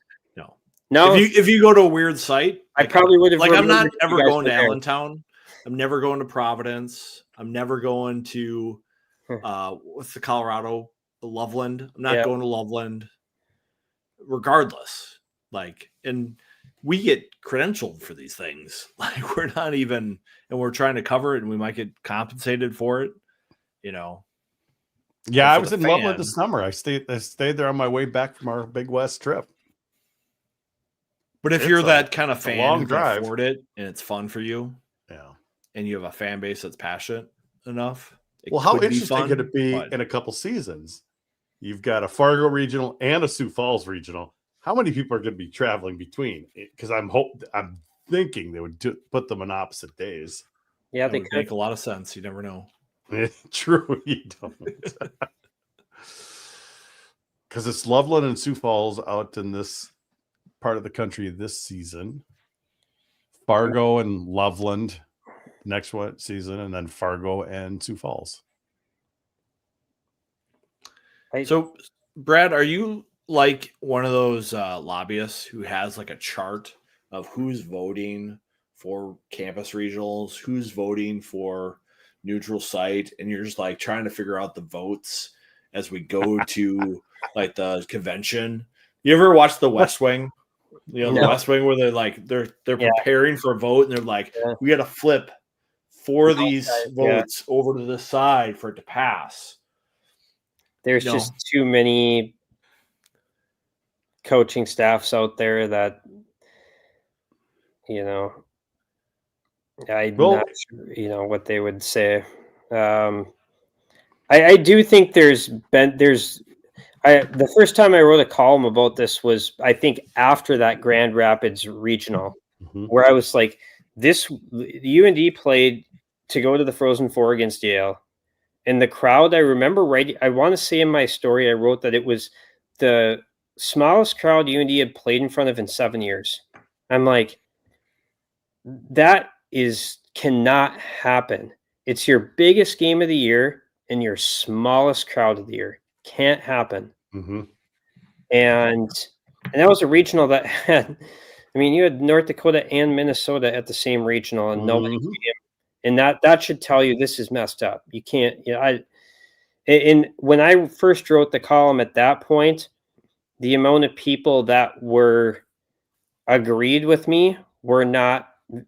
No. If you go to a weird site, I probably would have. Like, I'm not ever going to Allentown. I'm never going to Providence. I'm never going to what's the Colorado? Loveland. I'm not going to Loveland. Regardless, and we get credentialed for these things. Like, we're not even, and we're trying to cover it, and we might get compensated for it. Yeah, I was in Loveland this summer. I stayed there on my way back from our Big West trip. But if you're that kind of fan long who drive. can afford it and it's fun for you, Yeah. and you have a fan base that's passionate enough, Well, how interesting could it be in a couple seasons? You've got a Fargo regional and a Sioux Falls regional. How many people are going to be traveling between? Because I'm thinking they would put them on opposite days. Yeah, they could make a lot of sense. You never know. True, you don't. Because it's Loveland and Sioux Falls out in this part of the country this season. Fargo and Loveland next season, and then Fargo and Sioux Falls. So, Brad, are you like one of those lobbyists who has like a chart of who's voting for campus regionals, who's voting for neutral site, and you're just like trying to figure out the votes as we go to like the convention? You ever watch The West Wing? The West Wing, where they're preparing for a vote, and they're like, we got to flip 4 of these votes over to the side for it to pass. There's just too many coaching staffs out there that, I'm not sure, what they would say. I do think the first time I wrote a column about this was, I think, after that Grand Rapids regional, where I was like, the UND played to go to the Frozen Four against Yale. And the crowd, I remember I want to say in my story, I wrote that it was the smallest crowd UND had played in front of in 7 years. I'm like, that cannot happen. It's your biggest game of the year and your smallest crowd of the year. Can't happen. Mm-hmm. And that was a regional that had, you had North Dakota and Minnesota at the same regional, and nobody came. And that should tell you this is messed up. You can't, and when I first wrote the column at that point, the amount of people that were agreed with me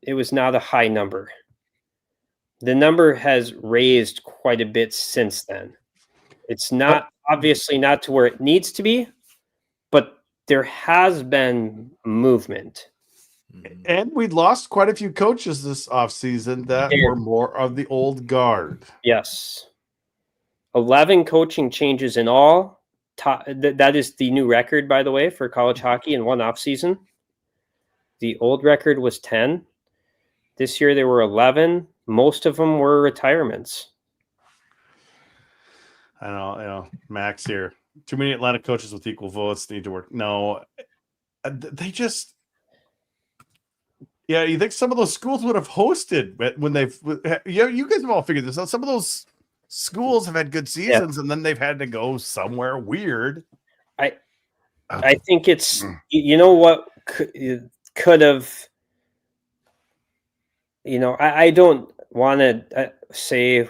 it was not a high number. The number has raised quite a bit since then. It's not obviously not to where it needs to be, but there has been movement. And we lost quite a few coaches this offseason that were more of the old guard. Yes. 11 coaching changes in all. That is the new record, by the way, for college hockey in one offseason. The old record was 10. This year there were 11. Most of them were retirements. I know, Max here. Too many Atlanta coaches with equal votes need to work. No, they just... Yeah, you think some of those schools would have hosted when they've... you guys have all figured this out. Some of those schools have had good seasons, and then they've had to go somewhere weird. I think it's... what could have... I don't want to say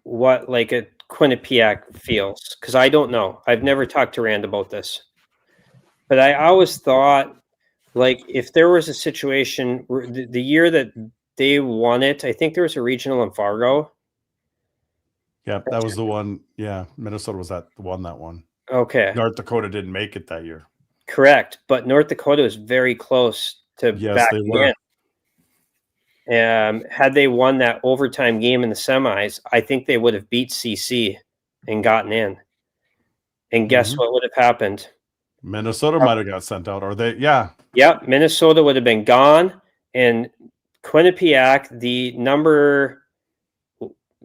what like a Quinnipiac feels, because I don't know. I've never talked to Rand about this. But I always thought, like, if there was a situation where the year that they won it, I think there was a regional in Fargo. Yeah, that was the one. Yeah, Minnesota was the one that won. Okay. North Dakota didn't make it that year. Correct. But North Dakota was very close to backing in. Had they won that overtime game in the semis, I think they would have beat CC and gotten in. And guess Mhm. what would have happened? Minnesota might have got sent out, or yeah. Yep, Minnesota would have been gone, and Quinnipiac, they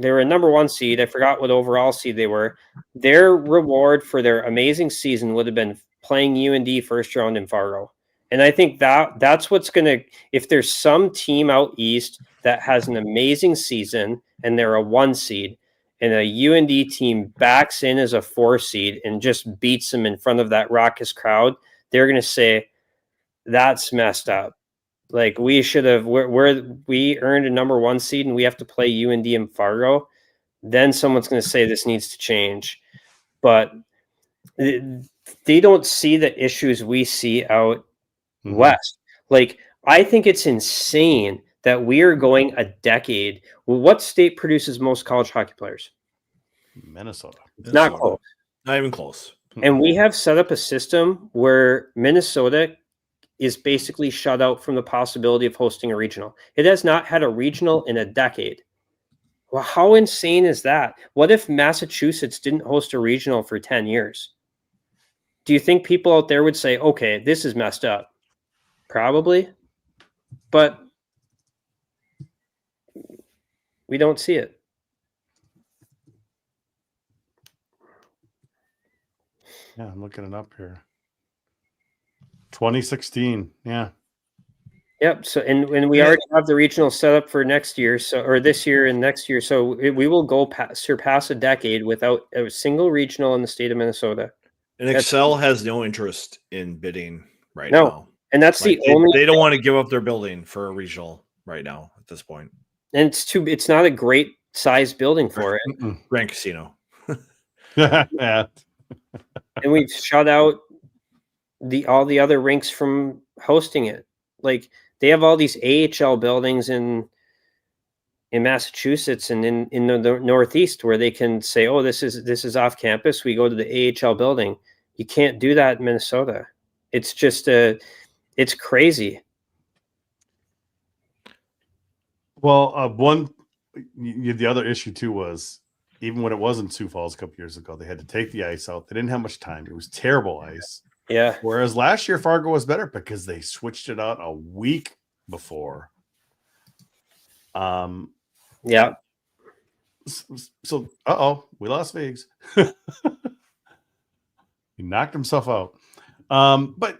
were a number 1 seed. I forgot what overall seed they were. Their reward for their amazing season would have been playing UND first round in Fargo. And I think that's what's going to, if there's some team out east that has an amazing season and they're a 1 seed, and a UND team backs in as a 4 seed and just beats them in front of that raucous crowd, they're going to say, that's messed up. Like, we should have, we earned a number 1 seed and we have to play UND in Fargo. Then someone's going to say this needs to change. But they don't see the issues we see out west. Like, I think it's insane that we are going a decade. Well, what state produces most college hockey players? Minnesota. Not close. Not even close. And we have set up a system where Minnesota is basically shut out from the possibility of hosting a regional. It has not had a regional in a decade. Well, how insane is that? What if Massachusetts didn't host a regional for 10 years? Do you think people out there would say, okay, this is messed up? Probably. But we don't see it. Yeah, I'm looking it up here. 2016. Yeah. Yep. So, and we already have the regional set up for next year, or this year and next year. So we will surpass a decade without a single regional in the state of Minnesota. And Excel has no interest in bidding right No. now. And that's Like, the only. They don't want to give up their building for a regional right now at this point. And it's not a great size building for it. Grand Casino. Yeah. And we've shut out all the other rinks from hosting it. Like, they have all these AHL buildings in Massachusetts and in the Northeast where they can say, oh, this is off campus. We go to the AHL building. You can't do that in Minnesota. It's just it's crazy. Well, the other issue too was, even when it was in Sioux Falls a couple years ago, they had to take the ice out. They didn't have much time. It was terrible ice. Yeah. Whereas last year Fargo was better because they switched it out a week before. Yeah. So, we lost Viggs. He knocked himself out. But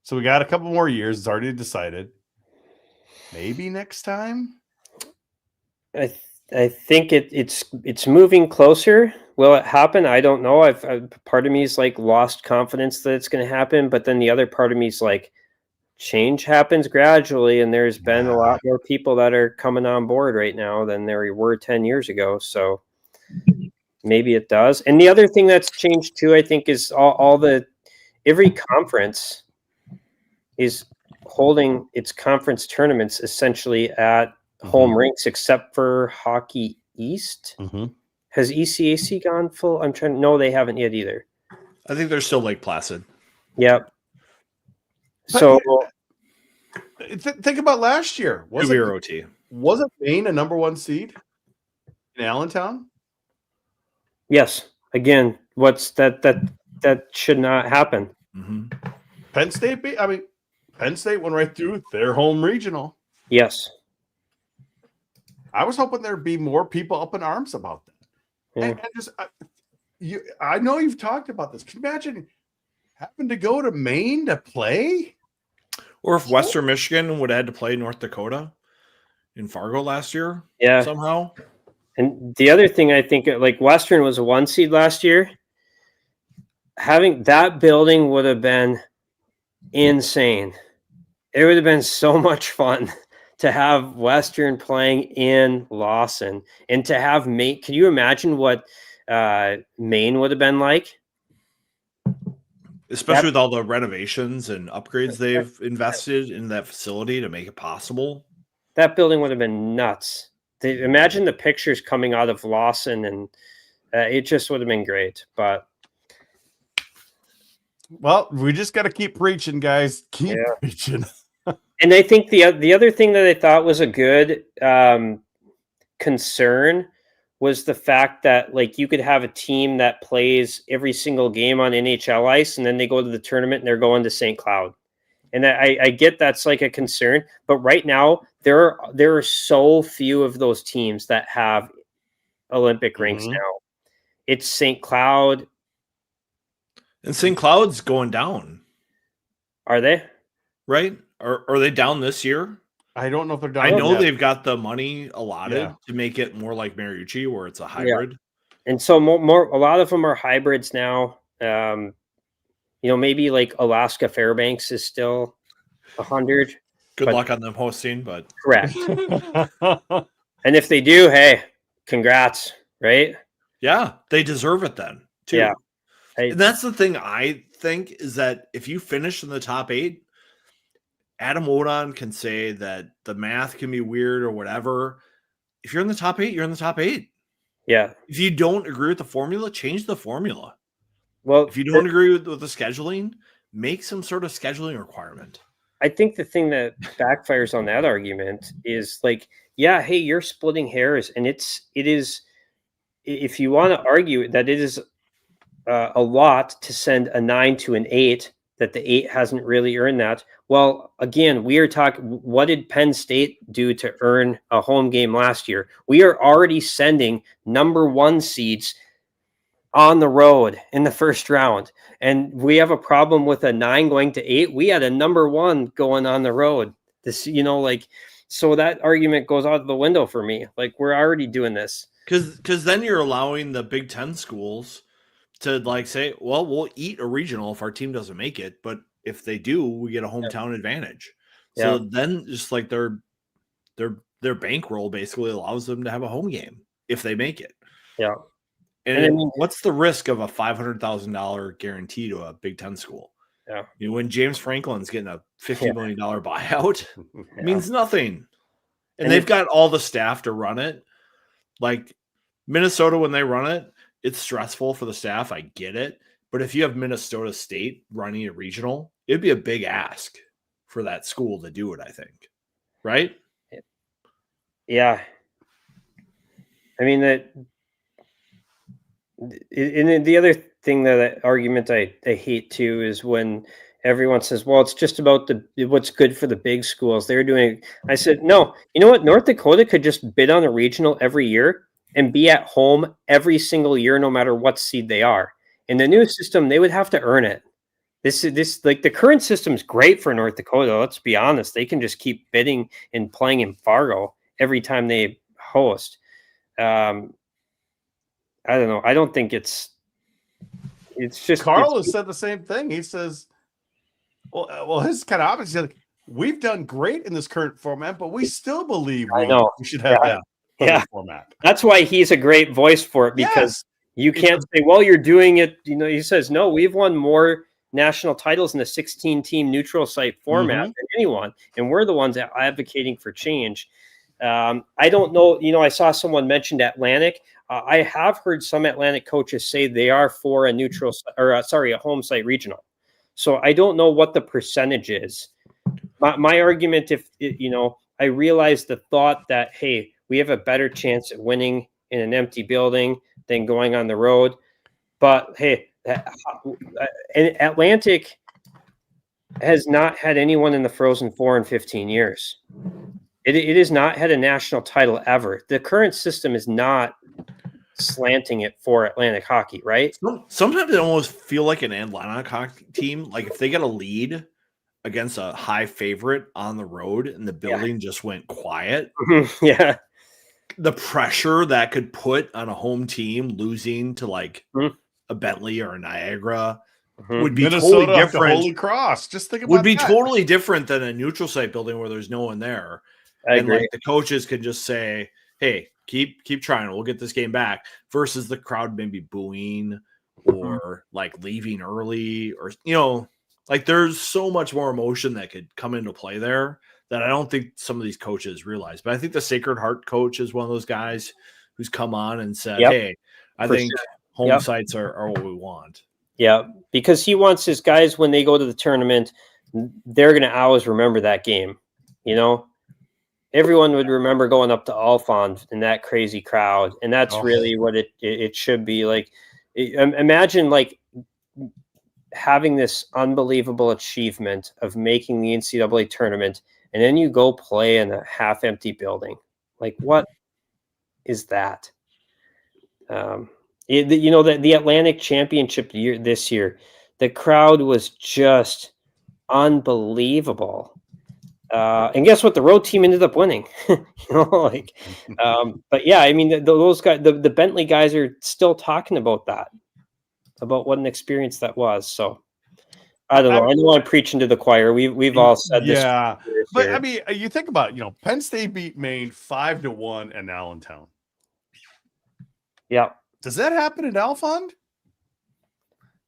so we got a couple more years. It's already decided. Maybe next time. I think it's moving closer. Will it happen? I don't know. Part of me is like lost confidence that it's going to happen, but then the other part of me is like, change happens gradually, and there's been a lot more people that are coming on board right now than there were 10 years ago. So maybe it does. And the other thing that's changed too, I think, is every conference is holding its conference tournaments essentially at home rinks, except for Hockey East. Has ECAC gone full? No, they haven't yet either. I think they're still Lake Placid. Yep. So think about last year. Wasn't Maine a number 1 seed in Allentown? Yes. Again, what's that should not happen. Penn State went right through their home regional. Yes. I was hoping there'd be more people up in arms about that. Yeah. I know you've talked about this. Can you imagine having to go to Maine to play? Or if Western Michigan would have had to play North Dakota in Fargo last year, somehow. And the other thing, I think, like, Western was a 1 seed last year. Having that building would have been insane. It would have been so much fun to have Western playing in Lawson, and to have Maine. Can you imagine what Maine would have been like? Especially with all the renovations and upgrades they've invested in that facility to make it possible. That building would have been nuts. Imagine the pictures coming out of Lawson, and it just would have been great. But well, we just got to keep preaching, guys. Keep preaching. And I think the other thing that I thought was a good concern was the fact that like you could have a team that plays every single game on NHL ice, and then they go to the tournament and they're going to St. Cloud. And I get that's like a concern, but right now there are so few of those teams that have Olympic rinks now. It's St. Cloud. And St. Cloud's going down. Are they? Right? Are they down this year? I don't know if they're down. I know yet. they've got the money allotted Yeah. to make it more like Mariucci, where it's a hybrid. And so a lot of them are hybrids now. Maybe like Alaska Fairbanks is still 100. Good But- luck on them hosting, but Correct. And if they do, hey, congrats, right? yeah, they deserve it then too. Yeah. And that's the thing I think is that if you finish in the top 8, Adam Wodon can say that the math can be weird or whatever. If you're in the top 8, you're in the top 8. Yeah. If you don't agree with the formula, change the formula. Well, If you don't agree with the scheduling, make some sort of scheduling requirement. I think the thing that backfires on that argument is like, yeah, hey, you're splitting hairs, and it is, if you want to argue that it is a lot to send a 9 to an 8, that the 8 hasn't really earned that. Well, again, we are talking, what did Penn State do to earn a home game last year? We are already sending number 1 seeds on the road in the first round. And we have a problem with a 9 going to 8. We had a number 1 going on the road. This, so that argument goes out the window for me. Like, we're already doing this. Because then you're allowing the Big Ten schools to like say, well, we'll eat a regional if our team doesn't make it, but if they do, we get a hometown advantage. So then just like their bankroll basically allows them to have a home game if they make it. Yeah. And what's the risk of a $500,000 guarantee to a Big Ten school? Yeah. When James Franklin's getting a $50 million buyout, it means nothing. And they've got all the staff to run it. Like Minnesota, when they run it, it's stressful for the staff. I get it. But if you have Minnesota State running a regional, it'd be a big ask for that school to do it, I think. Right? Yeah. I mean, and the other thing argument I hate too is when everyone says, well, it's just about what's good for the big schools. They're doing. I said, no, you know what? North Dakota could just bid on a regional every year and be at home every single year, no matter what seed they are. In the new system, they would have to earn it. This like the current system is great for North Dakota. Let's be honest. They can just keep bidding and playing in Fargo every time they host. I don't know. I don't think it's just Carl has said the same thing. He says, well, his kind of opposite. Like, we've done great in this current format, but we still believe we should have that format. That's why he's a great voice for it, because you can't say, well, you're doing it. He says, no, we've won more national titles in the 16-team neutral site format than anyone, and we're the ones advocating for change. I don't know. I saw someone mentioned Atlantic. I have heard some Atlantic coaches say they are for a neutral a home site regional. So I don't know what the percentage is. My argument, I realize the thought that, hey, we have a better chance at winning in an empty building than going on the road. But hey, Atlantic has not had anyone in the Frozen Four in 15 years. It has not had a national title ever. The current system is not slanting it for Atlantic hockey, right? Sometimes I almost feel like an Atlantic hockey team, like if they get a lead against a high favorite on the road and the building just went quiet. Yeah. The pressure that could put on a home team losing to like a Bentley or a Niagara would be Minnesota totally different. Holy Cross. Just think about would be that. totally different than a neutral site building where there's no one there. I agree. Like the coaches can just say, hey, keep trying. We'll get this game back, versus the crowd maybe booing or like leaving early, or, like there's so much more emotion that could come into play there that I don't think some of these coaches realize. But I think the Sacred Heart coach is one of those guys who's come on and said, hey, I think home sites are what we want. Yeah, because he wants his guys, when they go to the tournament, they're going to always remember that game, everyone would remember going up to Alphon in that crazy crowd, and that's Oh. really what it should be like. Imagine like having this unbelievable achievement of making the NCAA tournament, and then you go play in a half-empty building. Like, what is that? The Atlantic Championship this year, the crowd was just unbelievable. And guess what? The road team ended up winning. But yeah, I mean, those guys, the Bentley guys are still talking about that, about what an experience that was. So I don't know. I know I'm preaching to the choir. We've all said this. Yeah, but here. I mean, you think about it, Penn State beat Maine 5-1 in Allentown. Yeah, Does that happen at Alphon?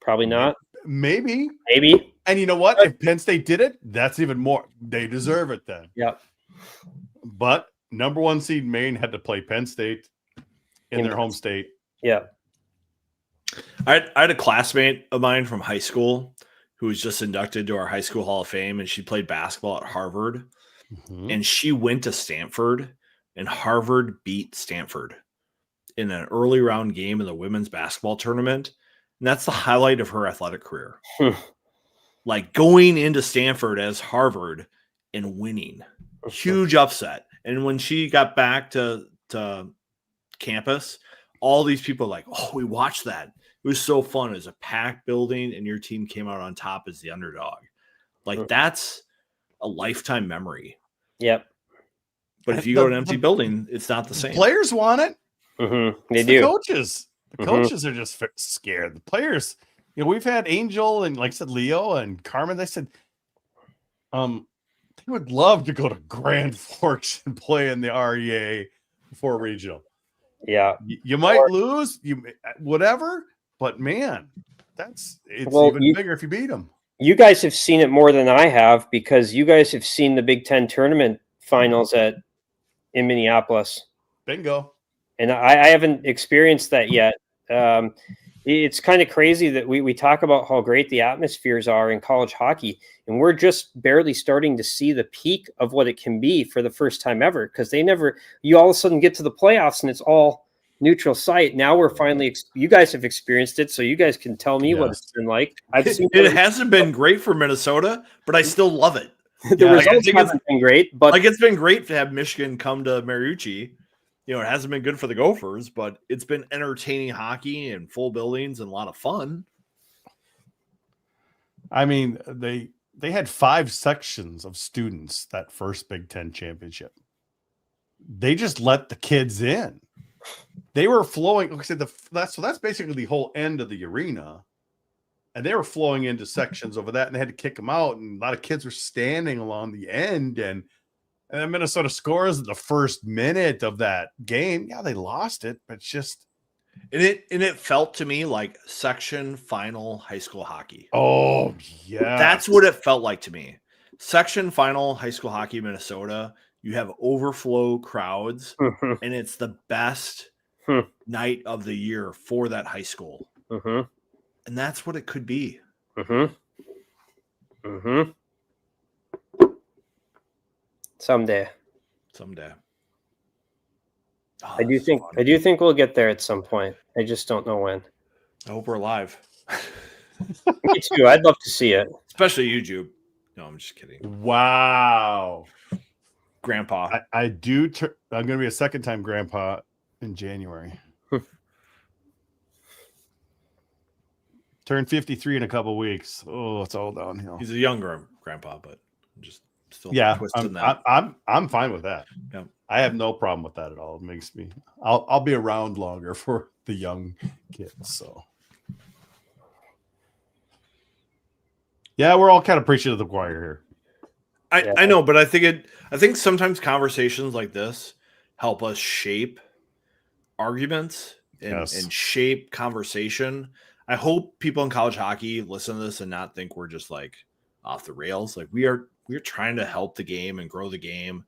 probably not. Maybe. Maybe. And you know what? If Penn State did it, that's even more. They deserve it then. Yeah. But number 1 seed Maine had to play Penn State in their home state. Yeah. I had a classmate of mine from high school who was just inducted to our high school Hall of Fame, and she played basketball at Harvard. Mm-hmm. And she went to Stanford, and Harvard beat Stanford in an early round game in the women's basketball tournament. And that's the highlight of her athletic career. Like going into Stanford as Harvard and winning. Huge upset. And when she got back to campus, all these people were like, oh, we watched that. It was so fun. It was a packed building, and your team came out on top as the underdog. Like, that's a lifetime memory. Yep. But if you go to an empty building, it's not the same. Players want it. They It's do. The coaches. The coaches are just scared. The players, we've had Angel and, like I said, Leo and Carmen. They said they would love to go to Grand Forks and play in the REA before regional. Yeah. You might lose, whatever, but man, it's even bigger if you beat them. You guys have seen it more than I have, because you guys have seen the Big Ten tournament finals in Minneapolis. Bingo. And I haven't experienced that yet. It's kind of crazy that we talk about how great the atmospheres are in college hockey, and we're just barely starting to see the peak of what it can be for the first time ever, because you all of a sudden get to the playoffs and it's all neutral site. Now we're finally, you guys have experienced it, so you guys can tell me what it's been like. I've seen it hasn't been great for Minnesota, but I still love it. The results haven't been great, but it's been great to have Michigan come to Mariucci. It hasn't been good for the Gophers, but it's been entertaining hockey and full buildings and a lot of fun. I mean, they had 5 sections of students that first Big Ten championship. They just let the kids in. They were flowing. Okay, that's basically the whole end of the arena, and they were flowing into sections over that, and they had to kick them out. And a lot of kids were standing along the end, and then Minnesota scores the first minute of that game. Yeah, they lost it, but it's just and it felt to me like section final high school hockey. Oh yeah, that's what it felt like to me. Section final high school hockey, Minnesota. You have overflow crowds, and it's the best night of the year for that high school. And that's what it could be. Someday. Oh, I do think we'll get there at some point. I just don't know when. I hope we're live. Me too. I'd love to see it. Especially you, Jupe. No, I'm just kidding. Wow. Grandpa. I do. I'm going to be a second-time grandpa in January. Turn 53 in a couple weeks. Oh, it's all downhill. He's a younger grandpa, but I'm just still twisting that. I'm fine with that. Yeah. I have no problem with that at all. It makes me. I'll be around longer for the young kids. So. Yeah, we're all kind of preaching to the choir here. I know, but I think sometimes conversations like this help us shape arguments and shape conversation. I hope people in college hockey listen to this and not think we're just like off the rails. Like we're trying to help the game and grow the game.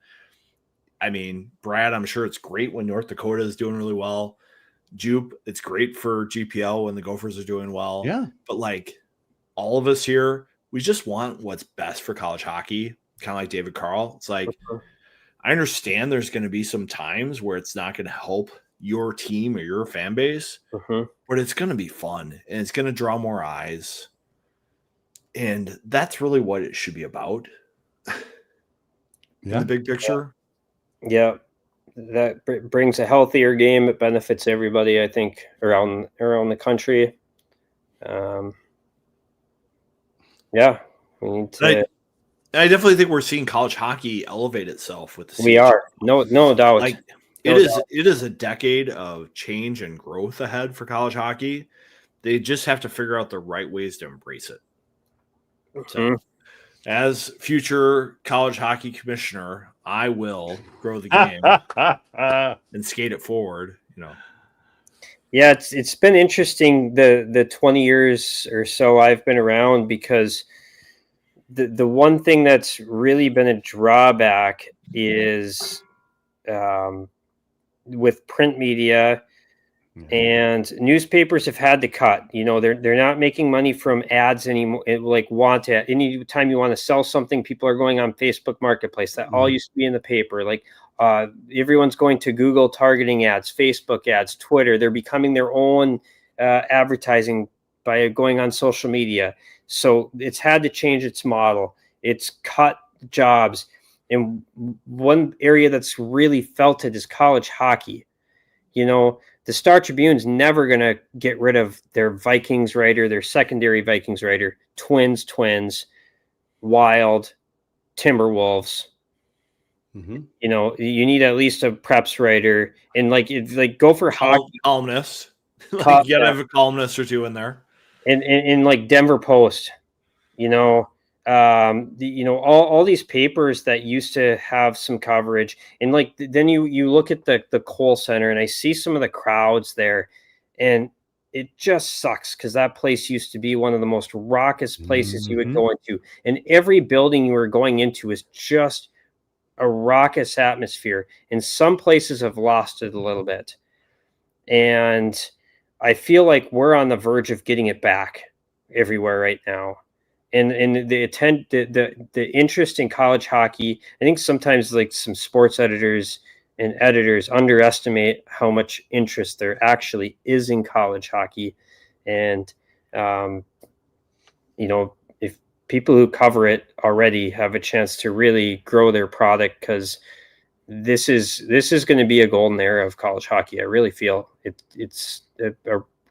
I mean, Brad, I'm sure it's great when North Dakota is doing really well. Jupe, it's great for GPL when the Gophers are doing well. Yeah. But like all of us here, we just want what's best for college hockey. Kind of like David Carl. It's like, I understand there's going to be some times where it's not going to help your team or your fan base, but it's going to be fun and it's going to draw more eyes. And that's really what it should be about in the big picture. Yeah. That brings a healthier game. It benefits everybody, I think, around the country. Yeah. We need to. I definitely think we're seeing college hockey elevate itself with the We are. No doubt. Like it is a decade of change and growth ahead for college hockey. They just have to figure out the right ways to embrace it. So, as future college hockey commissioner, I will grow the game and skate it forward. Yeah, it's been interesting the 20 years or so I've been around, because the one thing that's really been a drawback is with print media and newspapers have had to cut. They're not making money from ads anymore. Anytime you want to sell something, people are going on Facebook Marketplace. That all used to be in the paper. Everyone's going to Google targeting ads, Facebook ads, Twitter. They're becoming their own advertising by going on social media. So it's had to change its model. It's cut jobs. And one area that's really felt it is college hockey. The Star Tribune's never going to get rid of their Vikings writer, their secondary Vikings writer, Twins, Wild, Timberwolves. You need at least a preps writer, and go for hockey. Columnist. You gotta have a columnist or two in there. And like Denver Post, all these papers that used to have some coverage, and then you look at the Kohl Center, and I see some of the crowds there, and it just sucks because that place used to be one of the most raucous places you would go into, and every building you were going into is just a raucous atmosphere, and some places have lost it a little bit, and I feel like we're on the verge of getting it back everywhere right now. And the interest in college hockey, I think sometimes some sports editors and editors underestimate how much interest there actually is in college hockey. And if people who cover it already have a chance to really grow their product, because this is going to be a golden era of college hockey. I really feel it's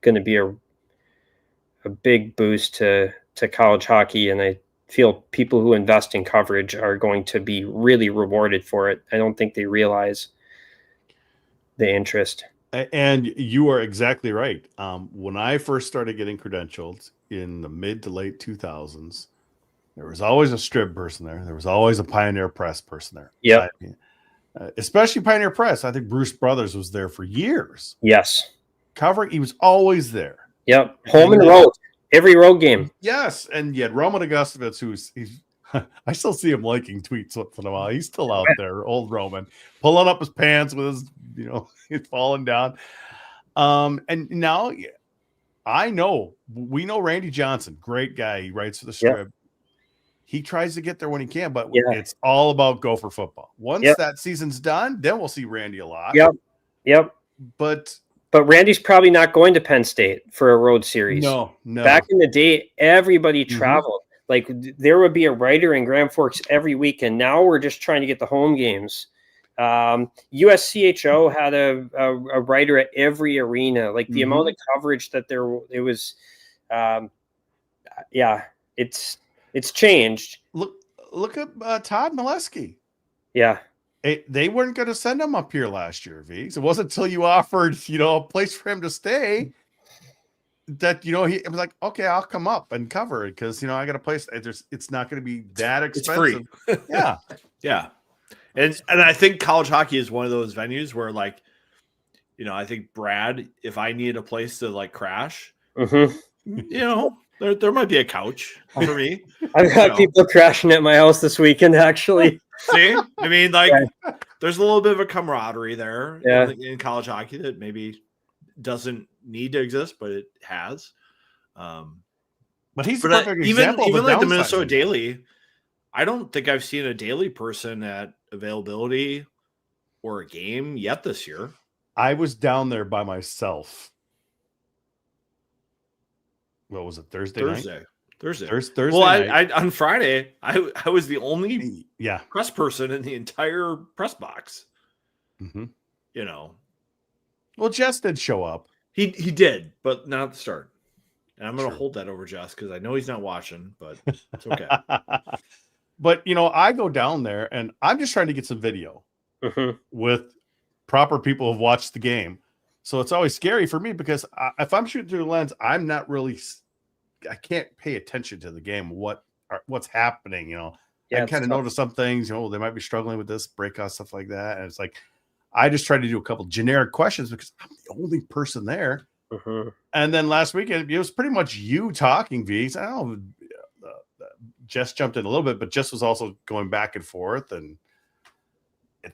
going to be a big boost to college hockey, and I feel people who invest in coverage are going to be really rewarded for it. I don't think they realize the interest. And you are exactly right. When I first started getting credentialed in the mid to late 2000s, there was always a Strib person there. There was always a Pioneer Press person there. Yeah. Especially Pioneer Press. I think Bruce Brothers was there for years. Yes. Covering, he was always there. Yep. Home and road. Every road game. Yes. And yet Roman Augustovich, he's I still see him liking tweets once in a while. He's still out there, old Roman, pulling up his pants with his, he's falling down. And now we know Randy Johnson, great guy. He writes for the Strib. Yep. He tries to get there when he can, but it's all about Gopher football. Once that season's done, then we'll see Randy a lot. Yep. But Randy's probably not going to Penn State for a road series. No. Back in the day, everybody traveled. There would be a writer in Grand Forks every week, and now we're just trying to get the home games. USCHO had a writer at every arena. The amount of coverage that it was. It's changed. Look at Todd Molesky. Yeah. They weren't going to send him up here last year, Viggs. It wasn't until you offered, a place for him to stay that, he was like, okay, I'll come up and cover it because, I got a place. It's not going to be that expensive. It's free. Yeah. Yeah. And I think college hockey is one of those venues where, I think Brad, if I need a place to crash, there might be a couch for me. I've got people crashing at my house this weekend, actually. See, I mean, there's a little bit of a camaraderie there in college hockey that maybe doesn't need to exist, but it has. But he's a perfect example. Even the Minnesota Daily, I don't think I've seen a daily person at availability or a game yet this year. I was down there by myself. What was it? Thursday night? Thursday. Thursday Well, night. I on Friday, I was the only Yeah. press person in the entire press box. Mm-hmm. You know, Well, Jess did show up. he did, but not at the start. And I'm going to True. hold that over Jess because I know he's not watching, but it's okay. But, you know, I go down there and I'm just trying to get some video with proper people who've watched the game. So it's always scary for me because if I'm shooting through the lens, I'm not really, I can't pay attention to the game, what's happening, you know. Yeah, I kind of notice some things, you know, they might be struggling with this breakout, stuff like that. And it's like, I just try to do a couple generic questions because I'm the only person there. And then last weekend, it was pretty much you talking, V's. I don't know, Jess jumped in a little bit, but Jess was also going back and forth. And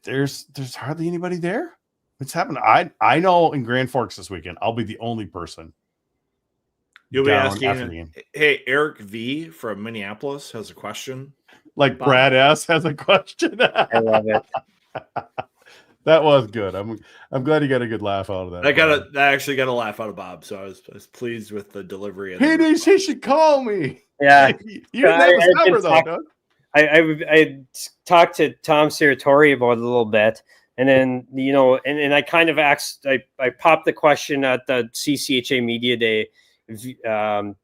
there's hardly anybody there. What's happened? I know in Grand Forks this weekend, I'll be the only person. You'll be after the asking, game. hey, Eric V from Minneapolis has a question. Like Bob. Brad S has a question. I love it. That was good. I'm glad you got a good laugh out of that. I actually got a laugh out of Bob, so I was pleased with the delivery. He should call me. Yeah. You didn't have his number though, Doug. I talked to Tom Siratori about it a little bit, and then and I kind of asked. I popped the question at the CCHA Media Day, and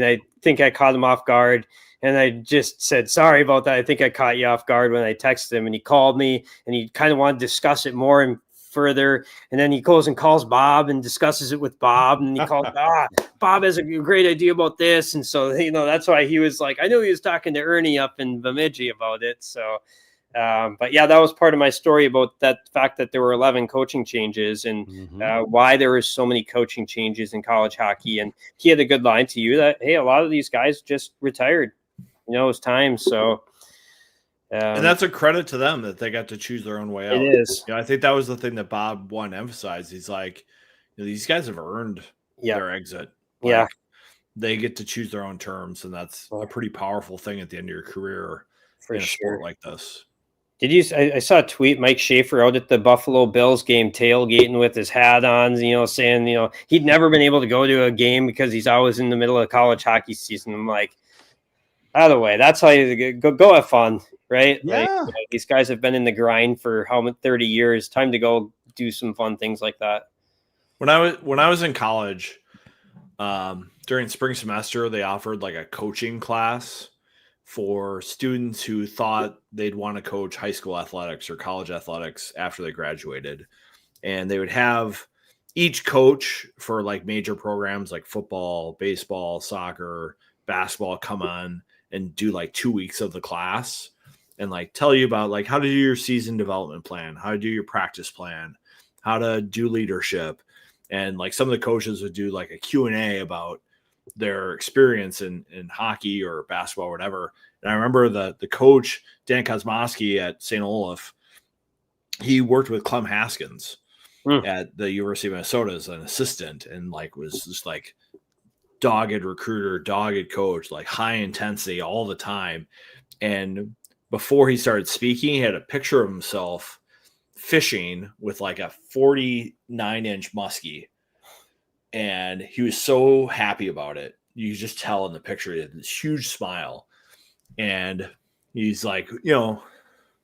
I think I caught him off guard. And I just said, sorry about that. I think I caught you off guard when I texted him, and he called me and he kind of wanted to discuss it more and further. And then he goes and calls Bob and discusses it with Bob. And he called, Bob has a great idea about this. And so, that's why he was like, I knew he was talking to Ernie up in Bemidji about it. So, but yeah, that was part of my story about that fact that there were 11 coaching changes and why there was so many coaching changes in college hockey. And he had a good line to you that, hey, a lot of these guys just retired. It was time. So, and that's a credit to them that they got to choose their own way out. It is. I think that was the thing that Bob wanted to emphasize. He's like, these guys have earned their exit. They get to choose their own terms, and that's a pretty powerful thing at the end of your career for in a sure. sport like this. Did you? I saw a tweet. Mike Schaefer out at the Buffalo Bills game, tailgating with his hat on. Saying he'd never been able to go to a game because he's always in the middle of college hockey season. I'm like, out of the way. That's how you go have fun, right? Yeah. Like, these guys have been in the grind for 30 years. Time to go do some fun things like that. When I was in college, during spring semester, they offered like a coaching class for students who thought they'd want to coach high school athletics or college athletics after they graduated. And they would have each coach for like major programs like football, baseball, soccer, basketball come on and do like 2 weeks of the class and like tell you about like how to do your season development plan, how to do your practice plan, how to do leadership. And like some of the coaches would do like a Q&A about their experience in hockey or basketball or whatever. And I remember the coach, Dan Kosmowski at St. Olaf, he worked with Clem Haskins at the University of Minnesota as an assistant and like was just like dogged recruiter, dogged coach, like high intensity all the time. And before he started speaking, he had a picture of himself fishing with like a 49-inch muskie. And he was so happy about it. You could just tell in the picture, he had this huge smile. And he's like,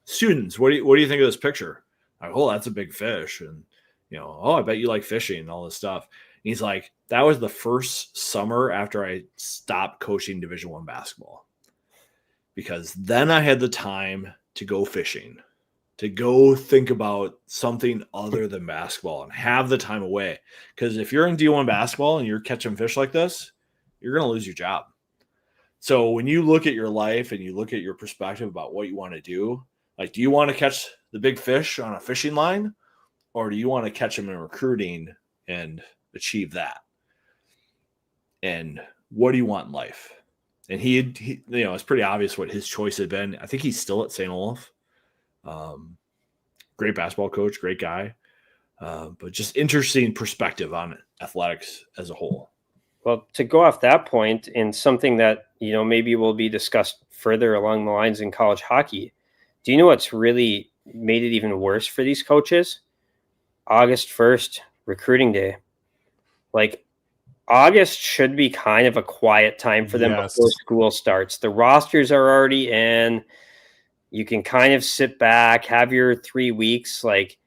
students, what do you think of this picture? I'm like, oh, that's a big fish. And, I bet you like fishing and all this stuff. And he's like, that was the first summer after I stopped coaching Division I basketball. Because then I had the time to go fishing, to go think about something other than basketball and have the time away. Because if you're in D1 basketball and you're catching fish like this, you're going to lose your job. So when you look at your life and you look at your perspective about what you want to do, like, do you want to catch the big fish on a fishing line, or do you want to catch them in recruiting and achieve that? And what do you want in life? And he it's pretty obvious what his choice had been. I think he's still at St. Olaf. Great basketball coach, great guy. But just interesting perspective on athletics as a whole. Well, to go off that point, and something that maybe will be discussed further along the lines in college hockey. Do you know what's really made it even worse for these coaches? August 1st, recruiting day. Like, August should be kind of a quiet time for them before school starts. The rosters are already in. You can kind of sit back, have your 3 weeks. Like,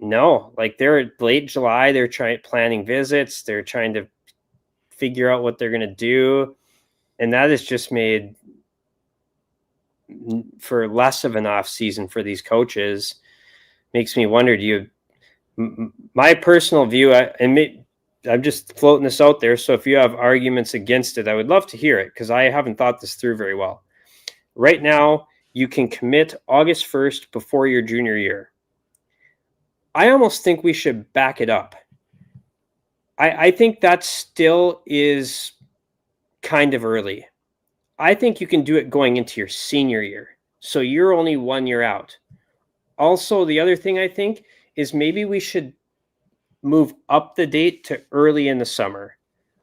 no, like they're late July. They're planning visits. They're trying to figure out what they're going to do. And that is just made for less of an off season for these coaches. Makes me wonder, my personal view, I'm just floating this out there. So if you have arguments against it, I would love to hear it, because I haven't thought this through very well. Right now, you can commit August 1st before your junior year. I almost think we should back it up. I think that still is kind of early. I think you can do it going into your senior year. So you're only 1 year out. Also, the other thing I think is maybe we should move up the date to early in the summer,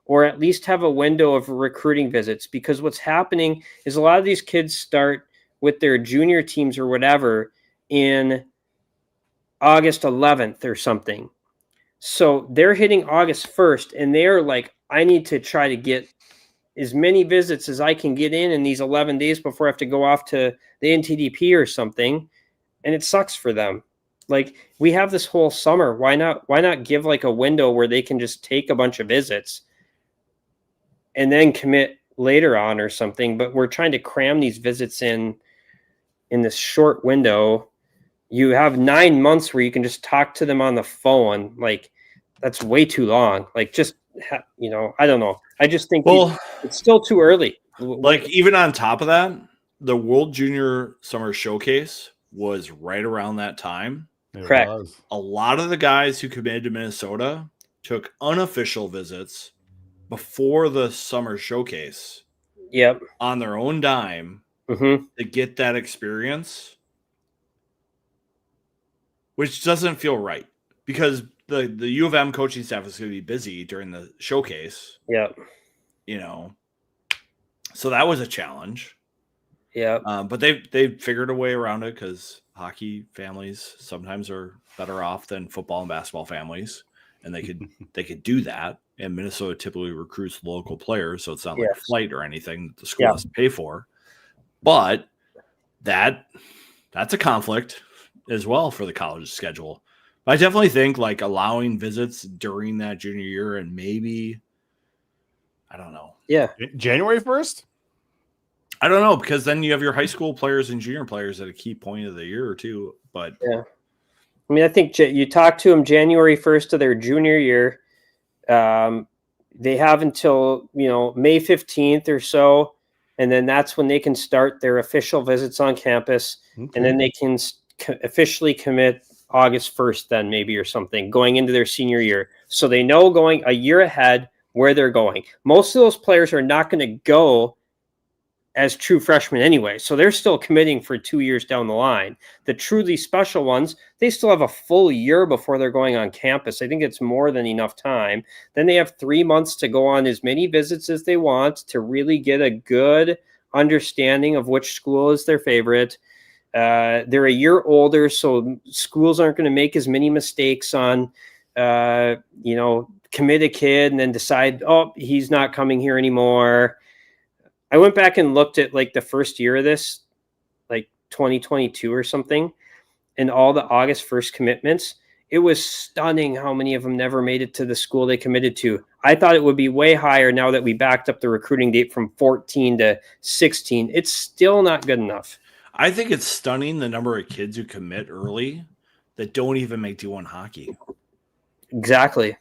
or at least have a window of recruiting visits, because what's happening is a lot of these kids start with their junior teams or whatever in August 11th or something. So they're hitting August 1st and they're like, I need to try to get as many visits as I can get in these 11 days before I have to go off to the NTDP or something. And it sucks for them. Like, we have this whole summer. Why not give like a window where they can just take a bunch of visits and then commit later on or something? But we're trying to cram these visits in this short window. You have 9 months where you can just talk to them on the phone. Like, that's way too long. Like, just, I don't know. I just think it's still too early. Like, even on top of that, the World Junior Summer Showcase was right around that time. Correct. A lot of the guys who committed to Minnesota took unofficial visits before the summer showcase. Yep. On their own dime to get that experience, which doesn't feel right, because the U of M coaching staff is going to be busy during the showcase. Yep. So that was a challenge. Yeah. But they figured a way around it, because hockey families sometimes are better off than football and basketball families, and they could do that. And Minnesota typically recruits local players, so it's not like a flight or anything that the school has to pay for. But that's a conflict as well for the college schedule. But I definitely think like allowing visits during that junior year, and maybe, I don't know. Yeah. January 1st? I don't know, because then you have your high school players and junior players at a key point of the year or two. But yeah, I mean, I think you talk to them January 1st of their junior year. They have until May 15th or so, and then that's when they can start their official visits on campus, and then they can officially commit August 1st, then maybe, or something, going into their senior year. So they know going a year ahead where they're going. Most of those players are not going to go as true freshmen anyway, so they're still committing for 2 years down the line. The truly special ones, they still have a full year before they're going on campus. I think it's more than enough time. Then they have 3 months to go on as many visits as they want to really get a good understanding of which school is their favorite. They're a year older, so schools aren't going to make as many mistakes on commit a kid and then decide, oh, he's not coming here anymore. I went back and looked at like the first year of this, like 2022 or something, and all the August 1st commitments. It was stunning how many of them never made it to the school they committed to. I thought it would be way higher now that we backed up the recruiting date from 14 to 16. It's still not good enough. I think it's stunning the number of kids who commit early that don't even make D1 hockey. Exactly.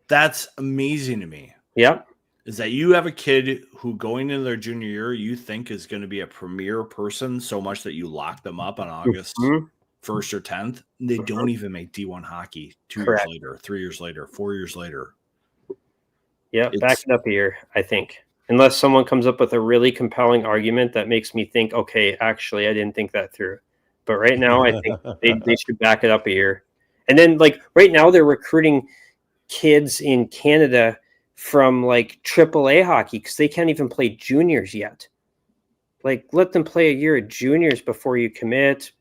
That's amazing to me. Yep. Is that you have a kid who going into their junior year you think is going to be a premier person so much that you lock them up on August 1st or 10th. They don't even make D1 hockey 2 years later, 3 years later, 4 years later. Yeah, back it up a year, I think. Unless someone comes up with a really compelling argument that makes me think, okay, actually, I didn't think that through. But right now, I think they should back it up a year. And then, like, right now, they're recruiting kids in Canada from like AAA hockey because they can't even play juniors yet. Like, let them play a year of juniors before you commit.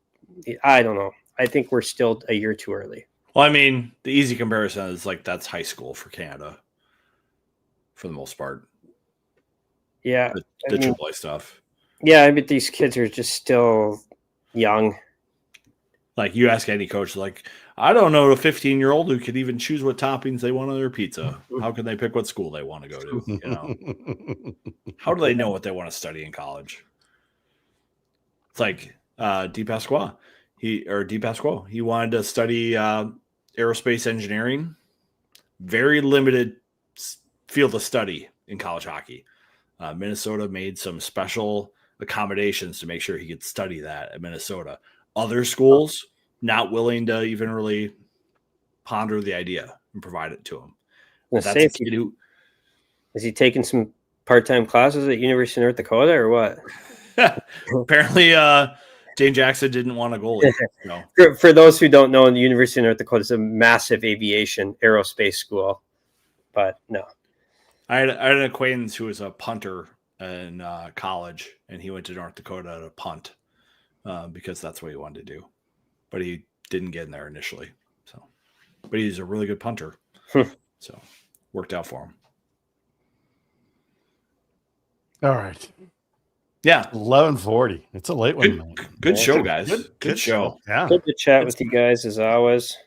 I don't know. I think we're still a year too early. Well, I mean, the easy comparison is like that's high school for Canada for the most part. Yeah. The AAA stuff. Yeah, I bet these kids are just still young. Like you ask any coach, like, I don't know a 15-year-old who could even choose what toppings they want on their pizza. How can they pick what school they want to go to? You know, how do they know what they want to study in college? It's like Di Pasquale. He wanted to study aerospace engineering. Very limited field of study in college hockey. Minnesota made some special accommodations to make sure he could study that at Minnesota. Other schools not willing to even really ponder the idea and provide it to him. That's a kid who is he taking some part-time classes at University of North Dakota or what? Apparently, Jane Jackson didn't want a goalie. No. For those who don't know, the University of North Dakota is a massive aviation aerospace school, but no. I had an acquaintance who was a punter in college, and he went to North Dakota to punt because that's what he wanted to do. But he didn't get in there initially. So, but he's a really good punter. So, worked out for him. All right. Yeah. 11:40. It's a late one. Good show, guys. Good show. Yeah. Good to chat with you guys as always.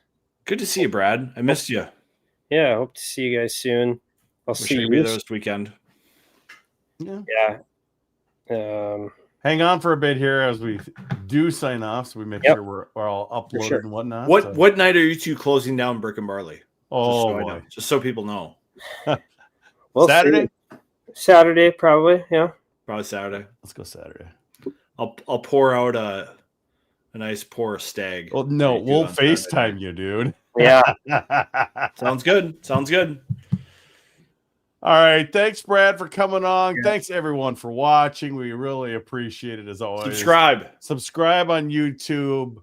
Good to see you, Brad. I missed you. Yeah, I hope to see you guys soon. I'll see you be there this weekend. Yeah. Yeah. Hang on for a bit here as we do sign off, so we make sure we're all uploaded and whatnot. What night are you two closing down Brick and Barley? Oh, just so people know. Well, Saturday? Saturday, probably. Yeah. Probably Saturday. Let's go Saturday. I'll pour out a nice pour stag. Well, no, we'll FaceTime you, dude. Yeah. Sounds good. All right. Thanks, Brad, for coming on. Yeah. Thanks, everyone, for watching. We really appreciate it, as always. Subscribe on YouTube.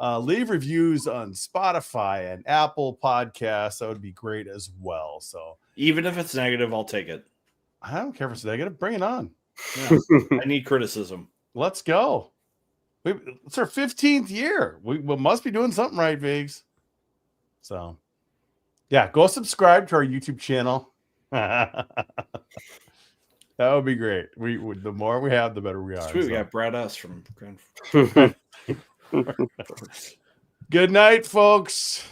Leave reviews on Spotify and Apple Podcasts. That would be great as well. So even if it's negative, I'll take it. I don't care if it's negative. Bring it on. Yeah. I need criticism. Let's go. It's our 15th year. We must be doing something right, Vigs. So, yeah, go subscribe to our YouTube channel. That would be great. The more we have, the better we are. Sweet, we got Brad S from Grand Forks. Good night, folks.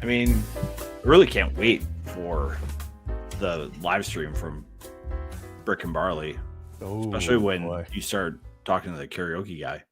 I mean, I really can't wait for the live stream from Brick and Barley, especially when you start talking to the karaoke guy.